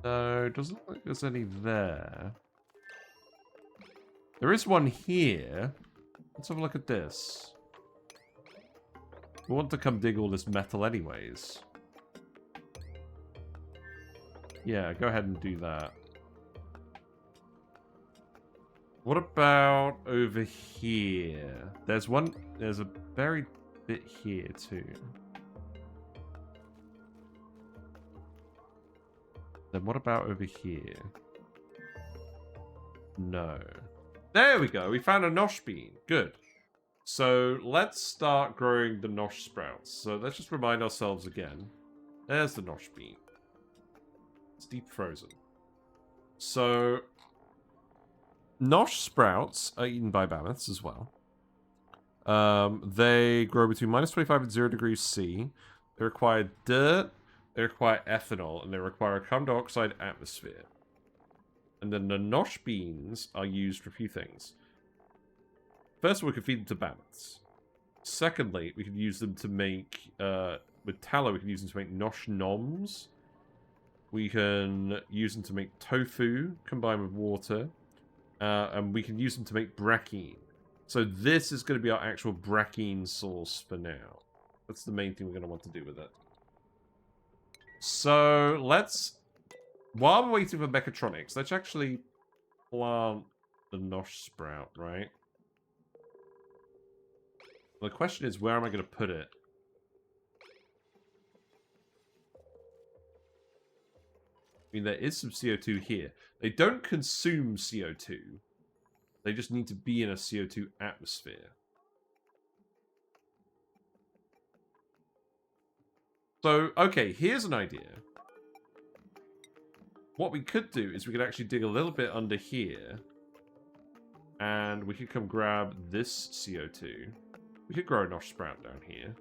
No, it doesn't look like there's any there. There is one here. Let's have a look at this. We want to come dig all this metal anyways. Yeah, go ahead and do that. What about over here? There's a buried bit here too. Then what about over here? No. There we go. We found a nosh bean. Good. So let's start growing the nosh sprouts. So let's just remind ourselves again. There's the nosh bean. It's deep frozen. So nosh sprouts are eaten by mammoths as well. They grow between -25 and 0 degrees C. They require dirt. They require ethanol, and they require a carbon dioxide atmosphere. And then the nosh beans are used for a few things. First of all, we can feed them to mammoths. Secondly, we can use them to make, with tallow, we can use them to make nosh noms. We can use them to make tofu combined with water. And we can use them to make brackene. So this is going to be our actual brackene source for now. That's the main thing we're going to want to do with it. So let's, while we're waiting for mechatronics, let's actually plant the nosh sprout, right? The question is, where am I going to put it? I mean, there is some CO2 here. They don't consume CO2. They just need to be in a CO2 atmosphere. So, okay, here's an idea. What we could do is we could actually dig a little bit under here. And we could come grab this CO2. We could grow a nosh sprout down here.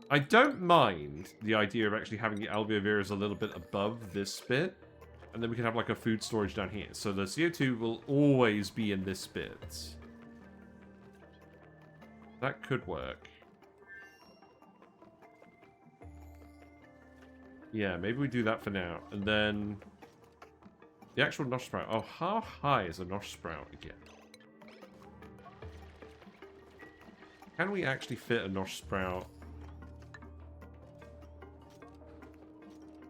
I don't mind the idea of actually having the alveoveras a little bit above this bit. And then we can have like a food storage down here. So the CO2 will always be in this bit. That could work. Yeah, maybe we do that for now. And then the actual nosh sprout. Oh, how high is a nosh sprout again? Can we actually fit a nosh sprout?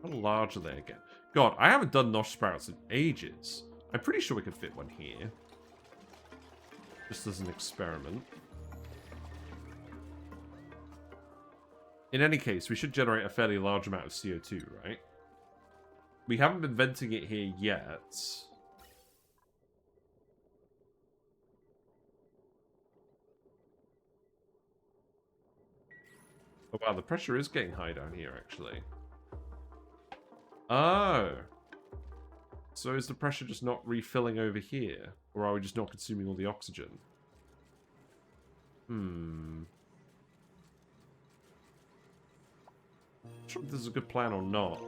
How large are they again? God, I haven't done nosh sprouts in ages. I'm pretty sure we could fit one here. Just as an experiment. In any case, we should generate a fairly large amount of CO2, right? We haven't been venting it here yet. Oh wow, the pressure is getting high down here, actually. Oh. So is the pressure just not refilling over here? Or are we just not consuming all the oxygen? I'm not sure if this is a good plan or not.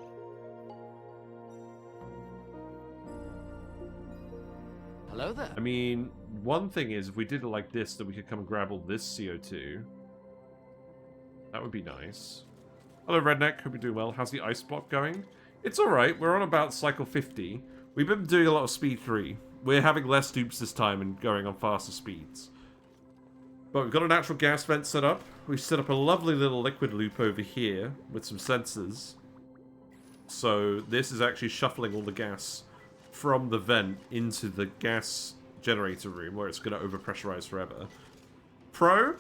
Hello there. I mean, one thing is, if we did it like this, that we could come and grab all this CO2. That would be nice. Hello, Redneck. Hope you're doing well. How's the ice block going? It's alright. We're on about cycle 50. We've been doing a lot of speed 3. We're having less dupes this time and going on faster speeds. But we've got a natural gas vent set up. We've set up a lovely little liquid loop over here with some sensors. So this is actually shuffling all the gas from the vent into the gas generator room where it's going to overpressurize forever. Pro,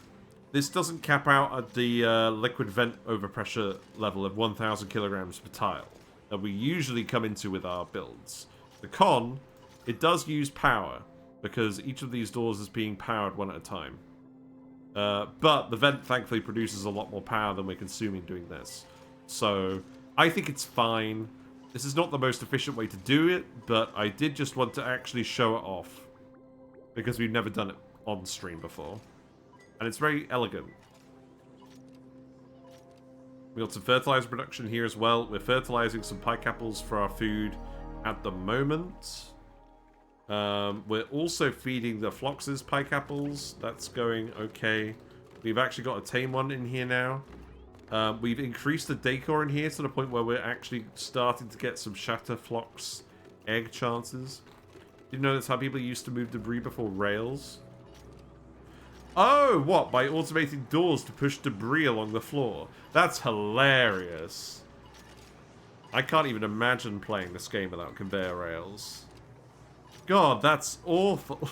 this doesn't cap out at the liquid vent overpressure level of 1,000 kilograms per tile that we usually come into with our builds. The con, it does use power because each of these doors is being powered one at a time. But the vent thankfully produces a lot more power than we're consuming doing this. So I think it's fine. This is not the most efficient way to do it, but I did just want to actually show it off. Because we've never done it on stream before. And it's very elegant. We got some fertilizer production here as well. We're fertilizing some Pikeapples for our food at the moment. We're also feeding the Floxes Pikeapples. That's going okay. We've actually got a tame one in here now. We've increased the Decor in here to the point where we're actually starting to get some Shatter Flox egg chances. Did you know that's how people used to move debris before rails? Oh, what? By automating doors to push debris along the floor. That's hilarious. I can't even imagine playing this game without conveyor rails. God, that's awful.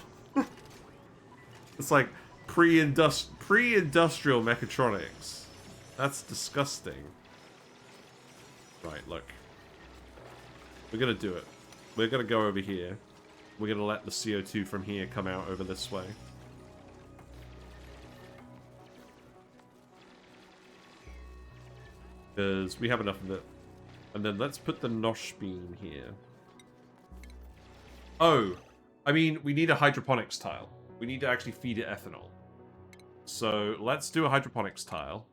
It's like pre-industrial mechatronics. That's disgusting. Right, look. We're gonna do it. We're gonna go over here. We're gonna let the CO2 from here come out over this way. Because we have enough of it. And then let's put the nosh beam here. Oh, I mean, we need a hydroponics tile. We need to actually feed it ethanol. So let's do a hydroponics tile.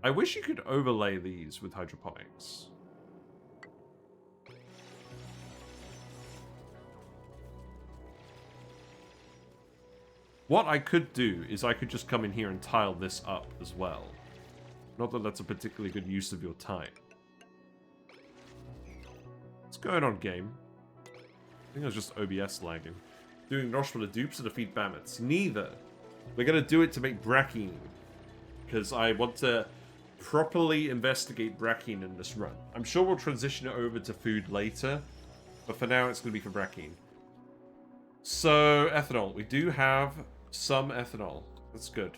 I wish you could overlay these with hydroponics. What I could do is I could just come in here and tile this up as well. Not that that's a particularly good use of your time. What's going on, game? I think it was just OBS lagging. Doing nosh for the dupes or to feed Bammets? Neither. We're going to do it to make Brackene. Because I want to properly investigate Brackene in this run. I'm sure we'll transition it over to food later. But for now, it's going to be for Brackene. So, ethanol. We do have some ethanol. That's good.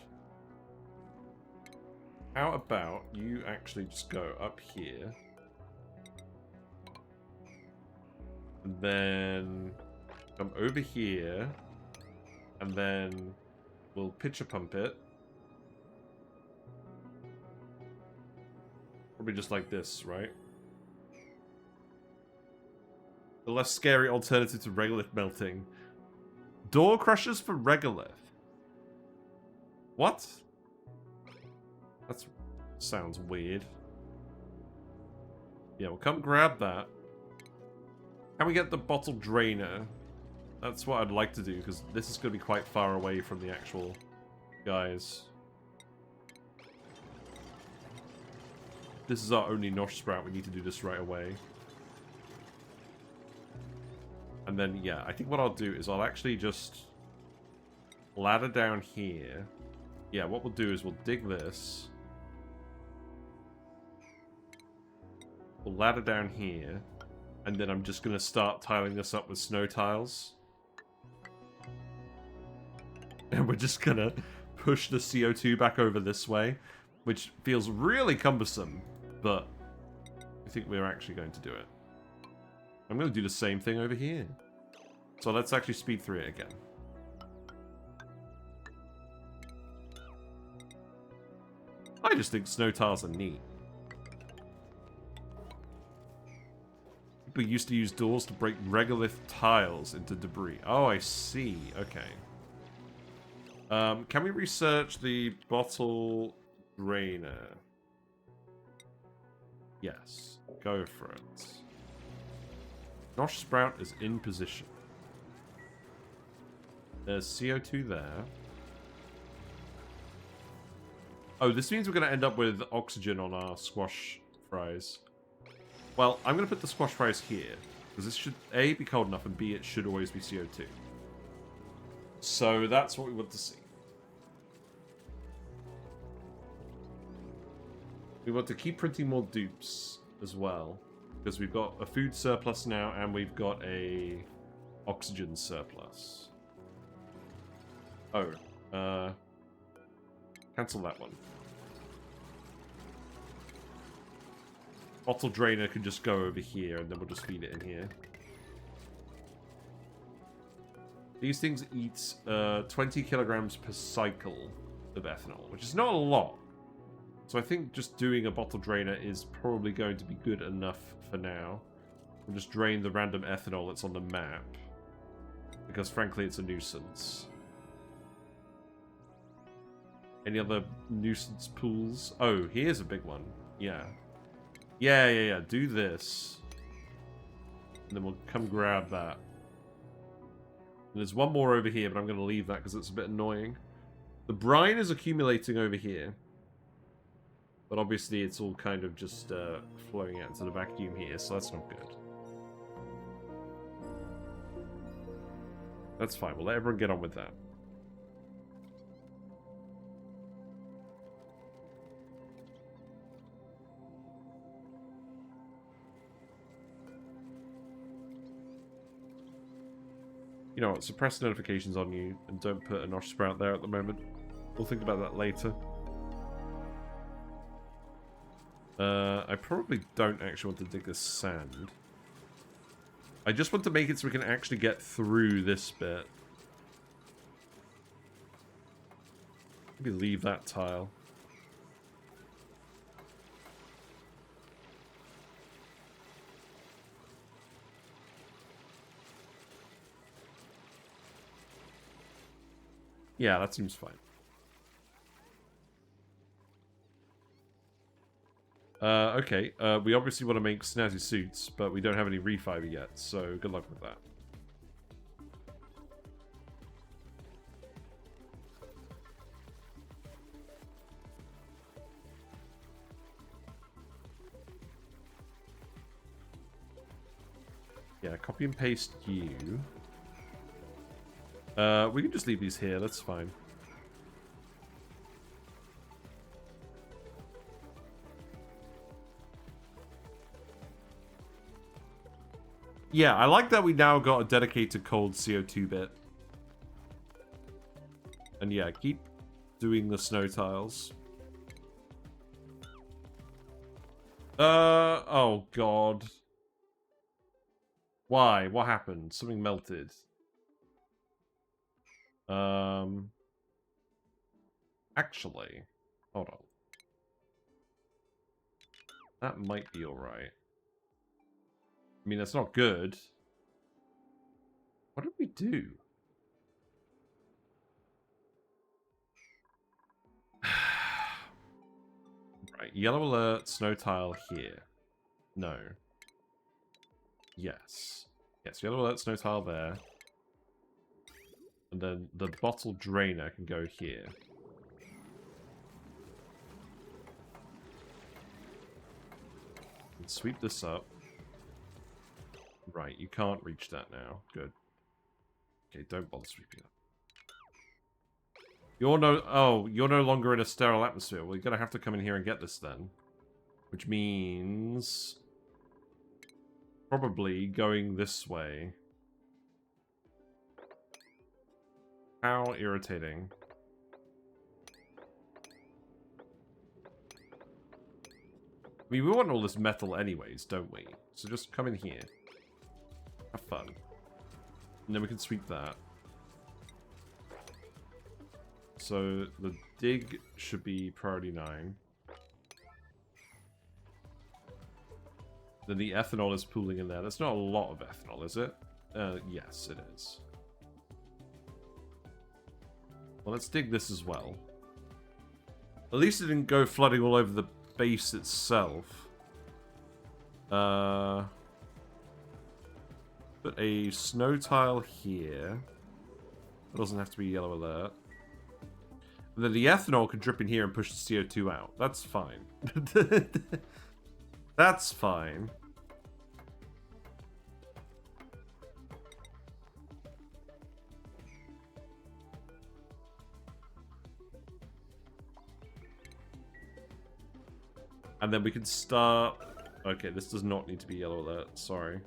How about you actually just go up here. And then come over here. And then we'll pitcher pump it. Probably just like this, right? The less scary alternative to regolith melting. Door crushers for regolith. What? That sounds weird. Yeah, we'll come grab that. Can we get the bottle drainer? That's what I'd like to do, because this is going to be quite far away from the actual guys. This is our only nosh sprout. We need to do this right away. And then, yeah, I think what I'll do is I'll actually just ladder down here. Yeah, what we'll do is we'll dig this. We'll ladder down here. And then I'm just going to start tiling this up with snow tiles. And we're just going to push the CO2 back over this way. Which feels really cumbersome. But I think we're actually going to do it. I'm going to do the same thing over here. So let's actually speed through it again. I just think snow tiles are neat. People used to use doors to break regolith tiles into debris. Oh, I see. Okay. Can we research the bottle drainer? Yes. Go for it. Nosh sprout is in position. There's CO2 there. Oh, this means we're going to end up with oxygen on our squash fries. Well, I'm going to put the squash fries here. Because this should, A, be cold enough, and B, it should always be CO2. So that's what we want to see. We want to keep printing more dupes as well. Because we've got a food surplus now, and we've got a oxygen surplus. Oh, cancel that one. Bottle drainer can just go over here, and then we'll just feed it in here. These things eat 20 kilograms per cycle of ethanol, which is not a lot. So I think just doing a bottle drainer is probably going to be good enough for now. We'll just drain the random ethanol that's on the map. Because frankly, it's a nuisance. Any other nuisance pools? Oh, here's a big one. Yeah. Yeah. Do this. And then we'll come grab that. And there's one more over here, but I'm going to leave that because it's a bit annoying. The brine is accumulating over here. But obviously it's all kind of just flowing out into the vacuum here, so that's not good. That's fine. We'll let everyone get on with that. You know what, suppress notifications on you and don't put a nosh sprout there at the moment. We'll think about that later. I probably don't actually want to dig this sand. I just want to make it so we can actually get through this bit. Maybe leave that tile. Yeah, that seems fine. Okay, we obviously want to make snazzy suits, but we don't have any refiber yet, so good luck with that. Yeah, copy and paste you. We can just leave these here, that's fine. Yeah, I like that we now got a dedicated cold CO2 bit. And yeah, keep doing the snow tiles. Oh god. Why? What happened? Something melted. Actually, hold on. That might be alright. I mean, that's not good. What did we do? Right, yellow alert, snow tile here. No. Yes. Yes, yellow alert, snow tile there. And then the bottle drainer can go here. And sweep this up. Right, you can't reach that now. Good. Okay, don't bother sweeping up. You're no longer in a sterile atmosphere. Well, you're gonna have to come in here and get this then. Which means probably going this way. How irritating. I mean, we want all this metal anyways, don't we? So just come in here. Have fun. And then we can sweep that. So the dig should be priority 9. Then the ethanol is pooling in there. That's not a lot of ethanol, is it? Yes, it is. Well, let's dig this as well. At least it didn't go flooding all over the base itself. Put a snow tile here. It doesn't have to be yellow alert. And then the ethanol can drip in here and push the CO2 out. That's fine. That's fine. And then we can start... Okay, this does not need to be yellow alert, sorry.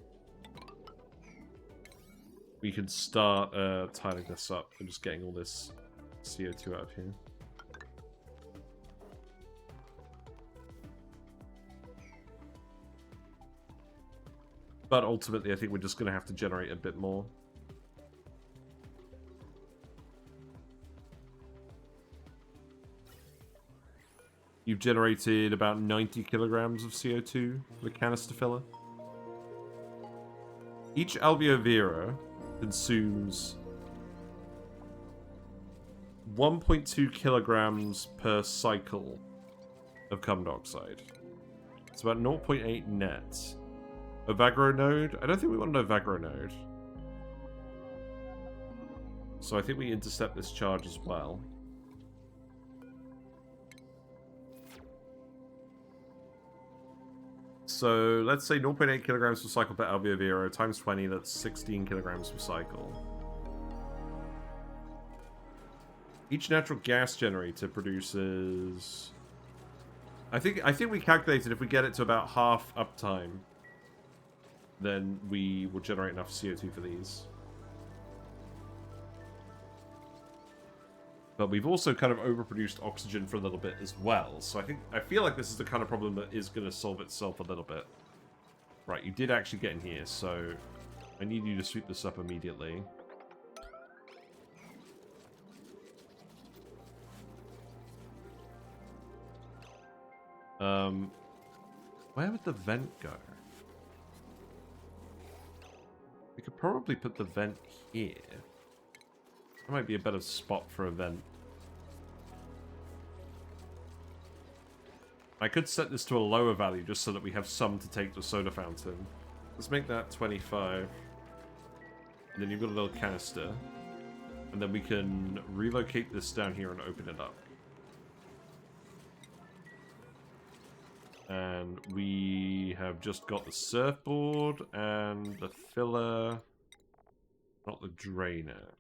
We can start tiling this up and just getting all this CO2 out of here. But ultimately, I think we're just going to have to generate a bit more. You've generated about 90 kilograms of CO2 with canister filler. Each alveovera consumes 1.2 kilograms per cycle of carbon dioxide. It's about 0.8 net. Evagro node? I don't think we want an Evagro node. So I think we intercept this charge as well. So let's say 0.8 kilograms per cycle per alveovera times 20, that's 16 kilograms per cycle. Each natural gas generator produces... I think we calculated if we get it to about half uptime, then we will generate enough CO2 for these. But we've also kind of overproduced oxygen for a little bit as well. So I feel like this is the kind of problem that is going to solve itself a little bit. Right, you did actually get in here, so I need you to sweep this up immediately. Where would the vent go? We could probably put the vent here. That might be a better spot for a vent. I could set this to a lower value just so that we have some to take to a soda fountain. Let's make that 25. And then you've got a little canister. And then we can relocate this down here and open it up. And we have just got the surfboard and the filler, not the drainer.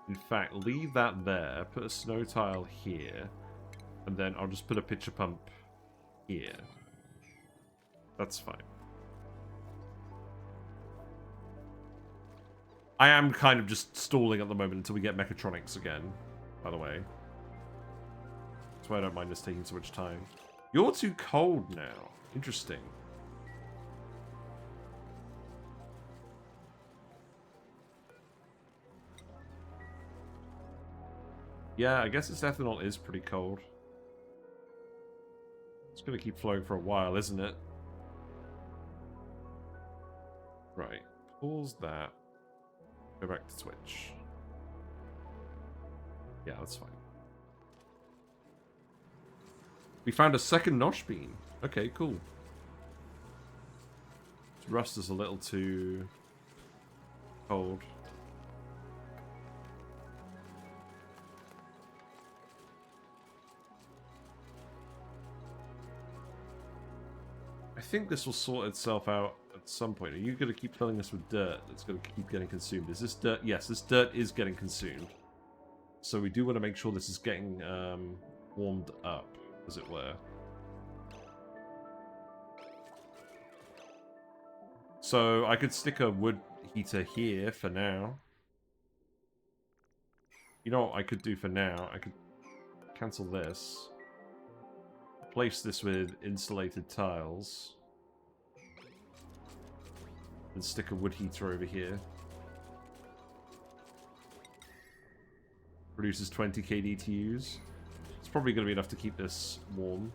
In fact, leave that there, put a snow tile here, and then I'll just put a pitcher pump here. That's fine. I am kind of just stalling at the moment until we get mechatronics again, by the way. That's why I don't mind this taking so much time. You're too cold now. Interesting. Yeah, I guess this ethanol is pretty cold. It's going to keep flowing for a while, isn't it? Right. Pause that. Go back to Twitch. Yeah, that's fine. We found a second nosh bean. Okay, cool. This rust is a little too cold. I think this will sort itself out at some point. Are you going to keep filling this with dirt that's going to keep getting consumed? Is this dirt? Yes, this dirt is getting consumed. So we do want to make sure this is getting warmed up, as it were. So I could stick a wood heater here for now. You know what I could do for now? I could cancel this. Replace this with insulated tiles. And stick a wood heater over here. Produces 20 kDTUs. It's probably going to be enough to keep this warm.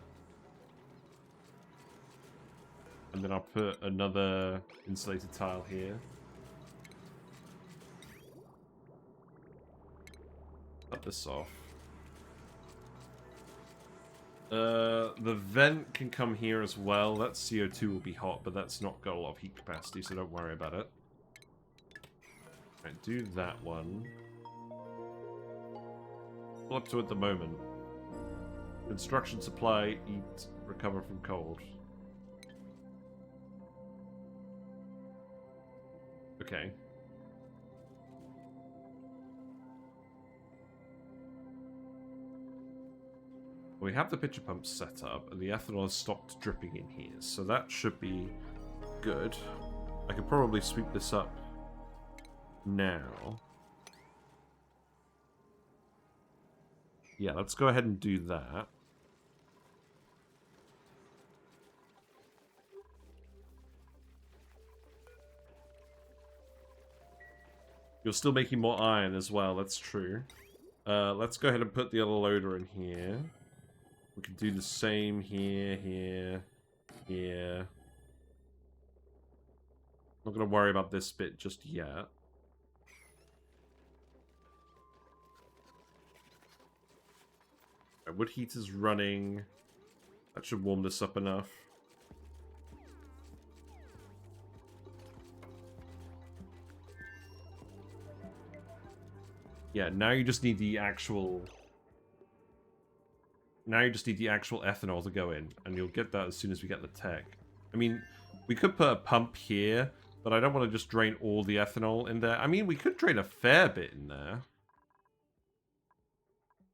And then I'll put another insulated tile here. Cut this off. The vent can come here as well. That CO2 will be hot, but that's not got a lot of heat capacity, so don't worry about it. Right, do that one. Well, up to at the moment. Construction supply, eat, recover from cold. Okay. We have the pitcher pump set up, and the ethanol has stopped dripping in here, so that should be good. I could probably sweep this up now. Yeah, let's go ahead and do that. You're still making more iron as well, that's true. Let's go ahead and put the other loader in here. We can do the same here, here, here. Not going to worry about this bit just yet. Right, wood heater's running. That should warm this up enough. Yeah, now you just need the actual... Now you just need the actual ethanol to go in, and you'll get that as soon as we get the tech. I mean, we could put a pump here, but I don't want to just drain all the ethanol in there. I mean, we could drain a fair bit in there.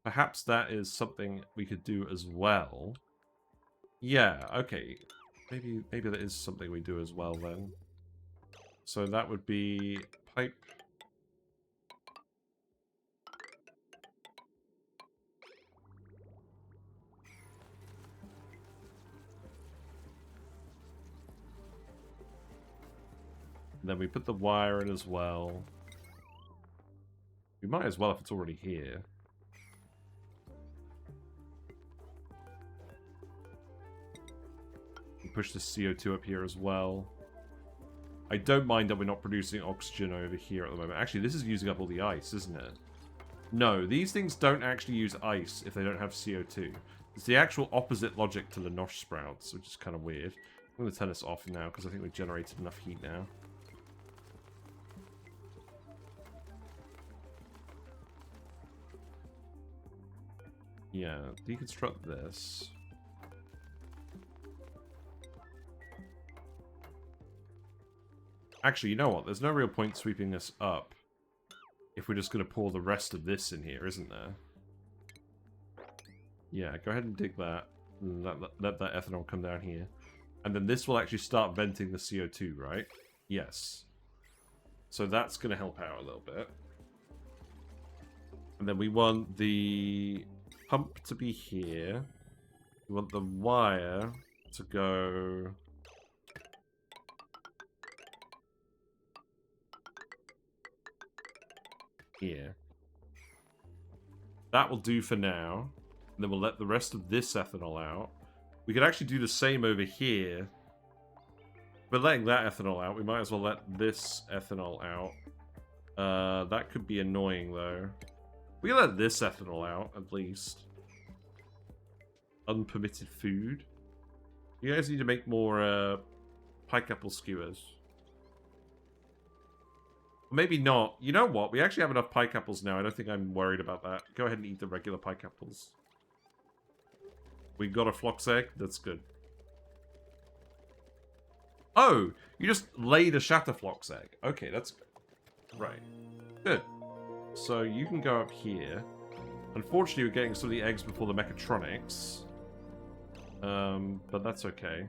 Perhaps that is something we could do as well. Yeah, okay. Maybe that is something we do as well then. So that would be pipe. And then we put the wire in as well. We might as well if it's already here. We push the CO2 up here as well. I don't mind that we're not producing oxygen over here at the moment. Actually, this is using up all the ice, isn't it? No, these things don't actually use ice if they don't have CO2. It's the actual opposite logic to the nosh sprouts, which is kind of weird. I'm going to turn this off now because I think we've generated enough heat now. Yeah, deconstruct this. Actually, you know what? There's no real point sweeping this up if we're just going to pour the rest of this in here, isn't there? Yeah, go ahead and dig that. And let that ethanol come down here. And then this will actually start venting the CO2, right? Yes. So that's going to help out a little bit. And then we want the pump to be here. We want the wire to go... here. That will do for now. And then we'll let the rest of this ethanol out. We could actually do the same over here. But letting that ethanol out, we might as well let this ethanol out. That could be annoying, though. We can let this ethanol out, at least. Unpermitted food. You guys need to make more pikeapple skewers. Maybe not. You know what? We actually have enough pikeapples now. I don't think I'm worried about that. Go ahead and eat the regular pikeapples. We got a flox egg. That's good. Oh! You just laid a Shatter Flox egg. Okay, that's good. Right. Good. So you can go up here. Unfortunately, we're getting some of the eggs before the mechatronics. But that's okay.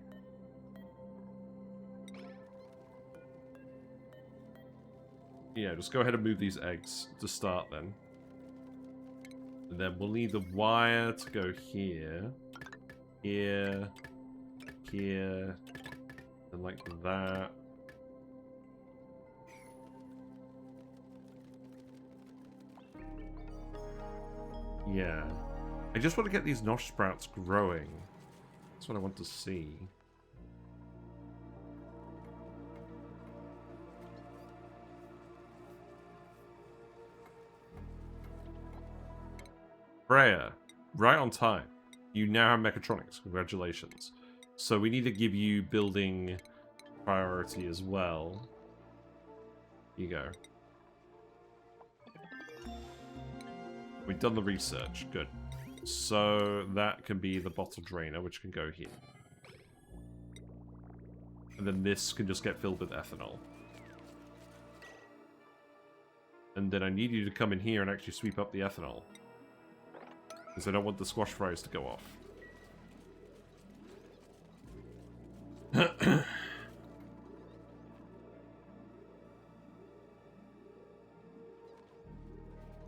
Yeah, just go ahead and move these eggs to start then. And then we'll need the wire to go here. Here. Here. And like that. Yeah. I just want to get these nosh sprouts growing. That's what I want to see. Freya, right on time. You now have mechatronics. Congratulations. So we need to give you building priority as well. Here you go. We've done the research. Good. So that can be the bottle drainer, which can go here. And then this can just get filled with ethanol. And then I need you to come in here and actually sweep up the ethanol. Because I don't want the squash fries to go off.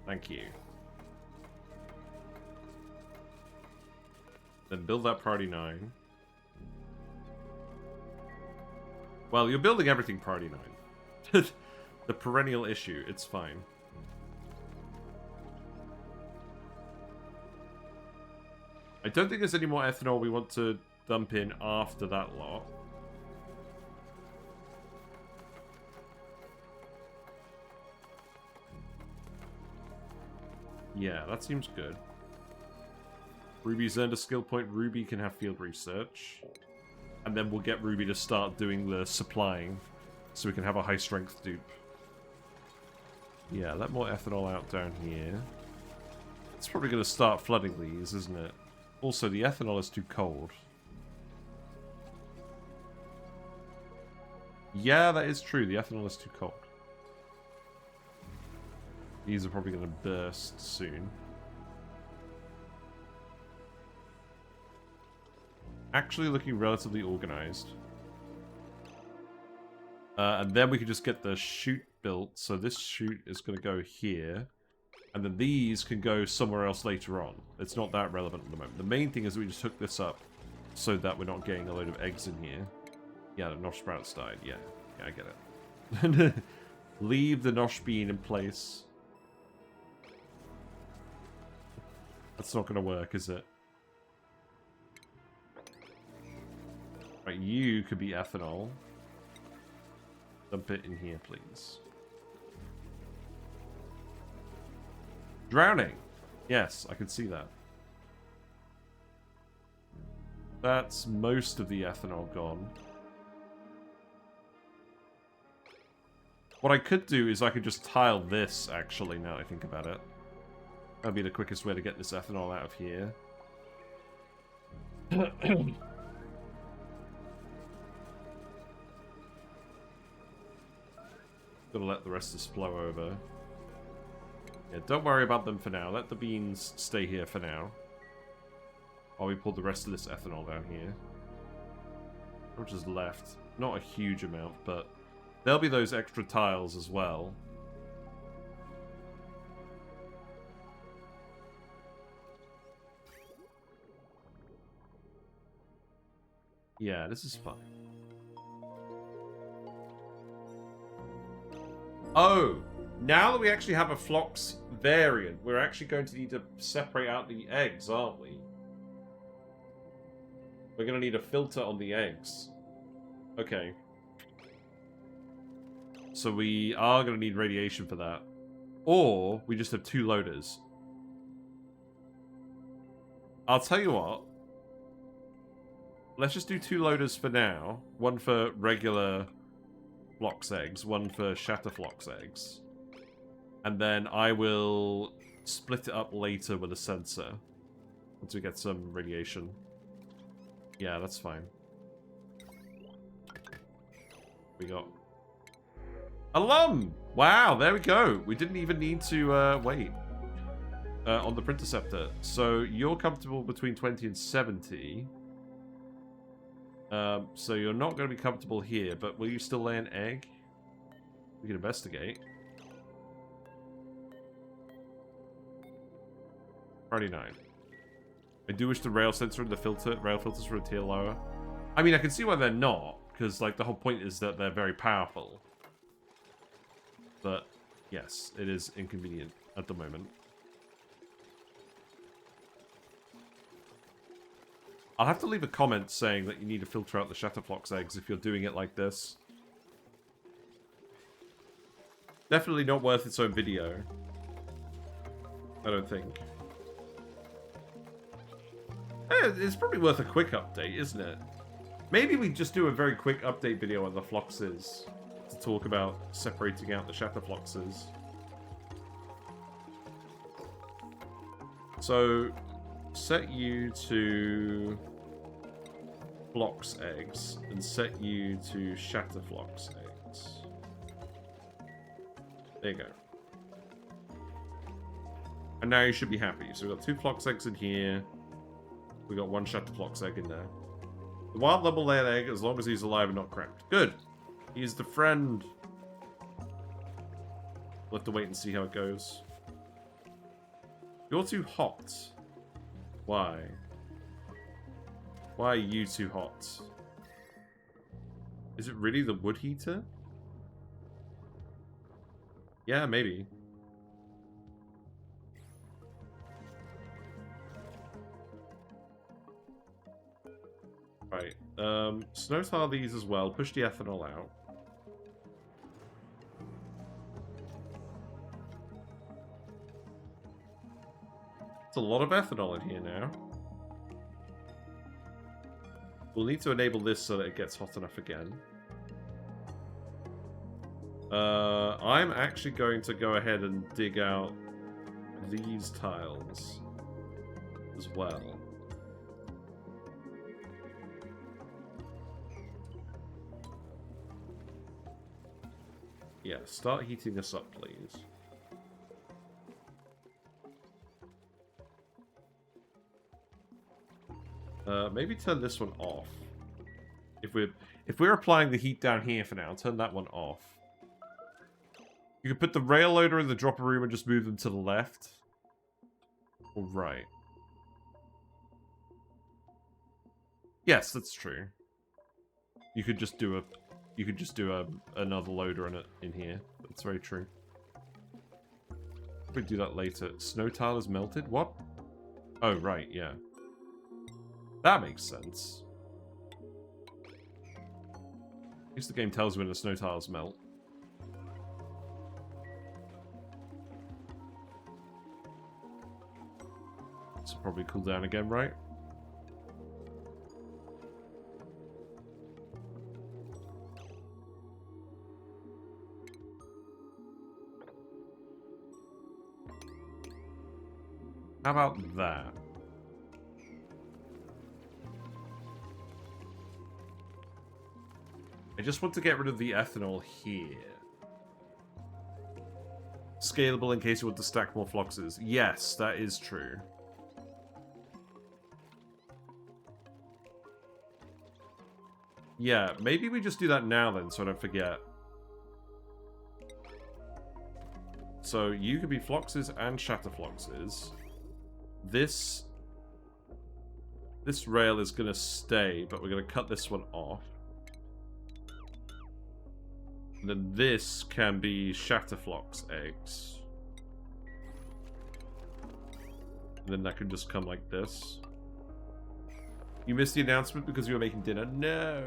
Thank you. Then build that priority 9. Well, you're building everything priority 9. The perennial issue, it's fine. I don't think there's any more ethanol we want to dump in after that lot. Yeah, that seems good. Ruby's earned a skill point. Ruby can have field research. And then we'll get Ruby to start doing the supplying. So we can have a high strength dupe. Yeah, let more ethanol out down here. It's probably going to start flooding these, isn't it? Also, the ethanol is too cold. Yeah, that is true. The ethanol is too cold. These are probably going to burst soon. Actually looking relatively organized. And then we can just get the chute built. So this chute is going to go here. And then these can go somewhere else later on. It's not that relevant at the moment. The main thing is we just hook this up so that we're not getting a load of eggs in here. Yeah, the nosh sprouts died. Yeah, I get it. Leave the nosh bean in place. That's not going to work, is it? Right, you could be ethanol. Dump it in here, please. Drowning! Yes, I can see that. That's most of the ethanol gone. What I could do is I could just tile this, actually, now that I think about it. That'd be the quickest way to get this ethanol out of here. Gonna let the rest of this flow over. Yeah, don't worry about them for now. Let the beans stay here for now. While we pull the rest of this ethanol down here. How much is left? Not a huge amount, but there'll be those extra tiles as well. Yeah, this is fun. Oh! Now that we actually have a Flox variant, we're actually going to need to separate out the eggs, aren't we? We're going to need a filter on the eggs. Okay. So we are going to need radiation for that. Or we just have 2 loaders. I'll tell you what. Let's just do 2 loaders for now. One for regular Flox eggs, one for Shatter Flox eggs. And then I will split it up later with a sensor. Once we get some radiation. Yeah, that's fine. We got alum! Wow, there we go. We didn't even need to wait on the Printerceptor. So you're comfortable between 20 and 70. So you're not going to be comfortable here, but will you still lay an egg? We can investigate. Priority 9. I do wish the rail sensor and the rail filters were a tier lower. I mean, I can see why they're not, because like the whole point is that they're very powerful. But yes, it is inconvenient at the moment. I'll have to leave a comment saying that you need to filter out the Shatter Flox eggs if you're doing it like this. Definitely not worth its own video. I don't think. It's probably worth a quick update, isn't it? Maybe we just do a very quick update video on the Floxes to talk about separating out the Shatter Floxes. So, set you to Flox eggs and set you to Shatter Flox eggs. There you go. And now you should be happy. So we've got 2 Flox eggs in here. We got 1 Shatter Flox egg in there. The wild level laid egg, as long as he's alive and not cracked. Good. He's the friend. We'll have to wait and see how it goes. You're too hot. Why? Why are you too hot? Is it really the wood heater? Yeah, maybe. Right. Snow tile these as well. Push the ethanol out. It's a lot of ethanol in here now. We'll need to enable this so that it gets hot enough again. I'm actually going to go ahead and dig out these tiles as well. Yeah, start heating this up, please. Maybe turn this one off. If we're applying the heat down here for now, turn that one off. You can put the rail loader in the dropper room and just move them to the left. Or right. Yes, that's true. You could just do another loader in here. That's very true. We do that later. Snow tile is melted? What? Oh, right, yeah. That makes sense. At least the game tells you when the snow tiles melt. This will probably cool down again, right? How about that? I just want to get rid of the ethanol here. Scalable in case you want to stack more Floxes. Yes, that is true. Yeah, maybe we just do that now then, so I don't forget. So you could be Floxes and Shatter Floxes. This rail is going to stay, but we're going to cut this one off. And then this can be Shatter Flox eggs. And then that can just come like this. You missed the announcement because you were making dinner? No.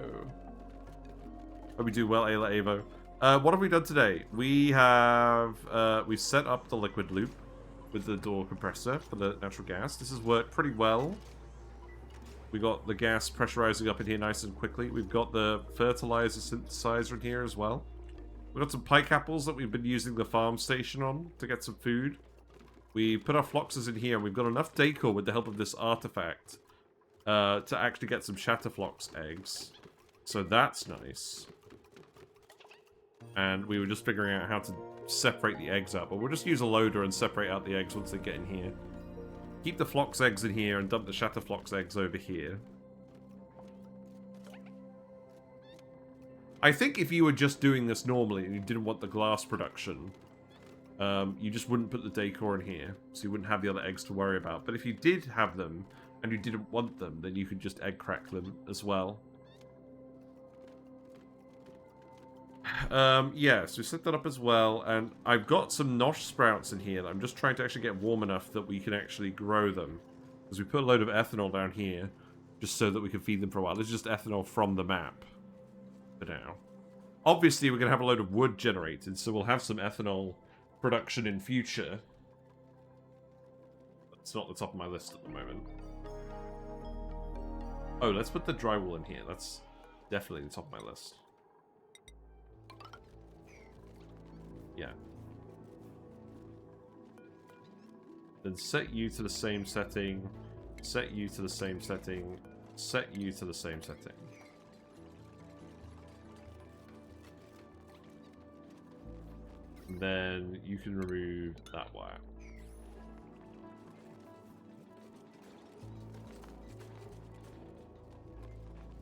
Hope we do well, Ayla Avo. What have we done today? We have we've set up the liquid loop with the door compressor for the natural gas. This has worked pretty well. We got the gas pressurizing up in here nice and quickly. We've got the fertilizer synthesizer in here as well. We've got some Pikeapples that we've been using the farm station on to get some food. We put our Floxes in here, and we've got enough decor with the help of this artifact to actually get some Shatter Flox eggs. So that's nice. And we were just figuring out how to separate the eggs out, but we'll just use a loader and separate out the eggs once they get in here. Keep the Flox eggs in here and dump the Shatter Flox eggs over here. I think if you were just doing this normally and you didn't want the glass production, you just wouldn't put the decor in here, so you wouldn't have the other eggs to worry about. But if you did have them and you didn't want them, then you could just egg crack them as well. Yeah, so we set that up as well, and I've got some nosh sprouts in here that I'm just trying to actually get warm enough that we can actually grow them. Because we put a load of ethanol down here, just so that we can feed them for a while. This is just ethanol from the map for now. Obviously, we're going to have a load of wood generated, so we'll have some ethanol production in future. It's not the top of my list at the moment. Oh, let's put the drywall in here. That's definitely the top of my list. Yeah. Then set you to the same setting. Set you to the same setting. Set you to the same setting. And then you can remove that wire.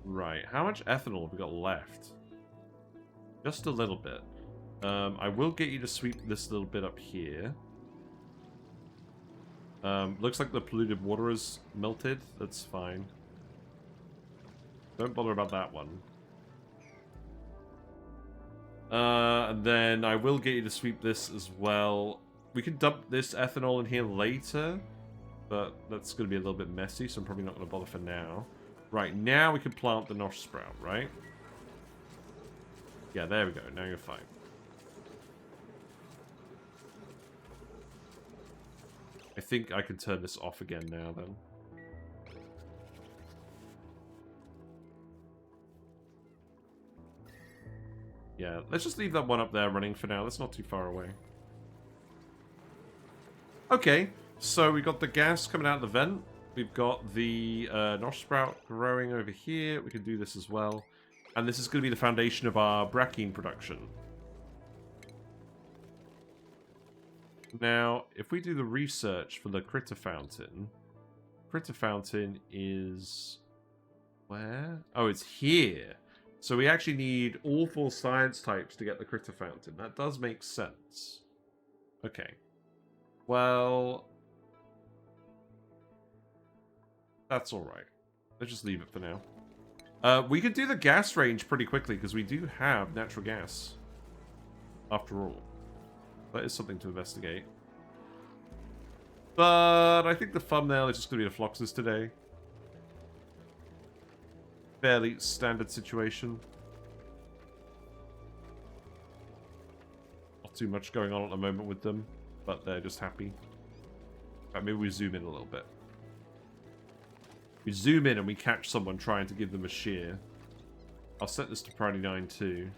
Right, how much ethanol have we got left? Just a little bit. I will get you to sweep this little bit up here. Looks like the polluted water is melted. That's fine. Don't bother about that one. And then I will get you to sweep this as well. We can dump this ethanol in here later, but that's going to be a little bit messy, so I'm probably not going to bother for now. Right, now we can plant the nosh sprout, right? Yeah, there we go. Now you're fine. I think I can turn this off again now, then. Yeah, let's just leave that one up there running for now. That's not too far away. Okay, so we got the gas coming out of the vent. We've got the nosh sprout growing over here. We can do this as well. And this is going to be the foundation of our Brackene production. Now, if we do the research for the critter fountain is... where? Oh, it's here. So we actually need all 4 science types to get the critter fountain. That does make sense. Okay. Well... that's alright. Let's just leave it for now. We could do the gas range pretty quickly, because we do have natural gas. After all. That is something to investigate. But I think the thumbnail is just going to be the Floxes today. Fairly standard situation. Not too much going on at the moment with them, but they're just happy. Maybe we zoom in a little bit. We zoom in and we catch someone trying to give them a shear. I'll set this to priority 9 too.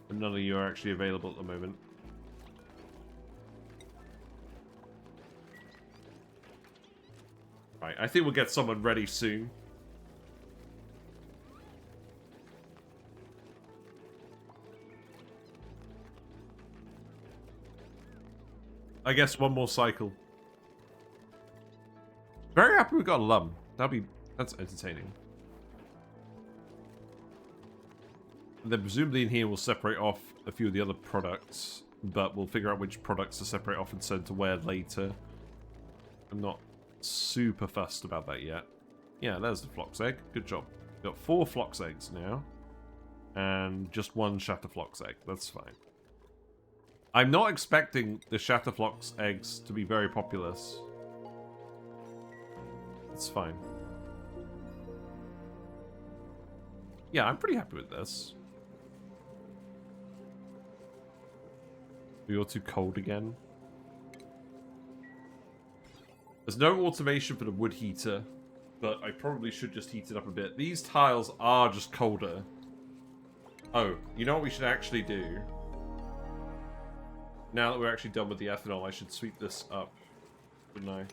But none of you are actually available at the moment. Right, I think we'll get someone ready soon. I guess one more cycle. Very happy we got a lum. That's entertaining. And then presumably in here we'll separate off a few of the other products, but we'll figure out which products to separate off and send to where later. I'm not super fussed about that yet. Yeah, there's the Flox egg. Good job. We've got 4 Flox eggs now. And just 1 Shatter Flox egg. That's fine. I'm not expecting the Shatter Flox eggs to be very populous. It's fine. Yeah, I'm pretty happy with this. You're too cold again. There's no automation for the wood heater, but I probably should just heat it up a bit. These tiles are just colder. Oh, you know what we should actually do? Now that we're actually done with the ethanol, I should sweep this up, shouldn't I?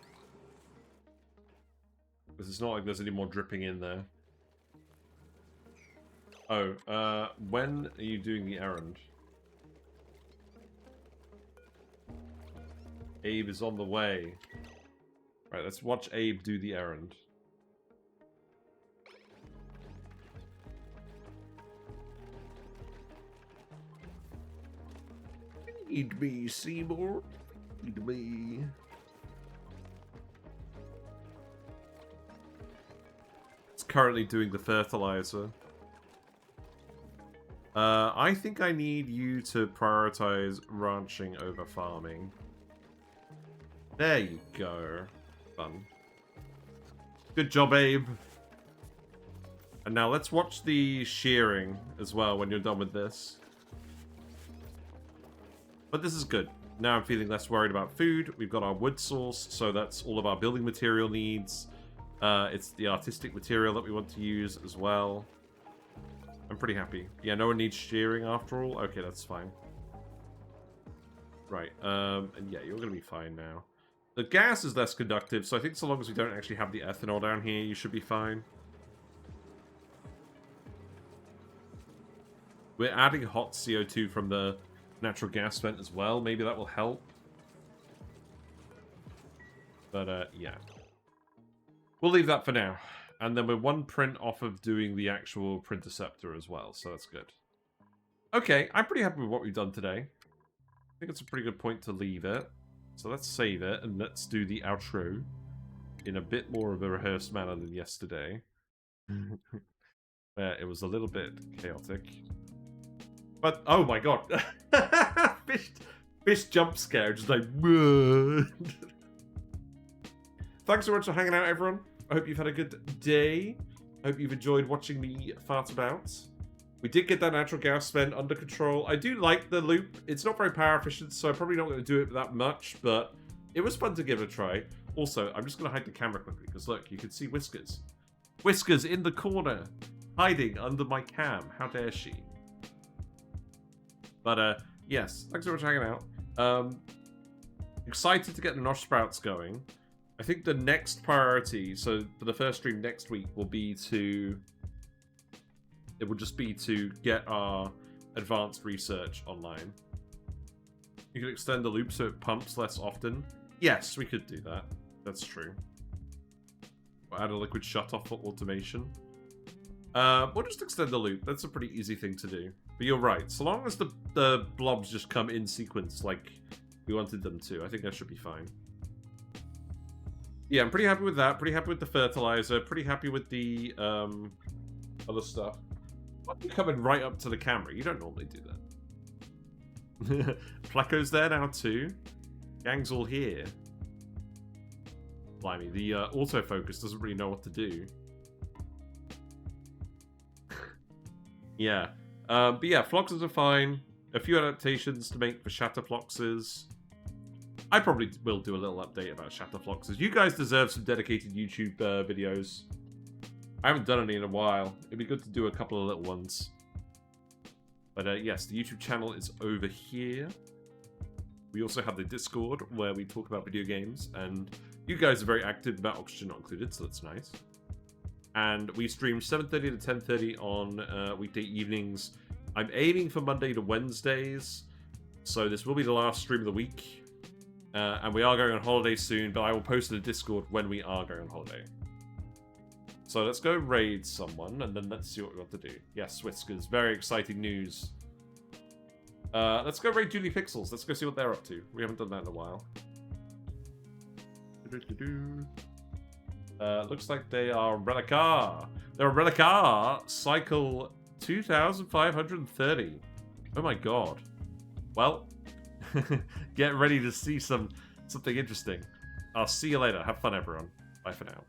Because it's not like there's any more dripping in there. Oh, when are you doing the errand? Abe is on the way. Right, let's watch Abe do the errand. Feed me, Seymour. Feed me. It's currently doing the fertilizer. I think I need you to prioritize ranching over farming. There you go. Fun. Good job, Abe. And now let's watch the shearing as well when you're done with this. But this is good. Now I'm feeling less worried about food. We've got our wood source, so that's all of our building material needs. It's the artistic material that we want to use as well. I'm pretty happy. Yeah, no one needs shearing after all. Okay, that's fine. Right, and yeah, you're going to be fine now. The gas is less conductive, so I think so long as we don't actually have the ethanol down here, you should be fine. We're adding hot CO2 from the natural gas vent as well. Maybe that will help. But, yeah. We'll leave that for now. and then we're one print off of doing the actual Printerceptor as well, so that's good. Okay, I'm pretty happy with what we've done today. I think it's a pretty good point to leave it. So let's save it, and let's do the outro in a bit more of a rehearsed manner than yesterday. Where it was a little bit chaotic. But, oh my god. Fish jump scare, just like... Thanks so much for hanging out, everyone. I hope you've had a good day. I hope you've enjoyed watching me fart about. We did get that natural gas spend under control. I do like the loop. It's not very power efficient, so I'm probably not going to do it that much, but it was fun to give it a try. Also, I'm just going to hide the camera quickly, because look, you can see Whiskers. Whiskers in the corner, hiding under my cam. How dare she? But, yes, thanks so much for hanging out. Excited to get the Nosh Sprouts going. I think the next priority, so for the first stream next week, will be to... It will just be to get our advanced research online. You can extend the loop so it pumps less often. Yes, we could do that. That's true. We'll add a liquid shutoff for automation. We'll just extend the loop. That's a pretty easy thing to do. But you're right. So long as the blobs just come in sequence like we wanted them to, I think that should be fine. Yeah, I'm pretty happy with that. Pretty happy with the fertilizer. Pretty happy with the other stuff. Why are you coming right up to the camera? You don't normally do that. Pleco's there now too. Gang's all here. Blimey, the autofocus doesn't really know what to do. Yeah. But yeah, Floxes are fine. A few adaptations to make for Shatter Floxes. I probably will do a little update about Shatter Floxes. You guys deserve some dedicated YouTube videos. I haven't done any in a while. It'd be good to do a couple of little ones. But yes, the YouTube channel is over here. We also have the Discord, where we talk about video games. And you guys are very active about Oxygen Not Included, so that's nice. And we stream 7:30 to 10:30 on weekday evenings. I'm aiming for Monday to Wednesdays. So this will be the last stream of the week. And we are going on holiday soon, but I will post in the Discord when we are going on holiday. So let's go raid someone, and then let's see what we want to do. Yes, Whiskers. Very exciting news. Let's go raid Julie Pixels. Let's go see what they're up to. We haven't done that in a while. Looks like they are Relicar. They're Relicar cycle 2530. Oh my god. Well, get ready to see something interesting. I'll see you later. Have fun, everyone. Bye for now.